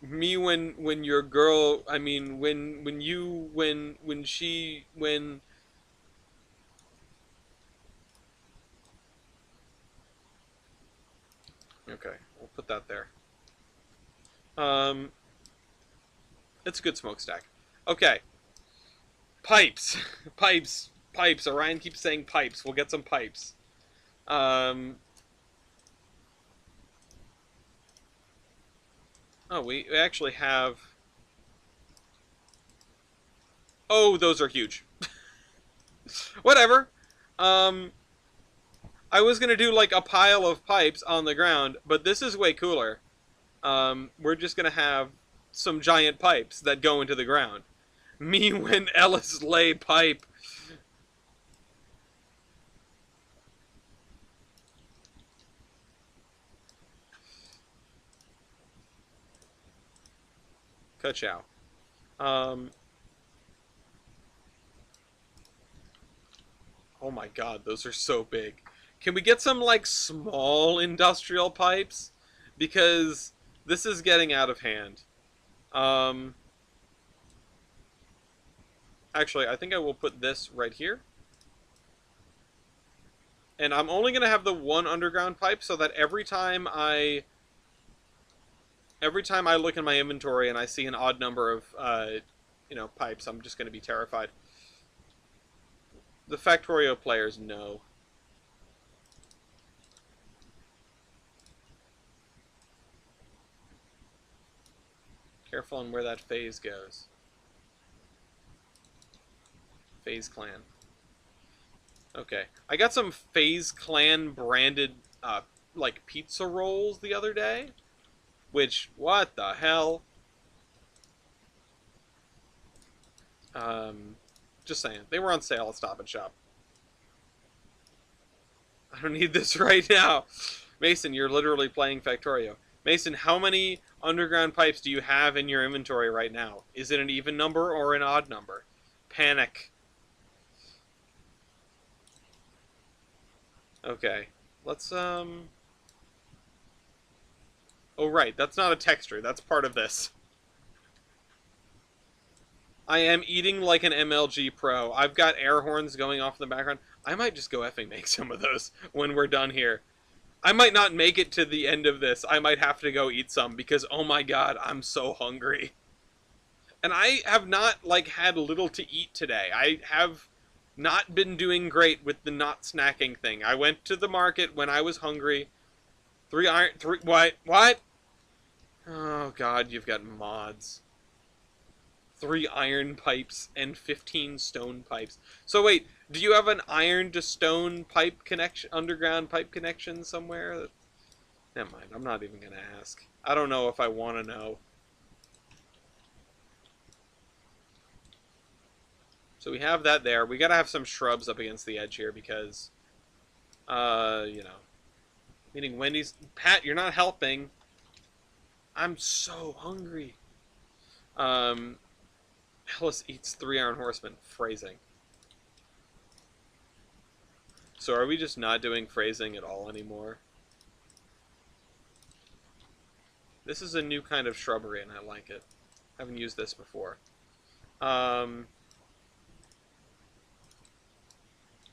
Speaker 1: Me when your girl, I mean when you when she when okay, we'll put that there. Um, it's a good smokestack. Okay, pipes, pipes. Orion keeps saying pipes. We'll get some pipes. Um, oh, we actually have. Oh, those are huge. Whatever. Um, I was gonna do like a pile of pipes on the ground, but this is way cooler. We're just gonna have some giant pipes that go into the ground. Me when Ellis lay pipe. Ka-chow. Um, oh my god, those are so big. Can we get some like small industrial pipes? Because this is getting out of hand. Um, actually, I think I will put this right here. And I'm only going to have the one underground pipe so that every time I look in my inventory and I see an odd number of pipes, I'm just going to be terrified. The Factorio players know. Careful on where that phase goes. Phase Clan. Okay. I got some Phase Clan branded like pizza rolls the other day. Which, what the hell? Just saying. They were on sale at Stop and Shop. I don't need this right now. Mason, you're literally playing Factorio. Mason, how many underground pipes do you have in your inventory right now? Is it an even number or an odd number? Panic. Okay. Let's. Oh, right, that's not a texture. That's part of this. I am eating like an MLG pro. I've got air horns going off in the background. I might just go effing make some of those when we're done here. I might not make it to the end of this. I might have to go eat some because, oh my god, I'm so hungry. And I have not, like, had little to eat today. I have not been doing great with the not snacking thing. I went to the market when I was hungry. What? Oh god, you've got mods. 3 iron pipes and 15 stone pipes. So wait, do you have an iron to stone pipe connection, underground pipe connection somewhere? Never mind, I'm not even gonna ask. I don't know if I want to know. So we have that there. We gotta have some shrubs up against the edge here because, you know. Meaning Wendy's... Pat, you're not helping. I'm so hungry. Hellas eats 3 iron horsemen. Phrasing. So are we just not doing phrasing at all anymore? This is a new kind of shrubbery and I like it. I haven't used this before.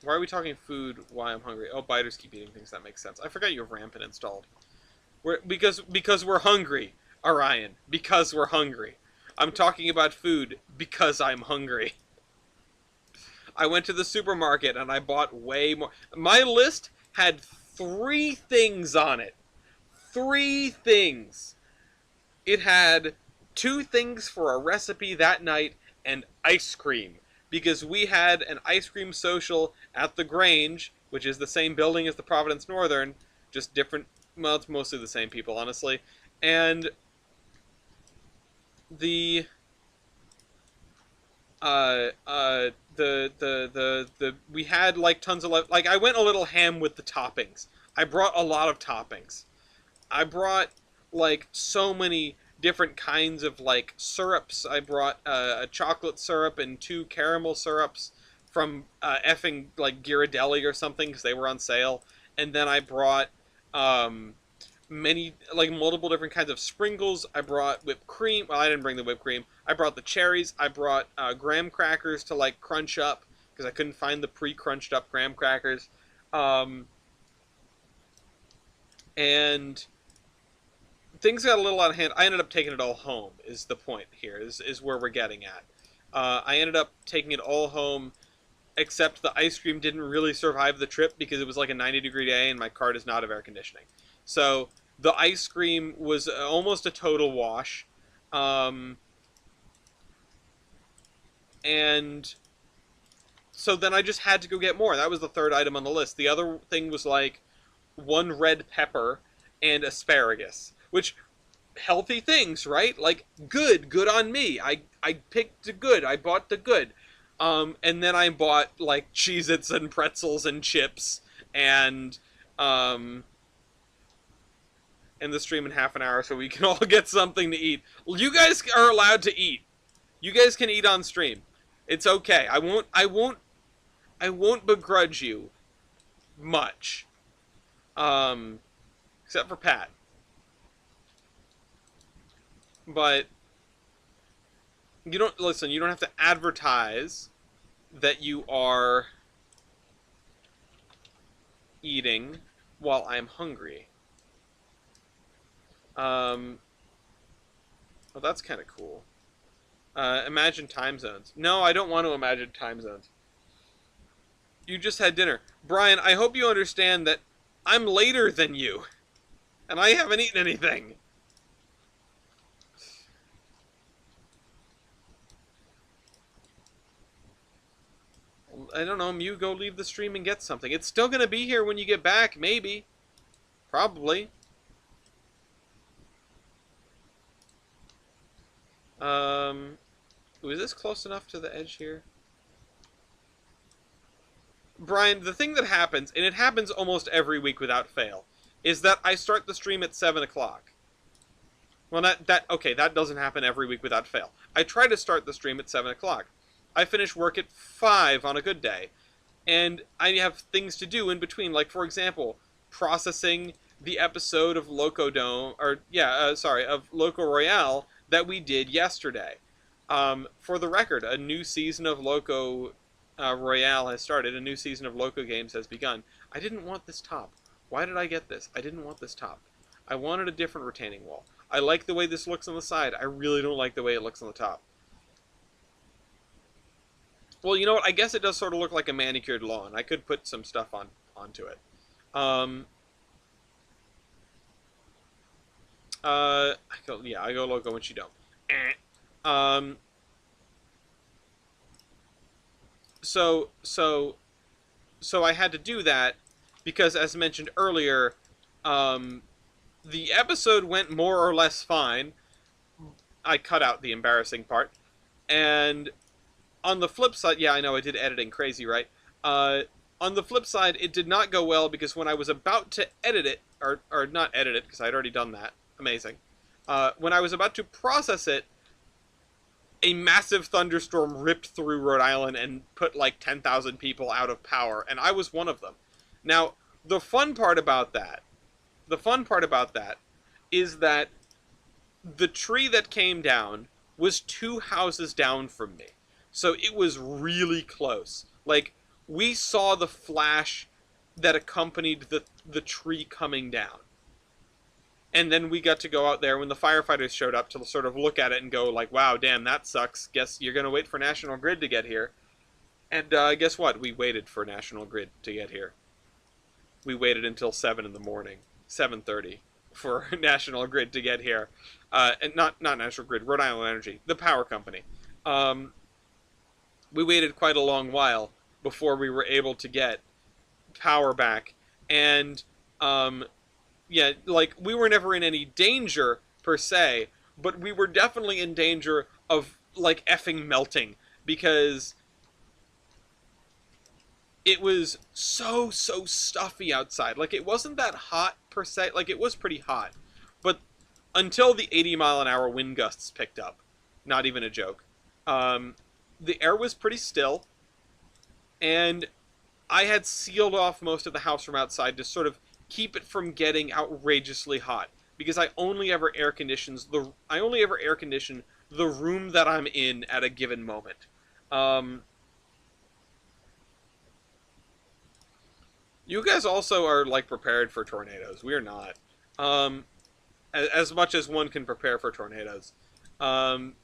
Speaker 1: Why are we talking food? Why I'm hungry? Oh, biters keep eating things. That makes sense. I forgot you have rampant installed. Because we're hungry, Orion. Because we're hungry. I'm talking about food because I'm hungry. I went to the supermarket and I bought way more. My list had 3 things on it. 3 things. It had 2 things for a recipe that night and ice cream. Because we had an ice cream social at the Grange, which is the same building as the Providence Northern, just different, well, it's mostly the same people, honestly. And the we had like tons of, like, I went a little ham with the toppings. I brought a lot of toppings. I brought like so many different kinds of like syrups. I brought a chocolate syrup and 2 caramel syrups from effing like Ghirardelli or something because they were on sale. And then I brought many, like, multiple different kinds of sprinkles. I brought whipped cream. Well, I didn't bring the whipped cream. I brought the cherries. I brought graham crackers to like crunch up because I couldn't find the pre-crunched up graham crackers. And things got a little out of hand. I ended up taking it all home, is the point here, is where we're getting at. I ended up taking it all home, except the ice cream didn't really survive the trip because it was like a 90-degree day and my car does not have air conditioning. So the ice cream was almost a total wash. And so then I just had to go get more. That was the 3rd item on the list. The other thing was like 1 red pepper and asparagus. Which, healthy things, right? Like, good on me. I picked the good. I bought the good. And then I bought, like, Cheez-Its and pretzels and chips and the stream in half an hour so we can all get something to eat. You guys are allowed to eat. You guys can eat on stream. It's okay. I won't begrudge you much. Except for Pat. But you don't listen. You don't have to advertise that you are eating while I'm hungry. Well, that's kind of cool. Imagine time zones. No, I don't want to imagine time zones. You just had dinner, Brian. I hope you understand that I'm later than you, and I haven't eaten anything. I don't know, Mew, go leave the stream and get something. It's still gonna be here when you get back, maybe. Probably. Was this close enough to the edge here? Brian, the thing that happens, and it happens almost every week without fail, is that I start the stream at 7 o'clock. Well, okay, that doesn't happen every week without fail. I try to start the stream at 7 o'clock. I finish work at 5 on a good day. And I have things to do in between, like, for example, processing the episode of of Loco Royale that we did yesterday. For the record, a new season of Loco Royale has started. A new season of Loco Games has begun. I didn't want this top. Why did I get this? I didn't want this top. I wanted a different retaining wall. I like the way this looks on the side. I really don't like the way it looks on the top. Well, you know what? I guess it does sort of look like a manicured lawn. I could put some stuff onto it. I go Loco when she don't. So I had to do that because, as mentioned earlier, the episode went more or less fine. I cut out the embarrassing part. And on the flip side, yeah, I know I did editing crazy, right? On the flip side, it did not go well because when I was about to edit it, or not edit it because I'd already done that, amazing. When I was about to process it, a massive thunderstorm ripped through Rhode Island and put like 10,000 people out of power, and I was one of them. Now, the fun part about that is that the tree that came down was 2 houses down from me. So it was really close. Like, we saw the flash that accompanied the tree coming down. And then we got to go out there when the firefighters showed up to sort of look at it and go like, wow, damn, that sucks. Guess you're going to wait for National Grid to get here. And guess what? We waited for National Grid to get here. We waited until 7 in the morning, 7:30, for National Grid to get here. And not National Grid, Rhode Island Energy, the power company. We waited quite a long while before we were able to get power back. And yeah, like, we were never in any danger, per se, but we were definitely in danger of, like, effing melting, because it was so stuffy outside. Like, it wasn't that hot, per se. Like, it was pretty hot, but until the 80-mile-an-hour wind gusts picked up, not even a joke, the air was pretty still, and I had sealed off most of the house from outside to sort of keep it from getting outrageously hot, because I only ever air condition the room that I'm in at a given moment. You guys also are, like, prepared for tornadoes. We are not. As much as one can prepare for tornadoes. But,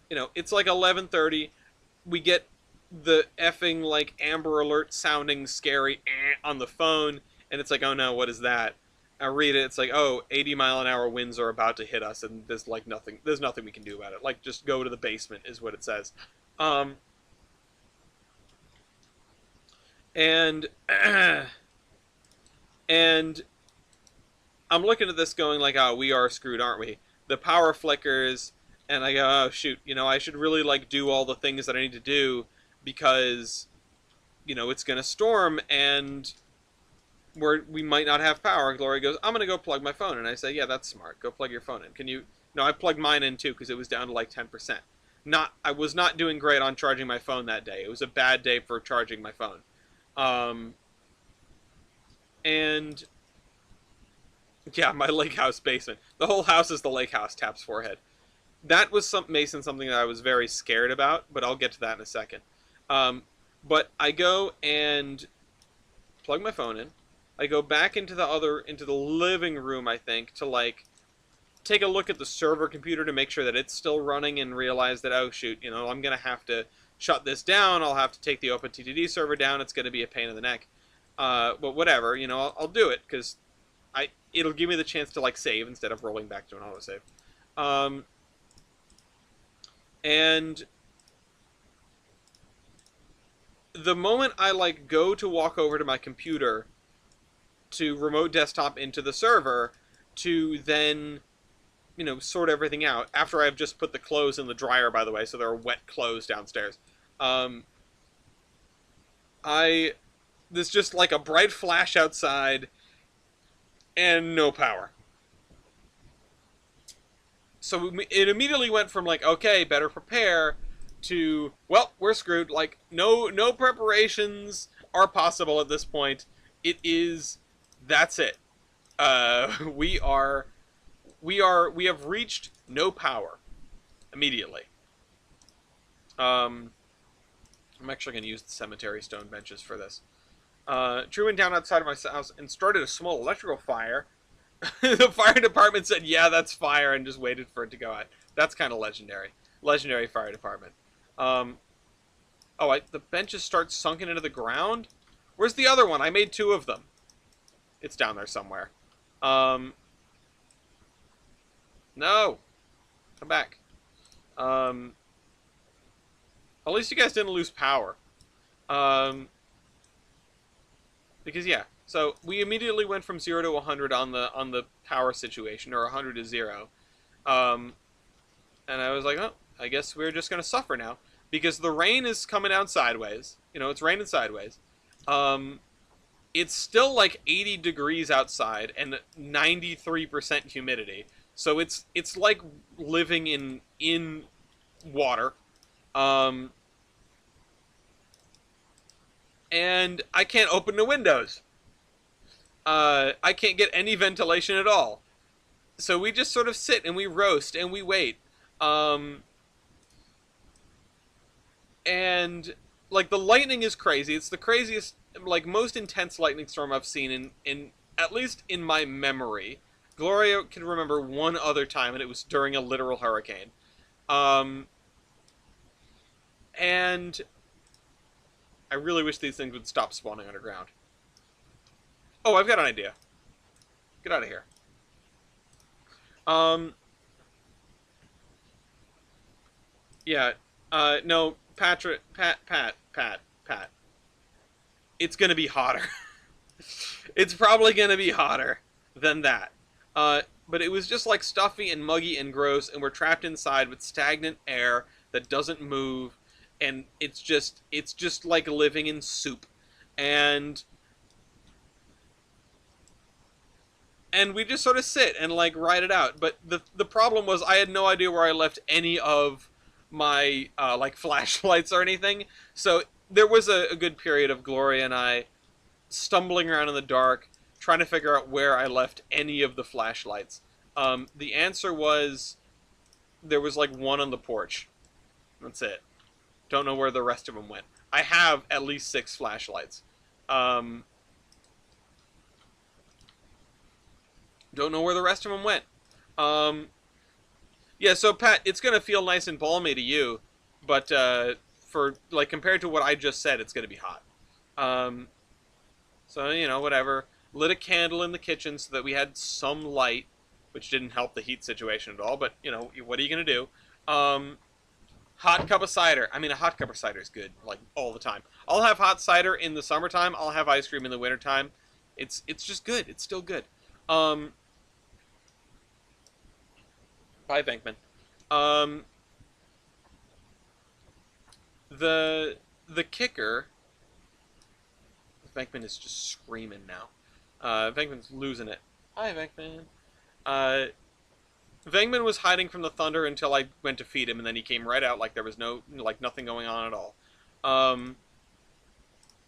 Speaker 1: you know, it's like 11:30. We get the effing, like, Amber Alert sounding scary on the phone, and it's like, oh no, what is that? I read it, it's like, oh, 80-mile-an-hour winds are about to hit us, and there's nothing we can do about it. Like, just go to the basement is what it says. And and I'm looking at this going like, oh, we are screwed, aren't we? The power flickers, and I go, oh shoot, you know, I should really, like, do all the things that I need to do, because, you know, it's gonna storm and we might not have power. And Gloria goes, I'm gonna go plug my phone. And I say, yeah, that's smart. Go plug your phone in. Can you? No, I plugged mine in too because it was down to like 10%. I was not doing great on charging my phone that day. It was a bad day for charging my phone. And yeah, my lake house basement. The whole house is the lake house, Tap's forehead. That was something that I was very scared about, but I'll get to that in a second. But I go and plug my phone in. I go back into the living room, I think, to, like, take a look at the server computer to make sure that it's still running, and realize that, oh shoot, you know, I'm gonna have to shut this down. I'll have to take the OpenTTD server down. It's gonna be a pain in the neck. But whatever, you know, I'll do it, because it'll give me the chance to, like, save instead of rolling back to an autosave. And the moment I, like, go to walk over to my computer to remote desktop into the server to then, you know, sort everything out, after I've just put the clothes in the dryer, by the way, so there are wet clothes downstairs, there's just, like, a bright flash outside and no power. So it immediately went from, like, okay, better prepare, to, well, we're screwed. Like, no preparations are possible at this point. it is. That's it. We are. We have reached no power immediately. Um, I'm actually going to use the cemetery stone benches for this. Drew went down outside of my house and started a small electrical fire. The fire department said, "Yeah, that's fire," and just waited for it to go out. That's kind of legendary. Legendary fire department. Um, the benches start sunken into the ground. Where's the other one? I made two of them. It's down there somewhere. Um, no, come back. Um, at least you guys didn't lose power. Um, because yeah, so we immediately went from 0 to 100 on the power situation, or 100 to 0. Um, and I was like, oh, I guess we're just gonna suffer now because the rain is coming down sideways. You know, it's raining sideways. Um, it's still like 80 degrees outside and 93% humidity. So it's like living in water. Um, and I can't open the windows. I can't get any ventilation at all. So we just sort of sit and we roast and we wait. Um, and like the lightning is crazy. It's the craziest, like most intense lightning storm I've seen in at least in my memory. Gloria can remember one other time, and it was during a literal hurricane. Um, and I really wish these things would stop spawning underground. Oh, I've got an idea. Get out of here. Um, yeah. No, Patrick, Pat. It's gonna be hotter. It's probably gonna be hotter than that. But it was just like stuffy and muggy and gross, and we're trapped inside with stagnant air that doesn't move, and it's just like living in soup, and we just sort of sit and like ride it out. But the problem was I had no idea where I left any of my like flashlights or anything. So there was a good period of Gloria and I stumbling around in the dark, trying to figure out where I left any of the flashlights. The answer was there was like one on the porch. That's it. Don't know where the rest of them went. I have at least 6 flashlights. Um, don't know where the rest of them went. Um, yeah, so Pat, it's gonna feel nice and balmy to you, but for like compared to what I just said, it's gonna be hot. Um, so you know, whatever. Lit a candle in the kitchen so that we had some light, which didn't help the heat situation at all. But you know, what are you gonna do? Um, Hot cup of cider. I mean, a hot cup of cider is good, like all the time. I'll have hot cider in the summertime. I'll have ice cream in the wintertime. It's just good. It's still good. Um, Bye, Bankman. Um, the kicker. Bankman is just screaming now. Venkman's losing it. Hi, Venkman. Uh, Venkman was hiding from the thunder until I went to feed him, and then he came right out like there was nothing going on at all. Um,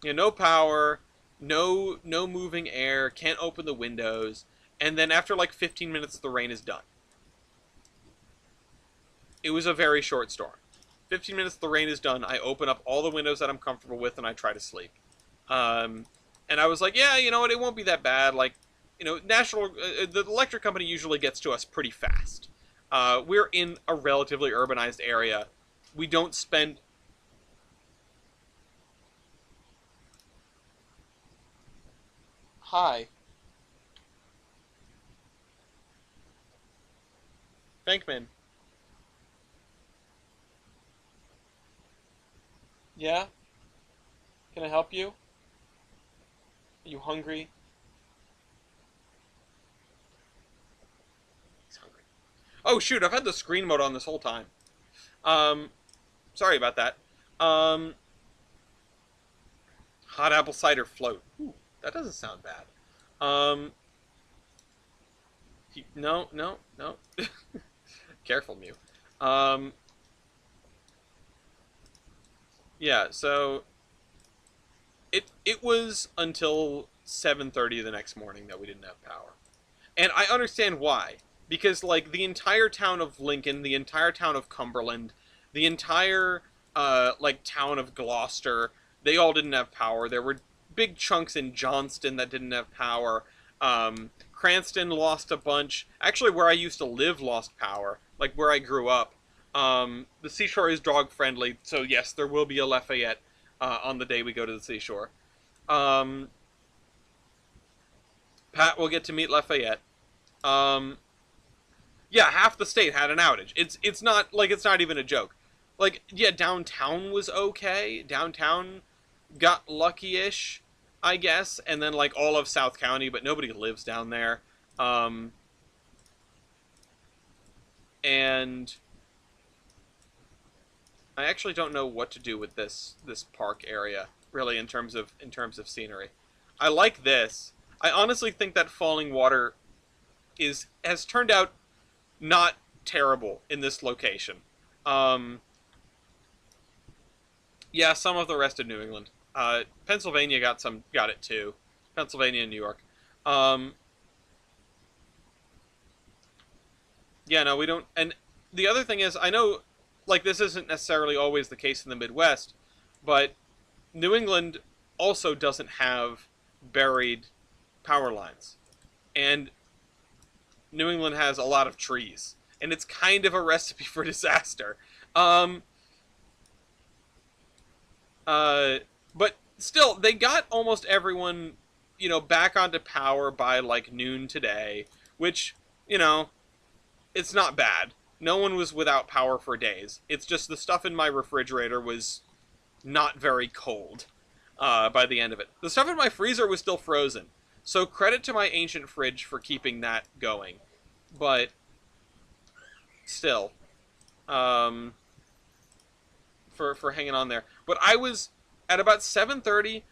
Speaker 1: no power, no moving air, can't open the windows, and then after like 15 minutes, the rain is done. It was a very short storm. 15 minutes, the rain is done. I open up all the windows that I'm comfortable with, and I try to sleep. Um, and I was like, yeah, you know what? It won't be that bad. Like, you know, the electric company usually gets to us pretty fast. We're in a relatively urbanized area. We don't spend. Hi, Bankman. Yeah, can I help you? Are you hungry? He's hungry. Oh shoot! I've had the screen mode on this whole time. Um, Sorry about that. Um, Hot apple cider float. Ooh, that doesn't sound bad. Um, no, no, no. Careful, Mew. Um, yeah. So it was until 7:30 the next morning that we didn't have power. And I understand why. Because, like, the entire town of Lincoln, the entire town of Cumberland, the entire, like, town of Gloucester, they all didn't have power. There were big chunks in Johnston that didn't have power. Cranston lost a bunch. Actually, where I used to live lost power. Like, where I grew up. The seashore is dog-friendly, so yes, there will be a Lafayette on the day we go to the seashore. Pat will get to meet Lafayette. Yeah, half the state had an outage. It's not like it's not even a joke. Like, yeah, downtown was okay. Downtown got lucky-ish, I guess, and then like all of South County, but nobody lives down there. And I actually don't know what to do with this park area, really, in terms of scenery. I like this. I honestly think that falling water has turned out not terrible in this location. Yeah, some of the rest of New England. Pennsylvania got it too. Pennsylvania and New York. Yeah, no, we don't. And the other thing is, I know, like, this isn't necessarily always the case in the Midwest, but New England also doesn't have buried power lines. And New England has a lot of trees. And it's kind of a recipe for disaster. But still, they got almost everyone, back onto power by, like, noon today, which, it's not bad. No one was without power for days. It's just the stuff in my refrigerator was not very cold by the end of it. The stuff in my freezer was still frozen. So credit to my ancient fridge for keeping that going. But still, for hanging on there. But I was at about 7:30.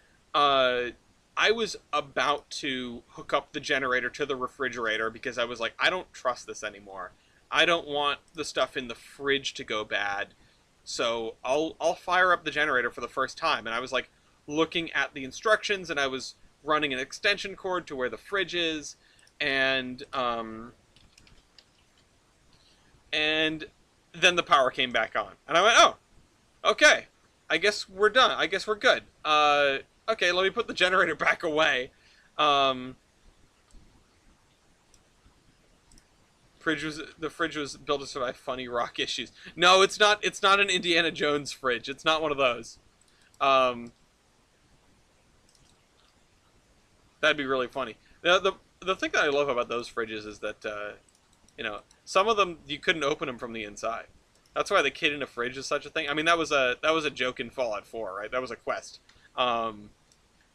Speaker 1: I was about to hook up the generator to the refrigerator because I was like, I don't trust this anymore. I don't want the stuff in the fridge to go bad. So I'll fire up the generator for the first time. And I was like looking at the instructions, and I was running an extension cord to where the fridge is, and then the power came back on. And I went, oh, okay, I guess we're done. I guess we're good. Okay, let me put the generator back away. The fridge was built to survive funny rock issues. No, it's not an Indiana Jones fridge. It's not one of those. That'd be really funny. The thing that I love about those fridges is that some of them you couldn't open them from the inside. That's why the kid in a fridge is such a thing. I mean, that was a joke in Fallout 4, right? That was a quest.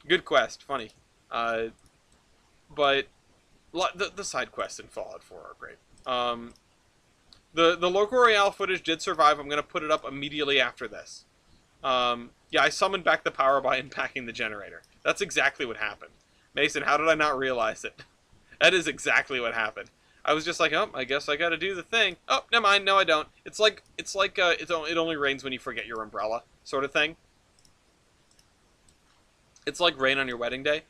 Speaker 1: Good quest, funny. But the side quests in Fallout 4 are great. The local Royale footage did survive. I'm gonna put it up immediately after this. Yeah, I summoned back the power by unpacking the generator. That's exactly what happened. Mason, how did I not realize it? That is exactly what happened. I was just like, oh, I guess I gotta do the thing. Oh, never mind, no I don't. It's like it only rains when you forget your umbrella, sort of thing. It's like rain on your wedding day.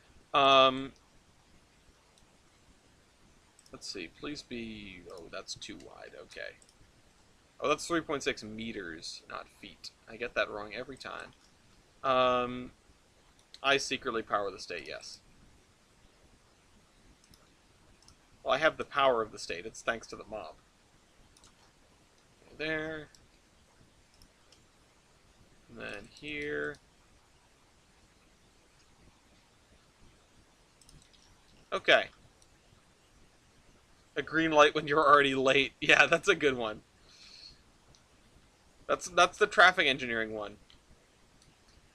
Speaker 1: Let's see, please be... Oh, that's too wide, okay. Oh, that's 3.6 meters, not feet. I get that wrong every time. I secretly power the state, yes. Well, I have the power of the state. It's thanks to the mob. There. And then here. Okay. A green light when you're already late. Yeah, that's a good one. That's the traffic engineering one.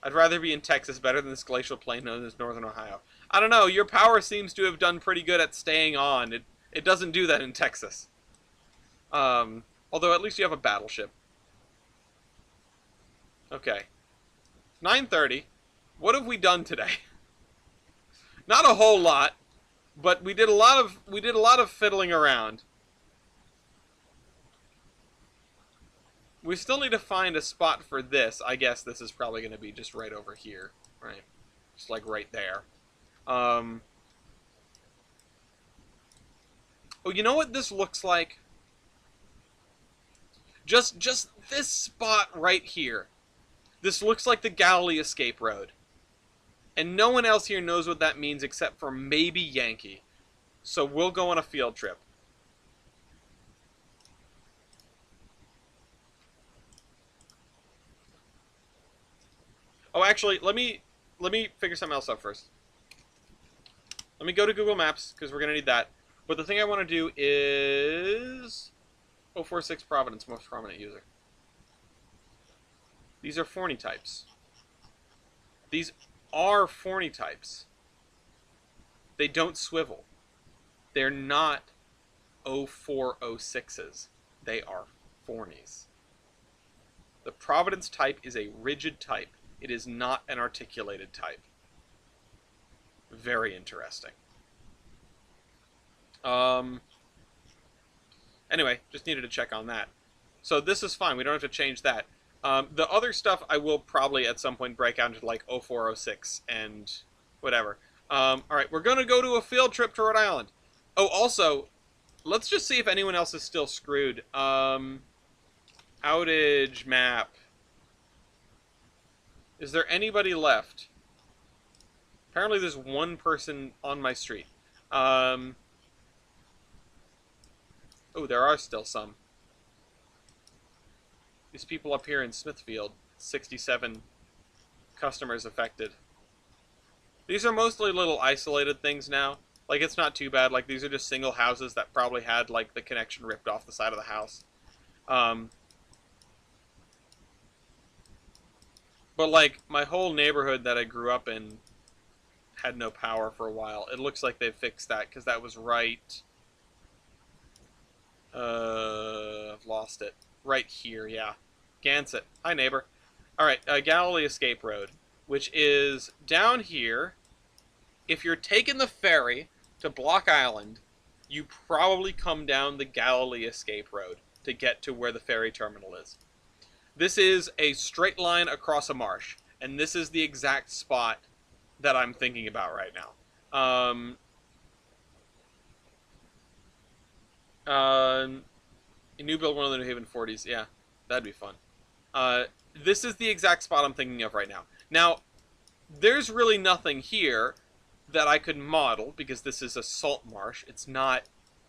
Speaker 1: I'd rather be in Texas better than this glacial plain known as Northern Ohio. I don't know, your power seems to have done pretty good at staying on. It doesn't do that in Texas. Although at least you have a battleship. Okay. 9:30. What have we done today? Not a whole lot, but we did a lot of fiddling around. We still need to find a spot for this. I guess this is probably going to be just right over here, right? Just like right there. Oh, you know what this looks like? Just this spot right here. This looks like the Galilee escape road. And no one else here knows what that means except for maybe Yankee. So we'll go on a field trip. Oh, actually, let me figure something else out first. Let me go to Google Maps, because we're going to need that. But the thing I want to do is 046 Providence, most prominent user. These are Forney types. These are Forney types. They don't swivel. They're not 0406s. They are Forneys. The Providence type is a rigid type. It is not an articulated type. Very interesting. Anyway, just needed to check on that. So this is fine. We don't have to change that. The other stuff I will probably at some point break out into like 0406 and whatever. Alright, we're going to go to a field trip to Rhode Island. Oh, also, let's just see if anyone else is still screwed. Outage map. Is there anybody left? Apparently there's one person on my street. Oh, there are still some. These people up here in Smithfield, 67 customers affected. These are mostly little isolated things now. Like, it's not too bad. Like, these are just single houses that probably had, like, the connection ripped off the side of the house. But, like, my whole neighborhood that I grew up in had no power for a while. It looks like they've fixed that, because that was right... I've lost it. Right here, yeah. Gansett. Hi, neighbor. Alright, Galilee Escape Road, which is down here. If you're taking the ferry to Block Island, you probably come down the Galilee Escape Road to get to where the ferry terminal is. This is a straight line across a marsh, and this is the exact spot that I'm thinking about right now. New build one of the New Haven 40s. Yeah, that'd be fun. This is the exact spot I'm thinking of right now. Now, there's really nothing here that I could model, because this is a salt marsh. It's not...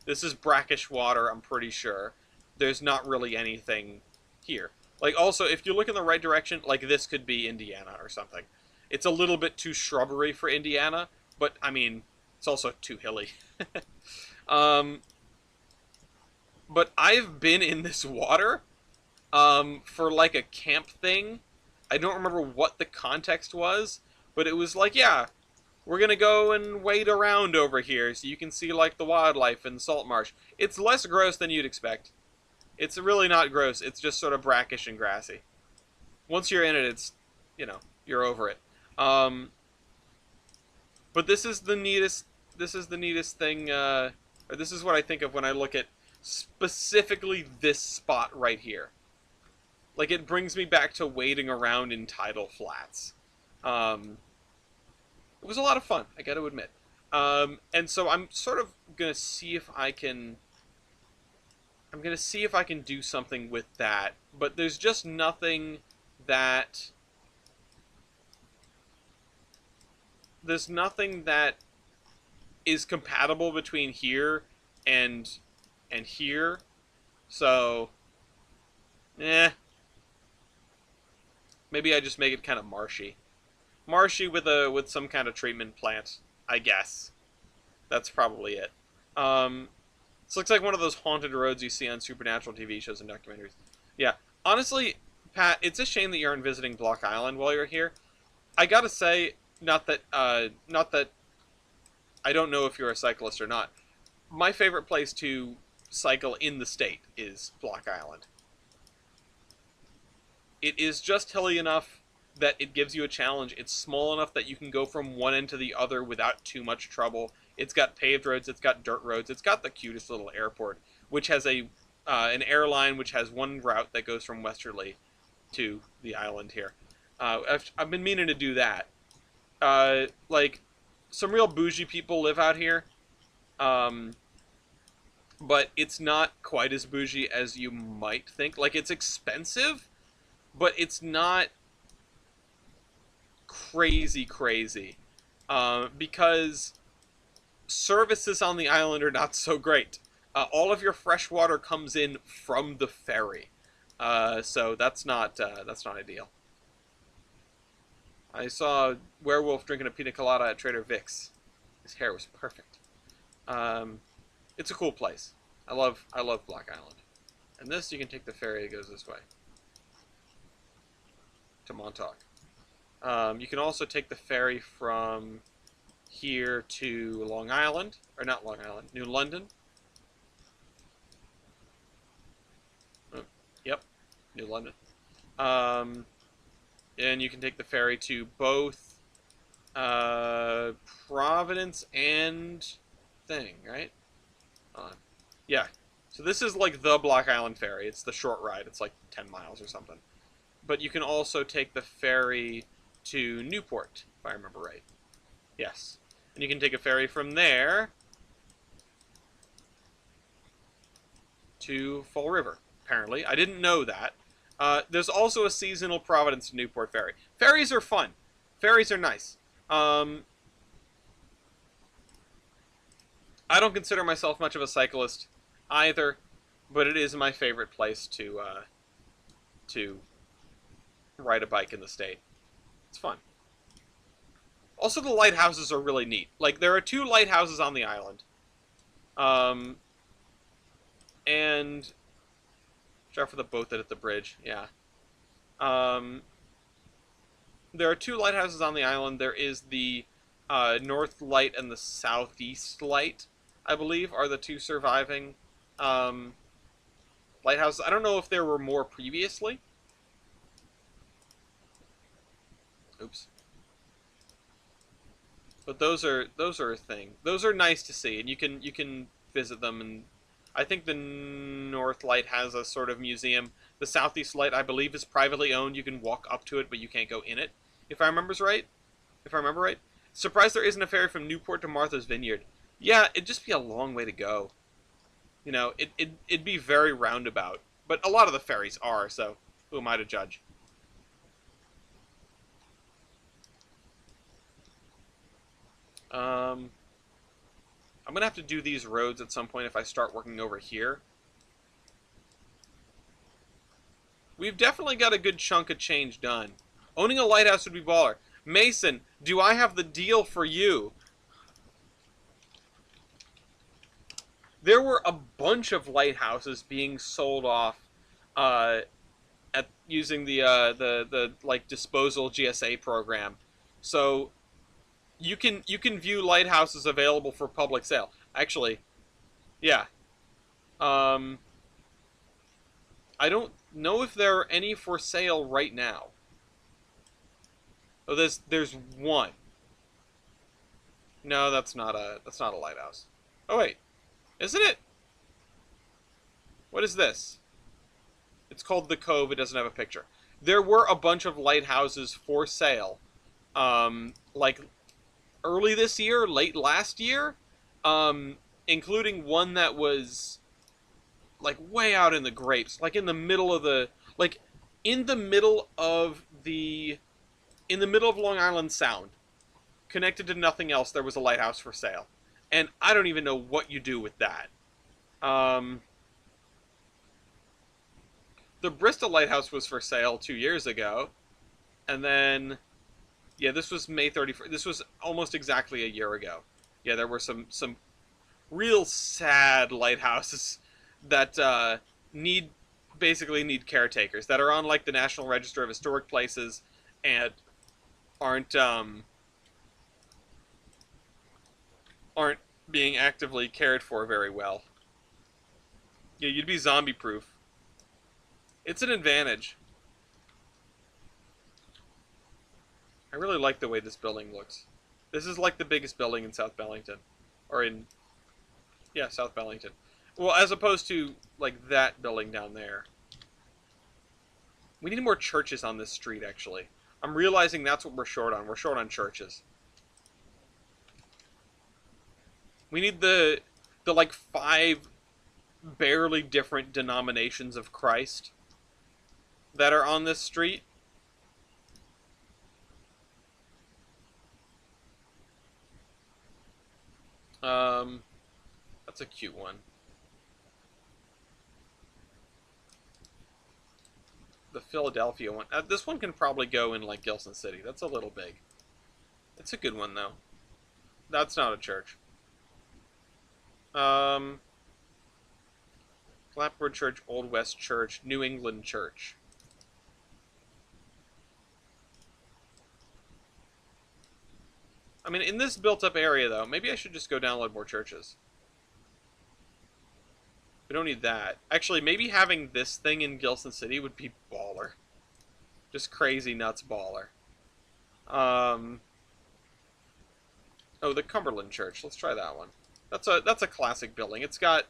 Speaker 1: This is brackish water, I'm pretty sure. There's not really anything here. Like, also, if you look in the right direction, like, this could be Indiana or something. It's a little bit too shrubbery for Indiana, but, I mean, it's also too hilly. But I've been in this water for, like, a camp thing. I don't remember what the context was, but it was like, yeah, we're going to go and wade around over here so you can see, like, the wildlife in the salt marsh. It's less gross than you'd expect. It's really not gross. It's just sort of brackish and grassy. Once you're in it, it's, you know, you're over it. But this is the neatest thing, or this is what I think of when I look at specifically this spot right here. Like, it brings me back to wading around in tidal flats. It was a lot of fun, I gotta admit. And so I'm sort of gonna see if I can... I'm gonna see if I can do something with that. But there's just nothing that... There's nothing that is compatible between here and here. So... Maybe I just make it kind of marshy. Marshy with some kind of treatment plant, I guess. That's probably it. This looks like one of those haunted roads you see on supernatural TV shows and documentaries. Yeah. Honestly, Pat, it's a shame that you aren't visiting Block Island while you're here. I gotta say, not that I don't know if you're a cyclist or not. My favorite place to cycle in the state is Block Island. It is just hilly enough that it gives you a challenge. It's small enough that you can go from one end to the other without too much trouble. It's got paved roads, it's got dirt roads, it's got the cutest little airport, which has an airline which has one route that goes from Westerly to the island here. I've been meaning to do that. Like, some real bougie people live out here. Um, but it's not quite as bougie as you might think. Like, it's expensive, but it's not crazy, crazy. Because services on the island are not so great. All of your fresh water comes in from the ferry, so that's not ideal. I saw a werewolf drinking a pina colada at Trader Vic's. His hair was perfect. Um, it's a cool place. I love Black Island. And this, you can take the ferry that goes this way to Montauk. You can also take the ferry from here to Long Island, or not Long Island, New London. Oh, yep, New London. And you can take the ferry to both Providence and thing, right? Yeah. So this is like the Block Island ferry. It's the short ride. It's like 10 miles or something. But you can also take the ferry to Newport, if I remember right. Yes. And you can take a ferry from there to Fall River, apparently. I didn't know that. There's also a seasonal Providence to Newport ferry. Ferries are fun. Ferries are nice. I don't consider myself much of a cyclist either, but it is my favorite place to ride a bike in the state. It's fun. Also, the lighthouses are really neat. Like, there are 2 lighthouses on the island. And watch out for the boat that hit the bridge. Yeah. There are 2 lighthouses on the island. There is the North Light and the Southeast Light, I believe, are the 2 surviving lighthouses. I don't know if there were more previously. Oops. But those are a thing. Those are nice to see, and you can visit them. And I think the North Light has a sort of museum. The Southeast Light, I believe, is privately owned. You can walk up to it, but you can't go in it. If I remember right. Surprised there isn't a ferry from Newport to Martha's Vineyard. Yeah, it'd just be a long way to go. You know, it'd be very roundabout. But a lot of the ferries are, so who am I to judge? I'm going to have to do these roads at some point if I start working over here. We've definitely got a good chunk of change done. Owning a lighthouse would be baller. Mason, do I have the deal for you? There were a bunch of lighthouses being sold off at using the like disposal GSA program. So you can view lighthouses available for public sale. Actually, yeah. I don't know if there are any for sale right now. Oh, there's one. No, that's not a lighthouse. Oh wait, isn't it? What is this? It's called the Cove. It doesn't have a picture. There were a bunch of lighthouses for sale, like early this year, late last year, including one that was like way out in the grapes, like in the middle of the in the middle of Long Island Sound, connected to nothing else. There was a lighthouse for sale, and I don't even know what you do with that. The Bristol Lighthouse was for sale 2 years ago, and then yeah, this was May 31st. This was almost exactly a year ago. Yeah, there were some real sad lighthouses that basically need caretakers, that are on like the National Register of Historic Places and aren't being actively cared for very well. Yeah, you'd be zombie proof. It's an advantage. I really like the way this building looks. This is like the biggest building in South Bellington. Or in, yeah, South Bellington. Well, as opposed to, like, that building down there. We need more churches on this street, actually. I'm realizing that's what we're short on. We're short on churches. We need the like five barely different denominations of Christ that are on this street. Um, that's a cute one. The Philadelphia one. This one can probably go in like Gilson City. That's a little big. It's a good one though. That's not a church. Um, Clapboard Church, Old West Church, New England Church. I mean, in this built-up area, though, maybe I should just go download more churches. We don't need that. Actually, maybe having this thing in Gilson City would be baller. Just crazy nuts baller. Oh, the Cumberland Church. Let's try that one. That's a classic building. It's got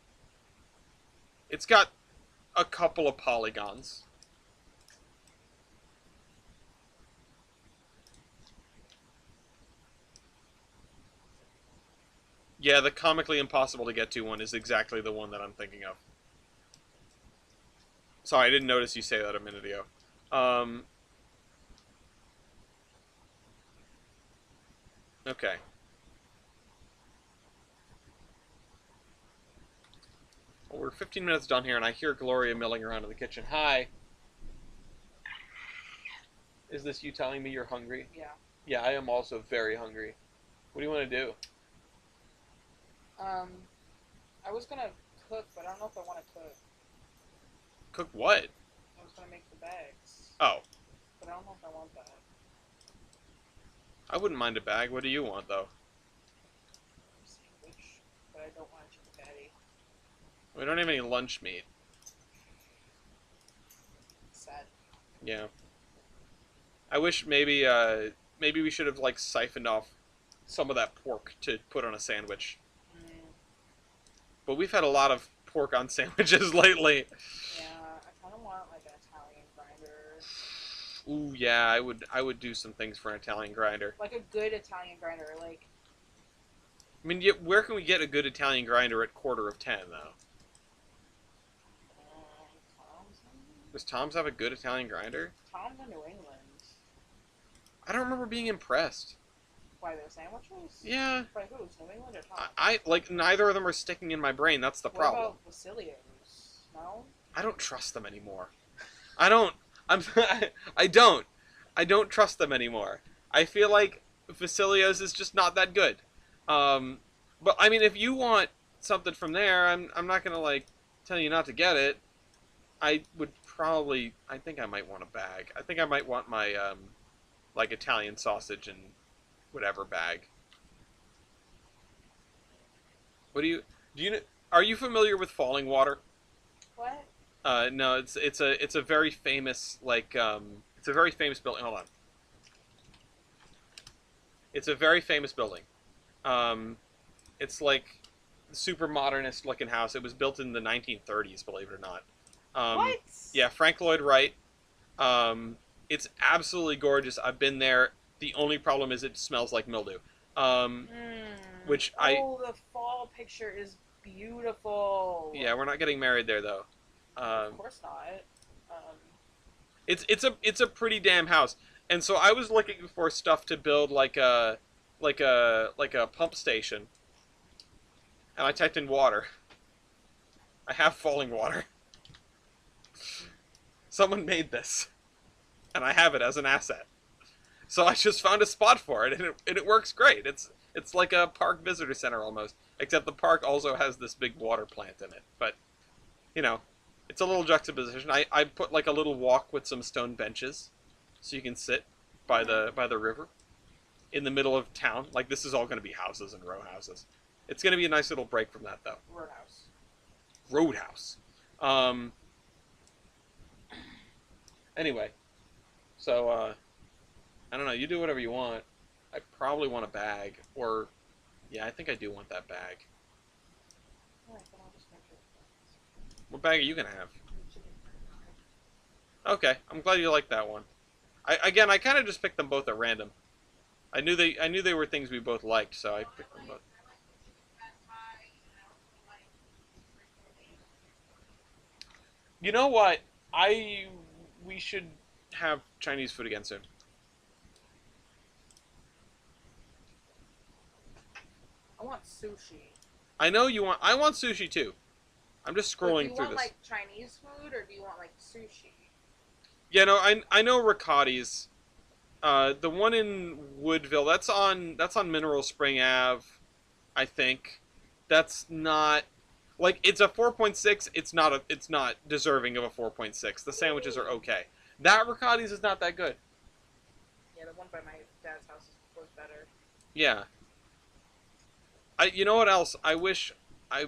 Speaker 1: a couple of polygons. Yeah, the comically impossible to get to one is exactly the one that I'm thinking of. Sorry, I didn't notice you say that a minute ago. Okay. Well, we're 15 minutes done here, and I hear Gloria milling around in the kitchen. Hi. Is this you telling me you're hungry?
Speaker 2: Yeah.
Speaker 1: Yeah, I am also very hungry. What do you want to do?
Speaker 2: I was gonna cook, but I don't know if I want to cook.
Speaker 1: Cook what?
Speaker 2: I was gonna make the bags.
Speaker 1: Oh.
Speaker 2: But I don't know if I want that.
Speaker 1: I wouldn't mind a bag. What do you want, though?
Speaker 2: Sandwich, but I don't want a chicken patty.
Speaker 1: We don't have any lunch meat.
Speaker 2: Sad.
Speaker 1: Yeah. I wish maybe we should have like siphoned off some of that pork to put on a sandwich. But we've had a lot of pork on sandwiches lately.
Speaker 2: Yeah, I kind of want like an Italian grinder.
Speaker 1: Ooh, yeah, I would do some things for an Italian grinder.
Speaker 2: Like a good Italian grinder, like.
Speaker 1: I mean, where can we get a good Italian grinder at 10:15 though?
Speaker 2: Tom's.
Speaker 1: Does Tom's have a good Italian grinder?
Speaker 2: Tom's in New England.
Speaker 1: I don't remember being impressed.
Speaker 2: Why, their sandwiches?
Speaker 1: Yeah.
Speaker 2: By who? New England or Tom's?
Speaker 1: I like neither of them are sticking in my brain. That's the problem.
Speaker 2: What about Basilio's? No.
Speaker 1: I don't trust them anymore. I don't. I don't. I don't trust them anymore. I feel like Facilios is just not that good. But I mean, if you want something from there, I'm not gonna like tell you not to get it. I would probably. I think I might want a bag. I think I might want my like Italian sausage and whatever bag. What do you are you familiar with Falling Water?
Speaker 2: What?
Speaker 1: No, it's a very famous it's a very famous building. Hold on. It's a very famous building. It's like super modernist looking house. It was built in the 1930s, believe it or not.
Speaker 2: What?
Speaker 1: Yeah, Frank Lloyd Wright. It's absolutely gorgeous. I've been there. The only problem is it smells like mildew. Which
Speaker 2: Oh, the fall picture is beautiful.
Speaker 1: Yeah, we're not getting married there though.
Speaker 2: Of course not.
Speaker 1: It's a pretty damn house. And so I was looking for stuff to build like a pump station. And I typed in water. I have Falling Water. Someone made this. And I have it as an asset. So I just found a spot for it, and it works great. It's like a park visitor center almost, except the park also has this big water plant in it. But, you know, it's a little juxtaposition. I put like a little walk with some stone benches, so you can sit by the river, in the middle of town. Like, this is all going to be houses and row houses. It's going to be a nice little break from that, though.
Speaker 2: Roadhouse.
Speaker 1: Roadhouse. Anyway, so I don't know. You do whatever you want. I probably want a bag, or yeah, I think I do want that bag.
Speaker 2: Alright, then I'll just make it.
Speaker 1: What bag are you gonna have? Okay, I'm glad you like that one. I kind of just picked them both at random. I knew they were things we both liked, so I picked them both. You know what? I we should have Chinese food again soon.
Speaker 2: I want sushi.
Speaker 1: I know you want. I want sushi too. I'm just
Speaker 2: But do
Speaker 1: scrolling
Speaker 2: you
Speaker 1: through
Speaker 2: want
Speaker 1: this.
Speaker 2: like Chinese food or do you want like sushi?
Speaker 1: Yeah, no, I know Riccati's. The one in Woodville, that's on Mineral Spring Ave, I think. That's not like it's a 4.6. It's not deserving of a 4.6. The sandwiches are okay. That Riccati's is not that good.
Speaker 2: Yeah, the one by my dad's house was better.
Speaker 1: Yeah. You know what else? I wish I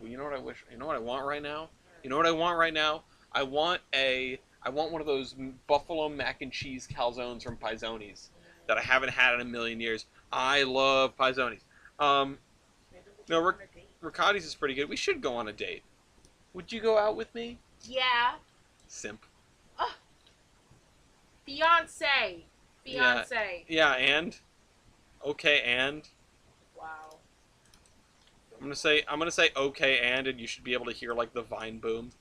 Speaker 1: you know what I wish? You know what I want right now? You know what I want right now? I want one of those buffalo mac and cheese calzones from Pizzoni's that I haven't had in a million years. I love Pizzoni's. Um,
Speaker 2: Maybe we
Speaker 1: no,
Speaker 2: should go on a date.
Speaker 1: Riccati's is pretty good. We should go on a date. Would you go out with me?
Speaker 2: Yeah.
Speaker 1: Simp.
Speaker 2: Fiance.
Speaker 1: Yeah.
Speaker 2: Fiance.
Speaker 1: Yeah, and okay, and
Speaker 2: Wow.
Speaker 1: I'm gonna say okay, and you should be able to hear like the vine boom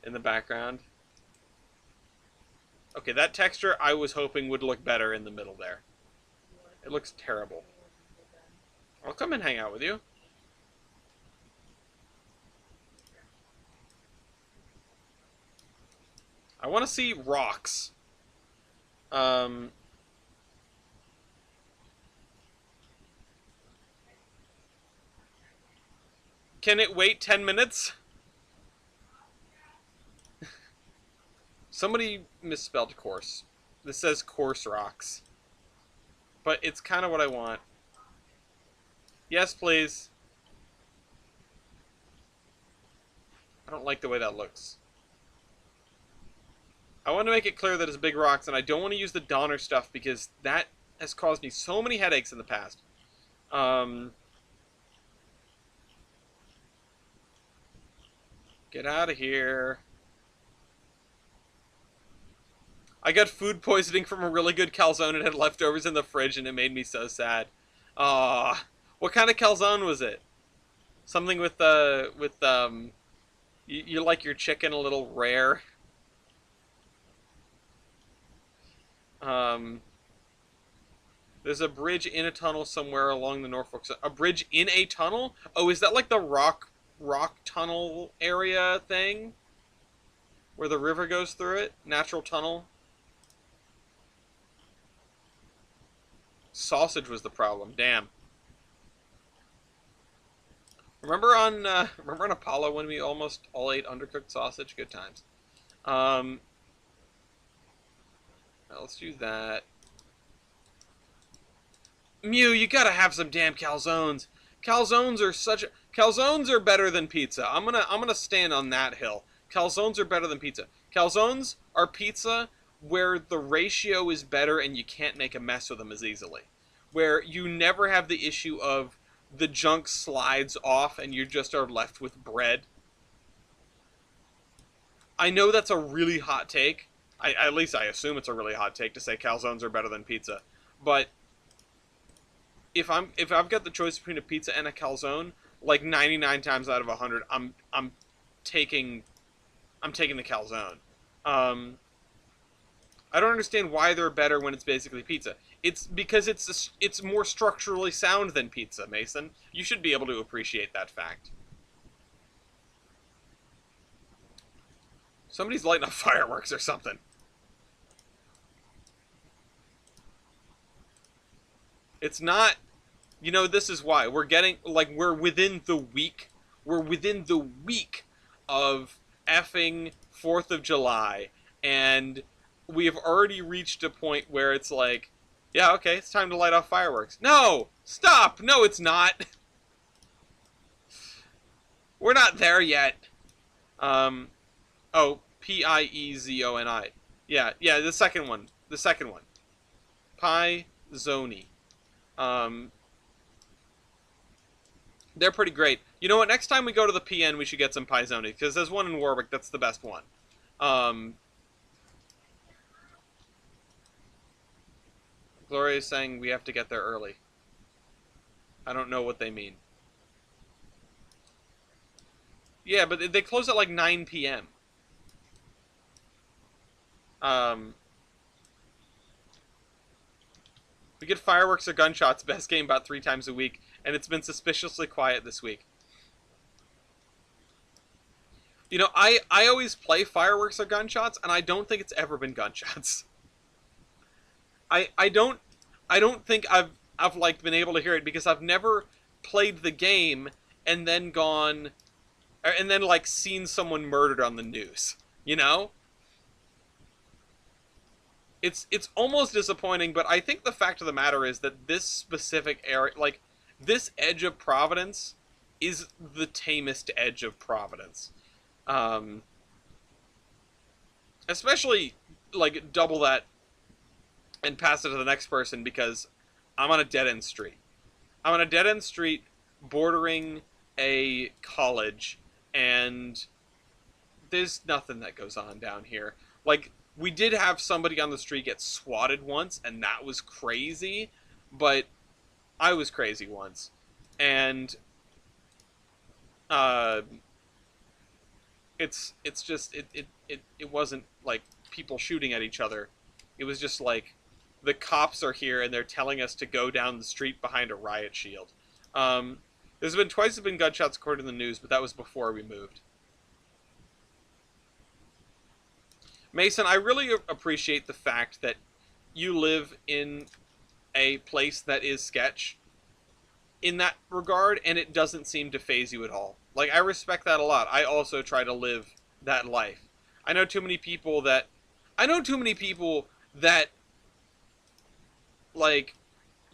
Speaker 1: in the background. Okay, that texture I was hoping would look better in the middle there. It looks terrible. I'll come and hang out with you. I want to see rocks. Um, can it wait 10 minutes? Somebody misspelled course. This says course rocks. But it's kind of what I want. Yes, please. I don't like the way that looks. I want to make it clear that it's big rocks, and I don't want to use the Donner stuff because that has caused me so many headaches in the past. Get out of here. I got food poisoning from a really good calzone. It had leftovers in the fridge, and it made me so sad. Ah, what kind of calzone was it? Something with. You like your chicken a little rare. Um, there's a bridge in a tunnel somewhere along the Norfolk. A bridge in a tunnel? Oh, is that like the rock tunnel area thing, where the river goes through it? Natural tunnel. Sausage was the problem. Damn. Remember on Apollo when we almost all ate undercooked sausage? Good times. Um, let's do that. Mew, you gotta have some damn calzones. Calzones are better than pizza. I'm gonna stand on that hill. Calzones are better than pizza. Calzones are pizza where the ratio is better and you can't make a mess with them as easily. Where you never have the issue of the junk slides off and you just are left with bread. I know that's a really hot take. At least I assume it's a really hot take to say calzones are better than pizza. But if I've got the choice between a pizza and a calzone, like 99 times out of 100, I'm taking the calzone. Um, I don't understand why they're better when it's basically pizza. It's because it's more structurally sound than pizza, Mason. You should be able to appreciate that fact. Somebody's lighting up fireworks or something. It's not. This is why we're getting we're within the week. We're within the week of effing 4th of July, and we have already reached a point where it's like, yeah, okay, it's time to light off fireworks. No, stop. No, it's not. We're not there yet. Oh, Piezoni. Yeah, the second one. The second one. Piezoni. They're pretty great. You know what? Next time we go to the PN, we should get some Piezoni, because there's one in Warwick that's the best one. Gloria is saying we have to get there early. I don't know what they mean. Yeah, but they close at like 9 p.m. Um, we get fireworks or gunshots. Best game about 3 times a week, and it's been suspiciously quiet this week. You know, I always play fireworks or gunshots, and I don't think it's ever been gunshots. I don't think I've like been able to hear it because I've never played the game and then gone and then like seen someone murdered on the news. You know, it's almost disappointing, but I think the fact of the matter is that this specific area, like this edge of Providence, is the tamest edge of Providence. Um, Especially like double that and pass it to the next person because I'm on a dead end street. I'm on a dead end street bordering a college, and there's nothing that goes on down here. Like, we did have somebody on the street get swatted once, and that was crazy, but I was crazy once. And uh, it's just it wasn't like people shooting at each other. It was just like the cops are here and they're telling us to go down the street behind a riot shield. Um, there's been twice been gunshots according to the news, but that was before we moved. Mason, I really appreciate the fact that you live in a place that is sketch in that regard, and it doesn't seem to phase you at all. Like, I respect that a lot. I also try to live that life. I know too many people that I know too many people that like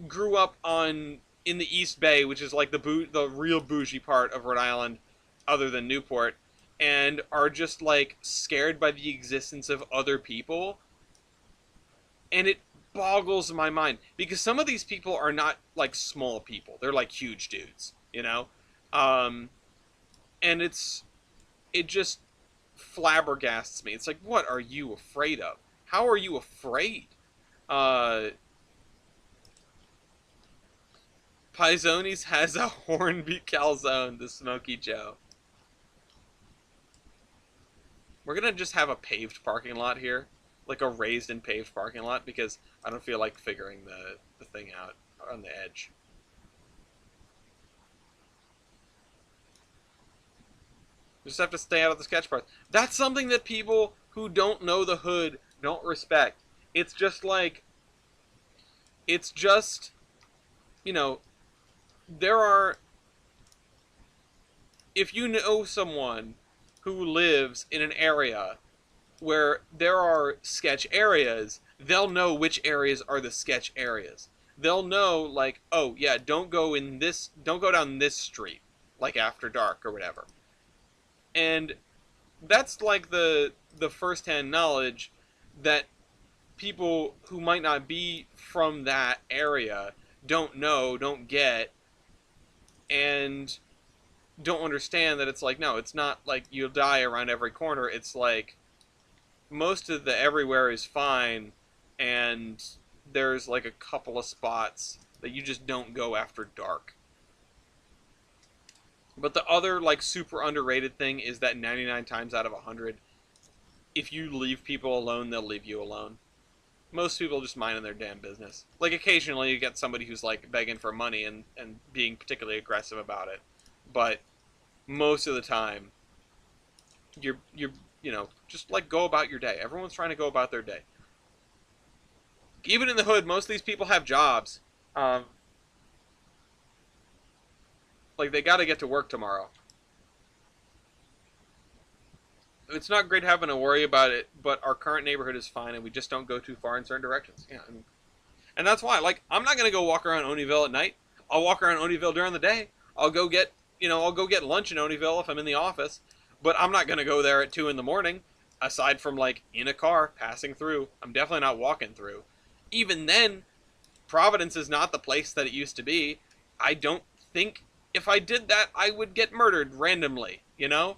Speaker 1: grew up on in the East Bay, which is like the real bougie part of Rhode Island, other than Newport, and are just like scared by the existence of other people, and it boggles my mind because some of these people are not like small people; they're like huge dudes, you know, um, and it just flabbergasts me. It's like, what are you afraid of? How are you afraid? Uh, Pizones has a horn beat calzone, the Smoky Joe. We're gonna just have a paved parking lot here, like a raised and paved parking lot, because I don't feel like figuring the thing out on the edge. Just have to stay out of the sketch parts. That's something that people who don't know the hood don't respect. It's just like, it's just, you know, there are, if you know someone who lives in an area where there are sketch areas, they'll know which areas are the sketch areas. They'll know, like, oh yeah, don't go down this street, like after dark or whatever. And that's like the first-hand knowledge that people who might not be from that area don't know, don't get, and don't understand that it's like, no, it's not like you'll die around every corner. It's like most of the everywhere is fine, and there's like a couple of spots that you just don't go after dark. But the other like super underrated thing is that 99 times out of 100, if you leave people alone, they'll leave you alone. Most people just minding their damn business. Like occasionally you get somebody who's like begging for money and being particularly aggressive about it. But most of the time, you're you know, just like go about your day. Everyone's trying to go about their day. Even in the hood, most of these people have jobs. Like they got to get to work tomorrow. It's not great having to worry about it, but our current neighborhood is fine, and we just don't go too far in certain directions. Yeah, and that's why. Like, I'm not gonna go walk around Oneyville at night. I'll walk around Oneyville during the day. I'll go get lunch in Oneyville if I'm in the office, but I'm not gonna go there at 2 in the morning. Aside from like in a car passing through, I'm definitely not walking through. Even then, Providence is not the place that it used to be. I don't think if I did that, I would get murdered randomly. You know,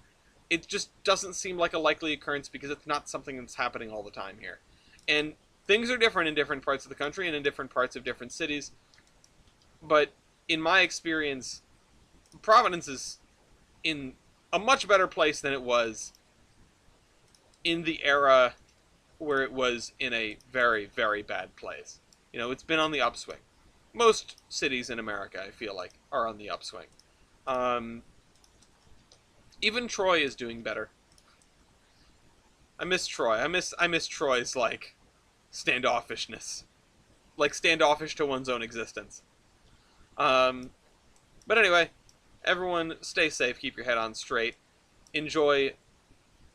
Speaker 1: it just doesn't seem like a likely occurrence because it's not something that's happening all the time here. And things are different in different parts of the country and in different parts of different cities. But in my experience, Providence is in a much better place than it was in the era where it was in a very, very bad place. You know, it's been on the upswing. Most cities in America, I feel like, are on the upswing. Um, Even Troy is doing better. I miss Troy. I miss Troy's like standoffishness, like standoffish to one's own existence. Um, but anyway, everyone stay safe, keep your head on straight, enjoy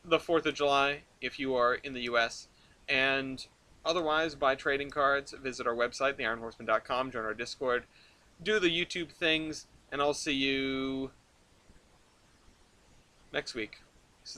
Speaker 1: the 4th of July if you are in the U.S. and otherwise buy trading cards. Visit our website, theironhorseman.com. Join our Discord. Do the YouTube things, and I'll see you next week.